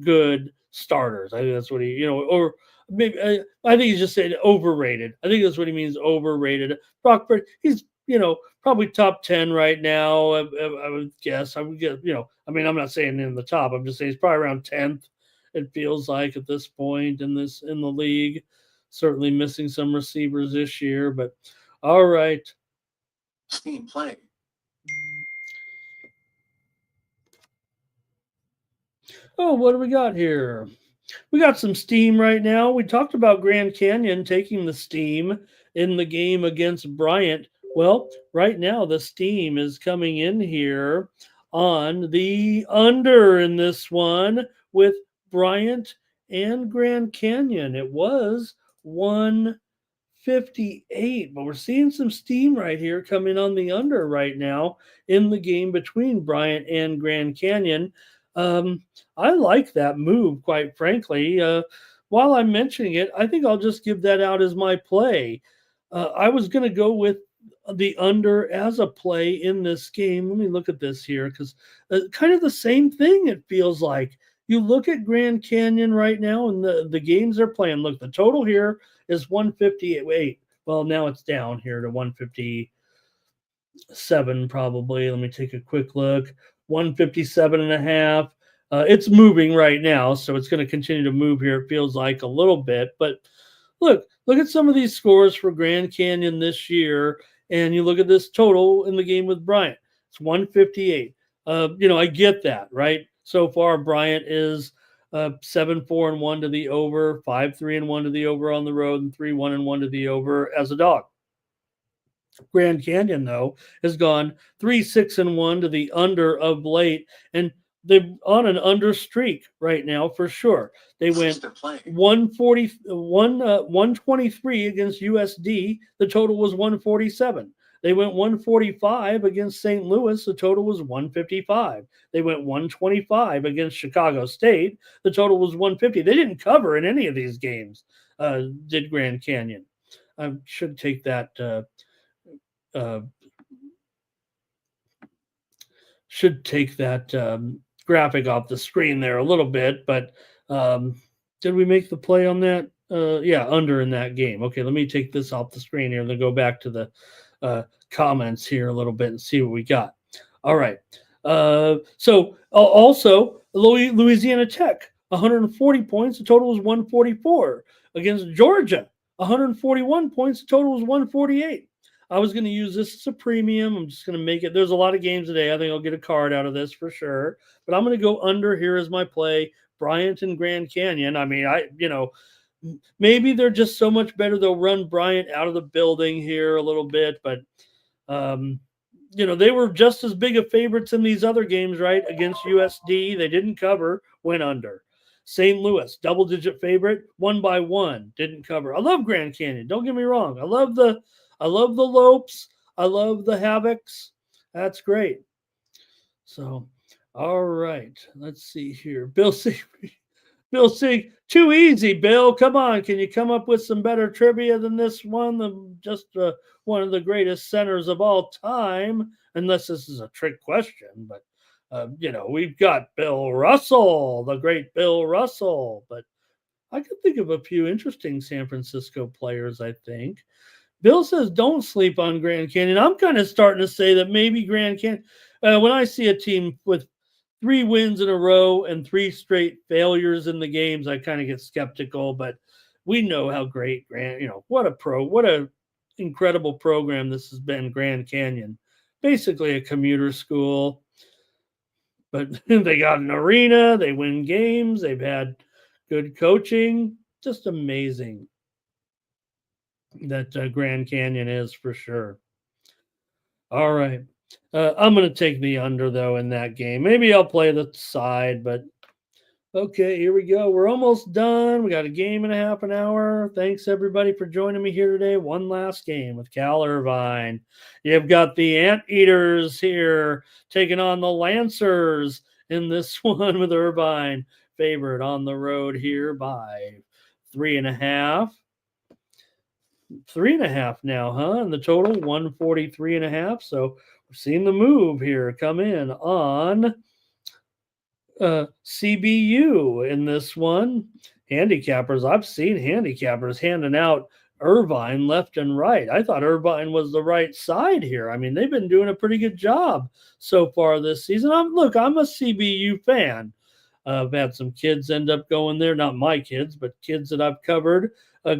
good starters. I think that's what he, or maybe I think he's just saying overrated. I think that's what he means, overrated. Brock Purdy, he's probably top 10 right now. I would guess. I would get, I mean, I'm not saying in the top. I'm just saying he's probably around 10th. It feels like at this point in the league. Certainly missing some receivers this year, but all right. Steam playing. Oh, what do we got here? We got some steam right now. We talked about Grand Canyon taking the steam in the game against Bryant. Well, right now the steam is coming in here on the under in this one with Bryant and Grand Canyon. It was 158, but we're seeing some steam right here coming on the under right now in the game between Bryant and Grand Canyon. I like that move, quite frankly. While I'm mentioning it, I think I'll just give that out as my play. I was going to go with the under as a play in this game. Let me look at this here because kind of the same thing it feels like. You look at Grand Canyon right now and the games they're playing. Look, the total here is 158. Well, now it's down here to 157 probably. Let me take a quick look. 157.5. It's moving right now, so it's going to continue to move here. It feels like a little bit, but look at some of these scores for Grand Canyon this year, and you look at this total in the game with Bryant. It's 158. I get that, right? So far, Bryant is 7-4-1 to the over, 5-3-1 to the over on the road, and 3-1-1 to the over as a dog. Grand Canyon, though, has gone 3-6-1 to the under of late, and they're on an under streak right now for sure. They went 123 against USD. The total was 147. They went 145 against St. Louis. The total was 155. They went 125 against Chicago State. The total was 150. They didn't cover in any of these games, did Grand Canyon. I should take that graphic off the screen there a little bit, but did we make the play on that? Yeah, under in that game. Okay, let me take this off the screen here and then go back to the comments here a little bit and see what we got. All right. So also Louisiana Tech, 140 points. The total was 144 against Georgia. 141 points. The total was 148. I was going to use this as a premium. I'm just going to make it. There's a lot of games today. I think I'll get a card out of this for sure. But I'm going to go under here as my play. Bryant and Grand Canyon. I mean, maybe they're just so much better. They'll run Bryant out of the building here a little bit. But, they were just as big of favorites in these other games, right? Against USD. They didn't cover, went under. St. Louis, double-digit favorite, 1-1, didn't cover. I love Grand Canyon. Don't get me wrong. I love the Lopes. I love the Havocs. That's great. So, all right. Let's see here. Bill C. Too easy, Bill. Come on. Can you come up with some better trivia than this one? Just one of the greatest centers of all time, unless this is a trick question. But, we've got Bill Russell, the great Bill Russell. But I could think of a few interesting San Francisco players, I think. Bill says don't sleep on Grand Canyon. I'm kind of starting to say that maybe Grand Canyon, when I see a team with 3 wins in a row and 3 straight failures in the games, I kind of get skeptical. But we know how great what a incredible program this has been, Grand Canyon. Basically a commuter school, but they got an arena, they win games, they've had good coaching. Just amazing that Grand Canyon is, for sure. All right. I'm going to take the under, though, in that game. Maybe I'll play the side, but okay, here we go. We're almost done. We got a game and a half an hour. Thanks, everybody, for joining me here today. One last game with Cal Irvine. You've got the Anteaters here taking on the Lancers in this one, with Irvine favored on the road here by 3.5. 3.5 now, huh? And the total 143.5. So we're seeing the move here come in on CBU in this one. Handicappers, I've seen handicappers handing out Irvine left and right. I thought Irvine was the right side here. I mean, they've been doing a pretty good job so far this season. I'm a CBU fan. I've had some kids end up going there, not my kids, but kids that I've covered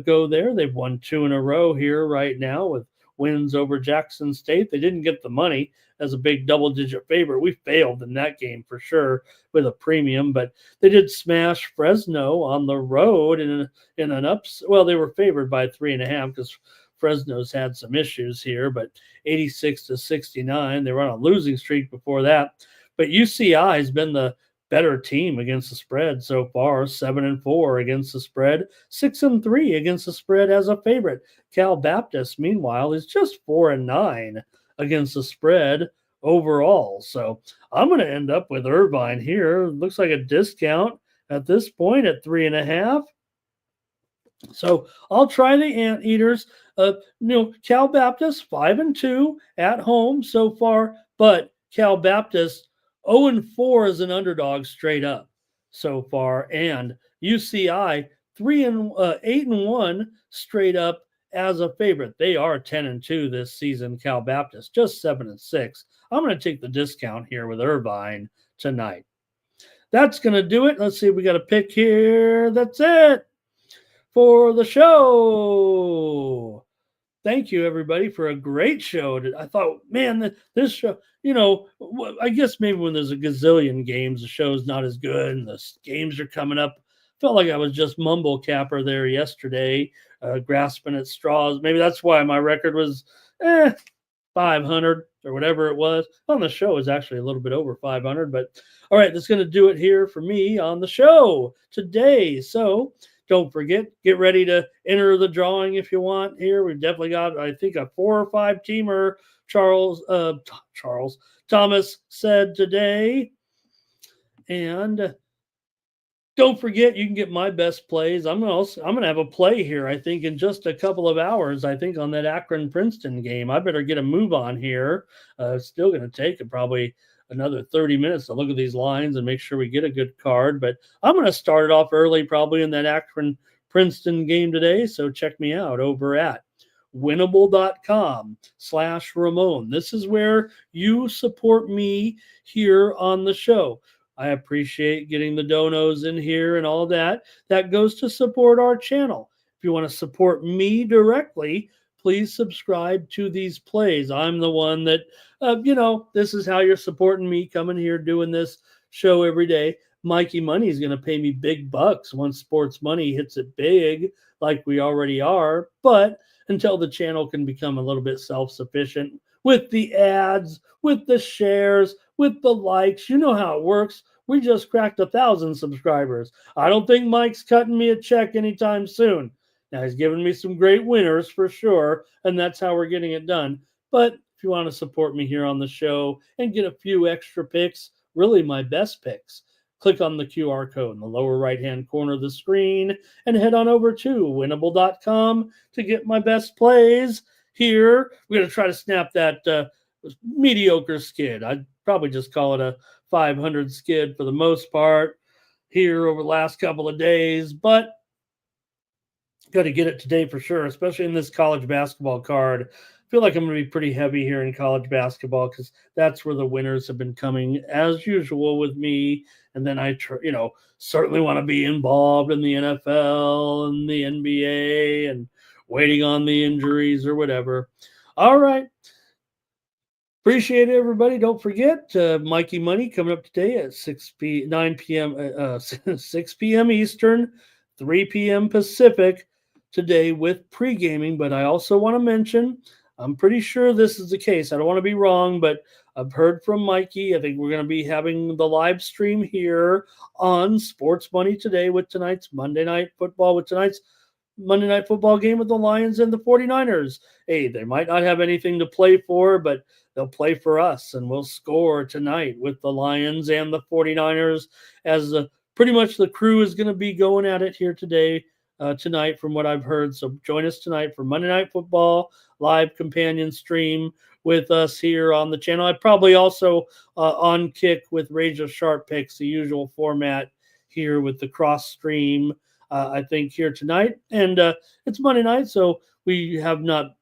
go there. They've won 2 in a row here right now with wins over Jackson State. They didn't get the money as a big double-digit favorite. We failed in that game for sure with a premium, but they did smash Fresno on the road in an ups. Well, they were favored by 3.5 because Fresno's had some issues here, but 86-69. They were on a losing streak before that. But UCI has been the better team against the spread so far, 7-4 against the spread, 6-3 against the spread as a favorite. Cal Baptist, meanwhile, is just 4-9 against the spread overall. So I'm going to end up with Irvine here. Looks like a discount at this point at 3.5. So I'll try the Anteaters. Cal Baptist 5-2 at home so far, but Cal Baptist 0-4 as an underdog straight up so far, and UCI 8-1 straight up as a favorite. They are 10-2 this season. Cal Baptist just 7-6. I'm going to take the discount here with Irvine tonight. That's going to do it. Let's see if we got a pick here. That's it for the show. Thank you, everybody, for a great show. I thought, man, this show, I guess maybe when there's a gazillion games, the show's not as good and the games are coming up. Felt like I was just mumble capper there yesterday, grasping at straws. Maybe that's why my record was 500 or whatever it was. On the show is actually a little bit over 500, but all right, that's going to do it here for me on the show today. So don't forget, get ready to enter the drawing if you want here. We've definitely got, I think, a 4 or 5 teamer. Thomas said today. And don't forget, you can get my best plays. I'm gonna have a play here, I think, in just a couple of hours, I think, on that Akron-Princeton game. I better get a move on here. It's still going to take probably another 30 minutes to look at these lines and make sure we get a good card. But I'm going to start it off early, probably in that Akron-Princeton game today. So check me out over at winnable.com/Ramon. This is where you support me here on the show. I appreciate getting the donos in here and all that. That goes to support our channel. If you want to support me directly, please subscribe to these plays. I'm the one that, this is how you're supporting me coming here doing this show every day. Mikey Money is going to pay me big bucks once Sports Money hits it big, like we already are. But until the channel can become a little bit self-sufficient with the ads, with the shares, with the likes, you know how it works. We just cracked 1,000 subscribers. I don't think Mike's cutting me a check anytime soon. Now, he's given me some great winners for sure, and that's how we're getting it done. But if you want to support me here on the show and get a few extra picks, really my best picks, click on the QR code in the lower right-hand corner of the screen and head on over to winnable.com to get my best plays here. We're going to try to snap that mediocre skid. I'd probably just call it a 500 skid for the most part here over the last couple of days, but got to get it today for sure, especially in this college basketball card. I feel like I'm going to be pretty heavy here in college basketball because that's where the winners have been coming as usual with me. And then I, certainly want to be involved in the NFL and the NBA and waiting on the injuries or whatever. All right. Appreciate it, everybody. Don't forget Mikey Money coming up today at 9 p.m. 6 p.m. Eastern, 3 p.m. Pacific today with pre-gaming. But I also want to mention, I'm pretty sure this is the case. I don't want to be wrong, but I've heard from Mikey. I think we're going to be having the live stream here on Sports Money today with tonight's Monday Night Football, with tonight's Monday Night Football game with the Lions and the 49ers. Hey, they might not have anything to play for, but they'll play for us, and we'll score tonight with the Lions and the 49ers as pretty much the crew is going to be going at it here tonight from what I've heard. So join us tonight for Monday Night Football, live companion stream with us here on the channel. I'd probably also on Kick with Razor Sharp Picks, the usual format here with the cross stream. I think here tonight, and it's Monday night, so we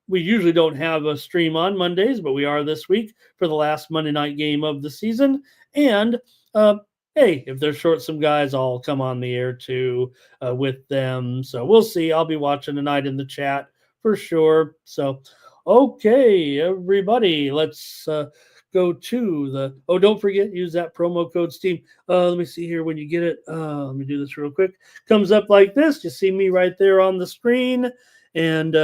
usually don't have a stream on Mondays, but we are this week for the last Monday night game of the season. And hey, if they're short some guys, I'll come on the air too with them. So we'll see. I'll be watching tonight in the chat for sure. So, okay, everybody, let's go to don't forget, use that promo code STEAM. Let me see here when you get it. Let me do this real quick. Comes up like this. You see me right there on the screen. And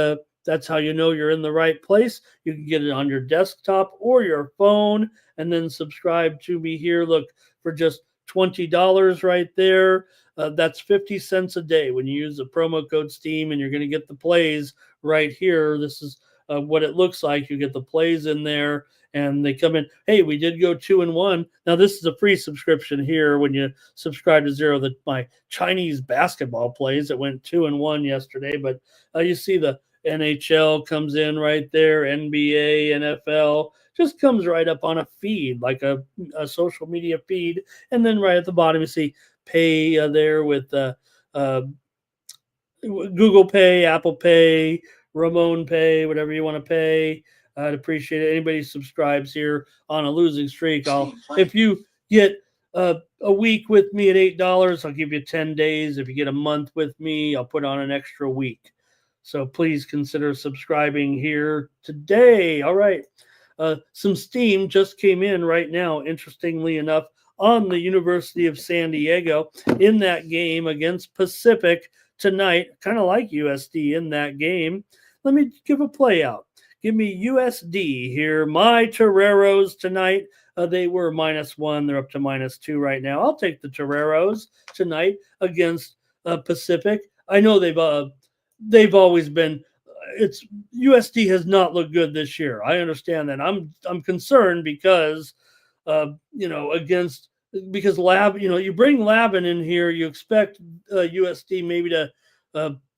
that's how you know you're in the right place. You can get it on your desktop or your phone and then subscribe to me here. Look, for just $20 right there. That's 50 cents a day when you use the promo code STEAM, and you're going to get the plays right here. This is what it looks like. You get the plays in there, and they come in. Hey, we did go 2-1. Now this is a free subscription here when you subscribe to Zero. That my Chinese basketball plays that went 2-1 yesterday, but you see the NHL comes in right there, NBA, NFL, just comes right up on a feed, like a social media feed. And then right at the bottom, you see pay there with Google Pay, Apple Pay, Ramon Pay, whatever you want to pay. I'd appreciate it. Anybody subscribes here on a losing streak, if you get a week with me at $8, I'll give you 10 days. If you get a month with me, I'll put on an extra week. So please consider subscribing here today. All right. Some steam just came in right now, interestingly enough, on the University of San Diego in that game against Pacific tonight. Kind of like USD in that game. Let me give a play out. Give me USD here. My Toreros tonight. They were -1. They're up to -2 right now. I'll take the Toreros tonight against Pacific. I know they've always been. It's USD has not looked good this year. I understand that. I'm concerned because because Lab, you bring Lavin in here, you expect USD maybe to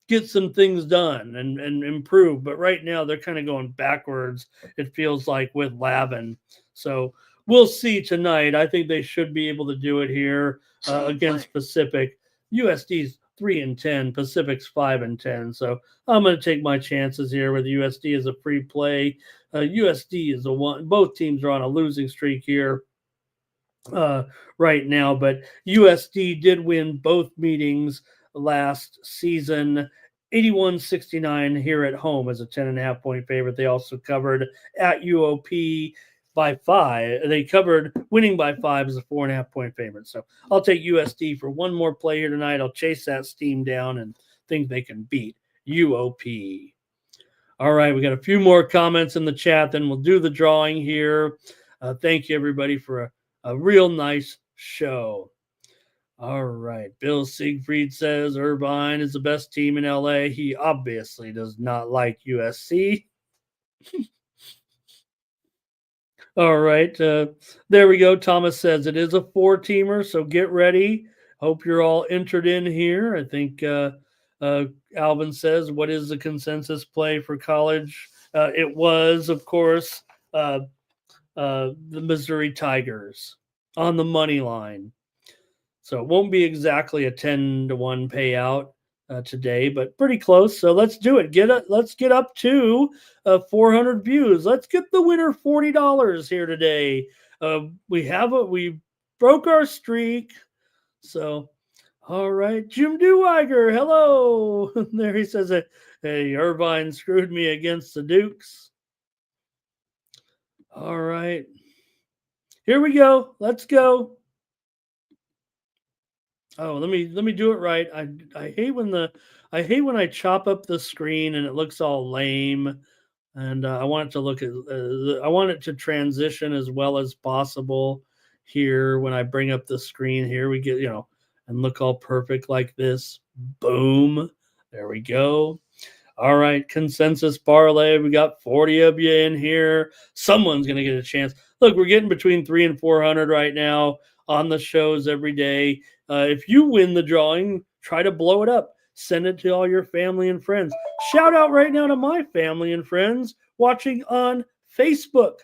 get some things done and improve. But right now they're kind of going backwards, it feels like, with Lavin. So we'll see tonight. I think they should be able to do it here against Pacific. USD's 3-10, Pacific's 5-10. So I'm going to take my chances here with USD as a free play. USD is a one. Both teams are on a losing streak here right now, but USD did win both meetings last season. 81-69 here at home as a 10.5 point favorite. They also covered at UOP by 5. They covered winning by 5 as a 4.5 point favorite. So I'll take USD for one more play here tonight. I'll chase that steam down and think they can beat UOP. All right, we got a few more comments in the chat, then we'll do the drawing here. Thank you, everybody, for a real nice show. All right. Bill Siegfried says Irvine is the best team in LA. He obviously does not like USC. All right. There we go. Thomas says it is a 4-teamer, so get ready. Hope you're all entered in here. I think Alvin says, what is the consensus play for college? It was, of course, the Missouri Tigers on the money line. So it won't be exactly a 10-1 payout. today, but pretty close. So let's do it. Let's get up to 400 views. Let's get the winner $40 here today. We broke our streak. So, all right, Jim Deweiger, hello. There he says, hey, Irvine screwed me against the Dukes. All right, here we go. Let's go. Oh, let me do it right. I hate when I chop up the screen and it looks all lame. And I want it to look at I want it to transition as well as possible here when I bring up the screen. Here we get, and look all perfect like this. Boom. There we go. All right, consensus parlay. We got 40 of you in here. Someone's going to get a chance. Look, we're getting between 300 and 400 right now on the shows every day. If you win the drawing, try to blow it up. Send it to all your family and friends. Shout out right now to my family and friends watching on Facebook.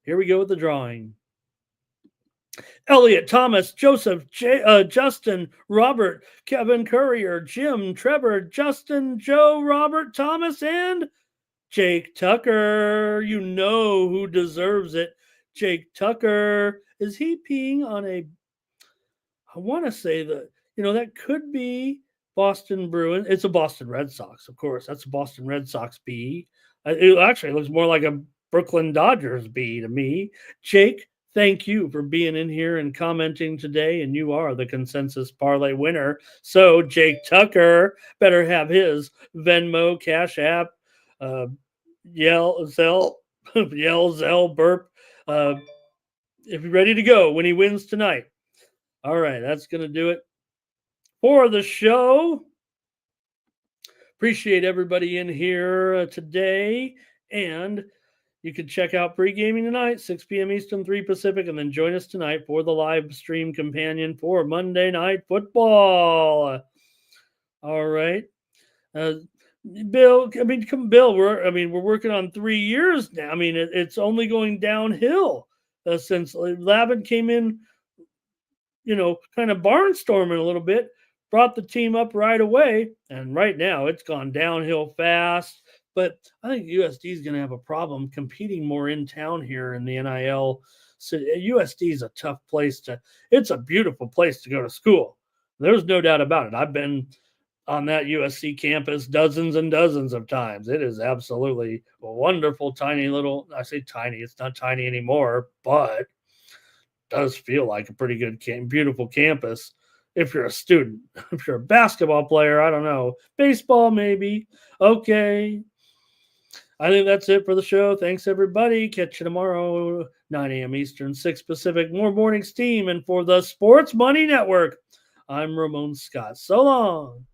Here we go with the drawing. Elliot, Thomas, Joseph, Justin, Robert, Kevin Courier, Jim, Trevor, Justin, Joe, Robert, Thomas, and Jake Tucker. You know who deserves it. Jake Tucker. Is he peeing on a... I want to say that, that could be Boston Bruins. It's a Boston Red Sox, of course. That's a Boston Red Sox B. It actually looks more like a Brooklyn Dodgers B to me. Jake, thank you for being in here and commenting today, and you are the consensus parlay winner. So Jake Tucker better have his Venmo, Cash App, Zelle, Burp. If you're ready to go when he wins tonight. All right, that's going to do it for the show. Appreciate everybody in here today. And you can check out pre-gaming tonight, 6 p.m. Eastern, 3 Pacific, and then join us tonight for the live stream companion for Monday Night Football. All right. Bill, Bill, we're working on 3 years now. It's only going downhill since Lavin came in, kind of barnstorming a little bit, brought the team up right away. And right now it's gone downhill fast. But I think USD is going to have a problem competing more in town here in the NIL. So USD is a tough place it's a beautiful place to go to school. There's no doubt about it. I've been on that USC campus dozens and dozens of times. It is absolutely a wonderful, tiny little, I say tiny, it's not tiny anymore, but does feel like a pretty good, beautiful campus if you're a student. If you're a basketball player, I don't know. Baseball, maybe. Okay. I think that's it for the show. Thanks, everybody. Catch you tomorrow, 9 a.m. Eastern, 6 Pacific. More Morning Steam. And for the Sports Money Network, I'm Ramon Scott. So long.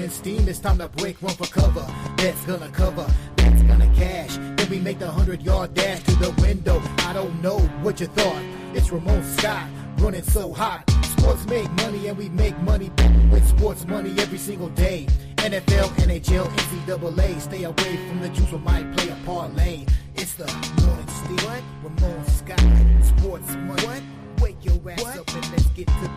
Steam, it's time to break, run for cover. That's gonna cover, that's gonna cash. Then we make the 100-yard dash to the window. I don't know what you thought. It's Ramon Scott, running so hot. Sports make money and we make money with sports money every single day. NFL, NHL, NCAA. Stay away from the juice, we might play a parlay. It's the Morning Steam. What? Ramon Scott, sports money. What? Wake your ass up and let's get to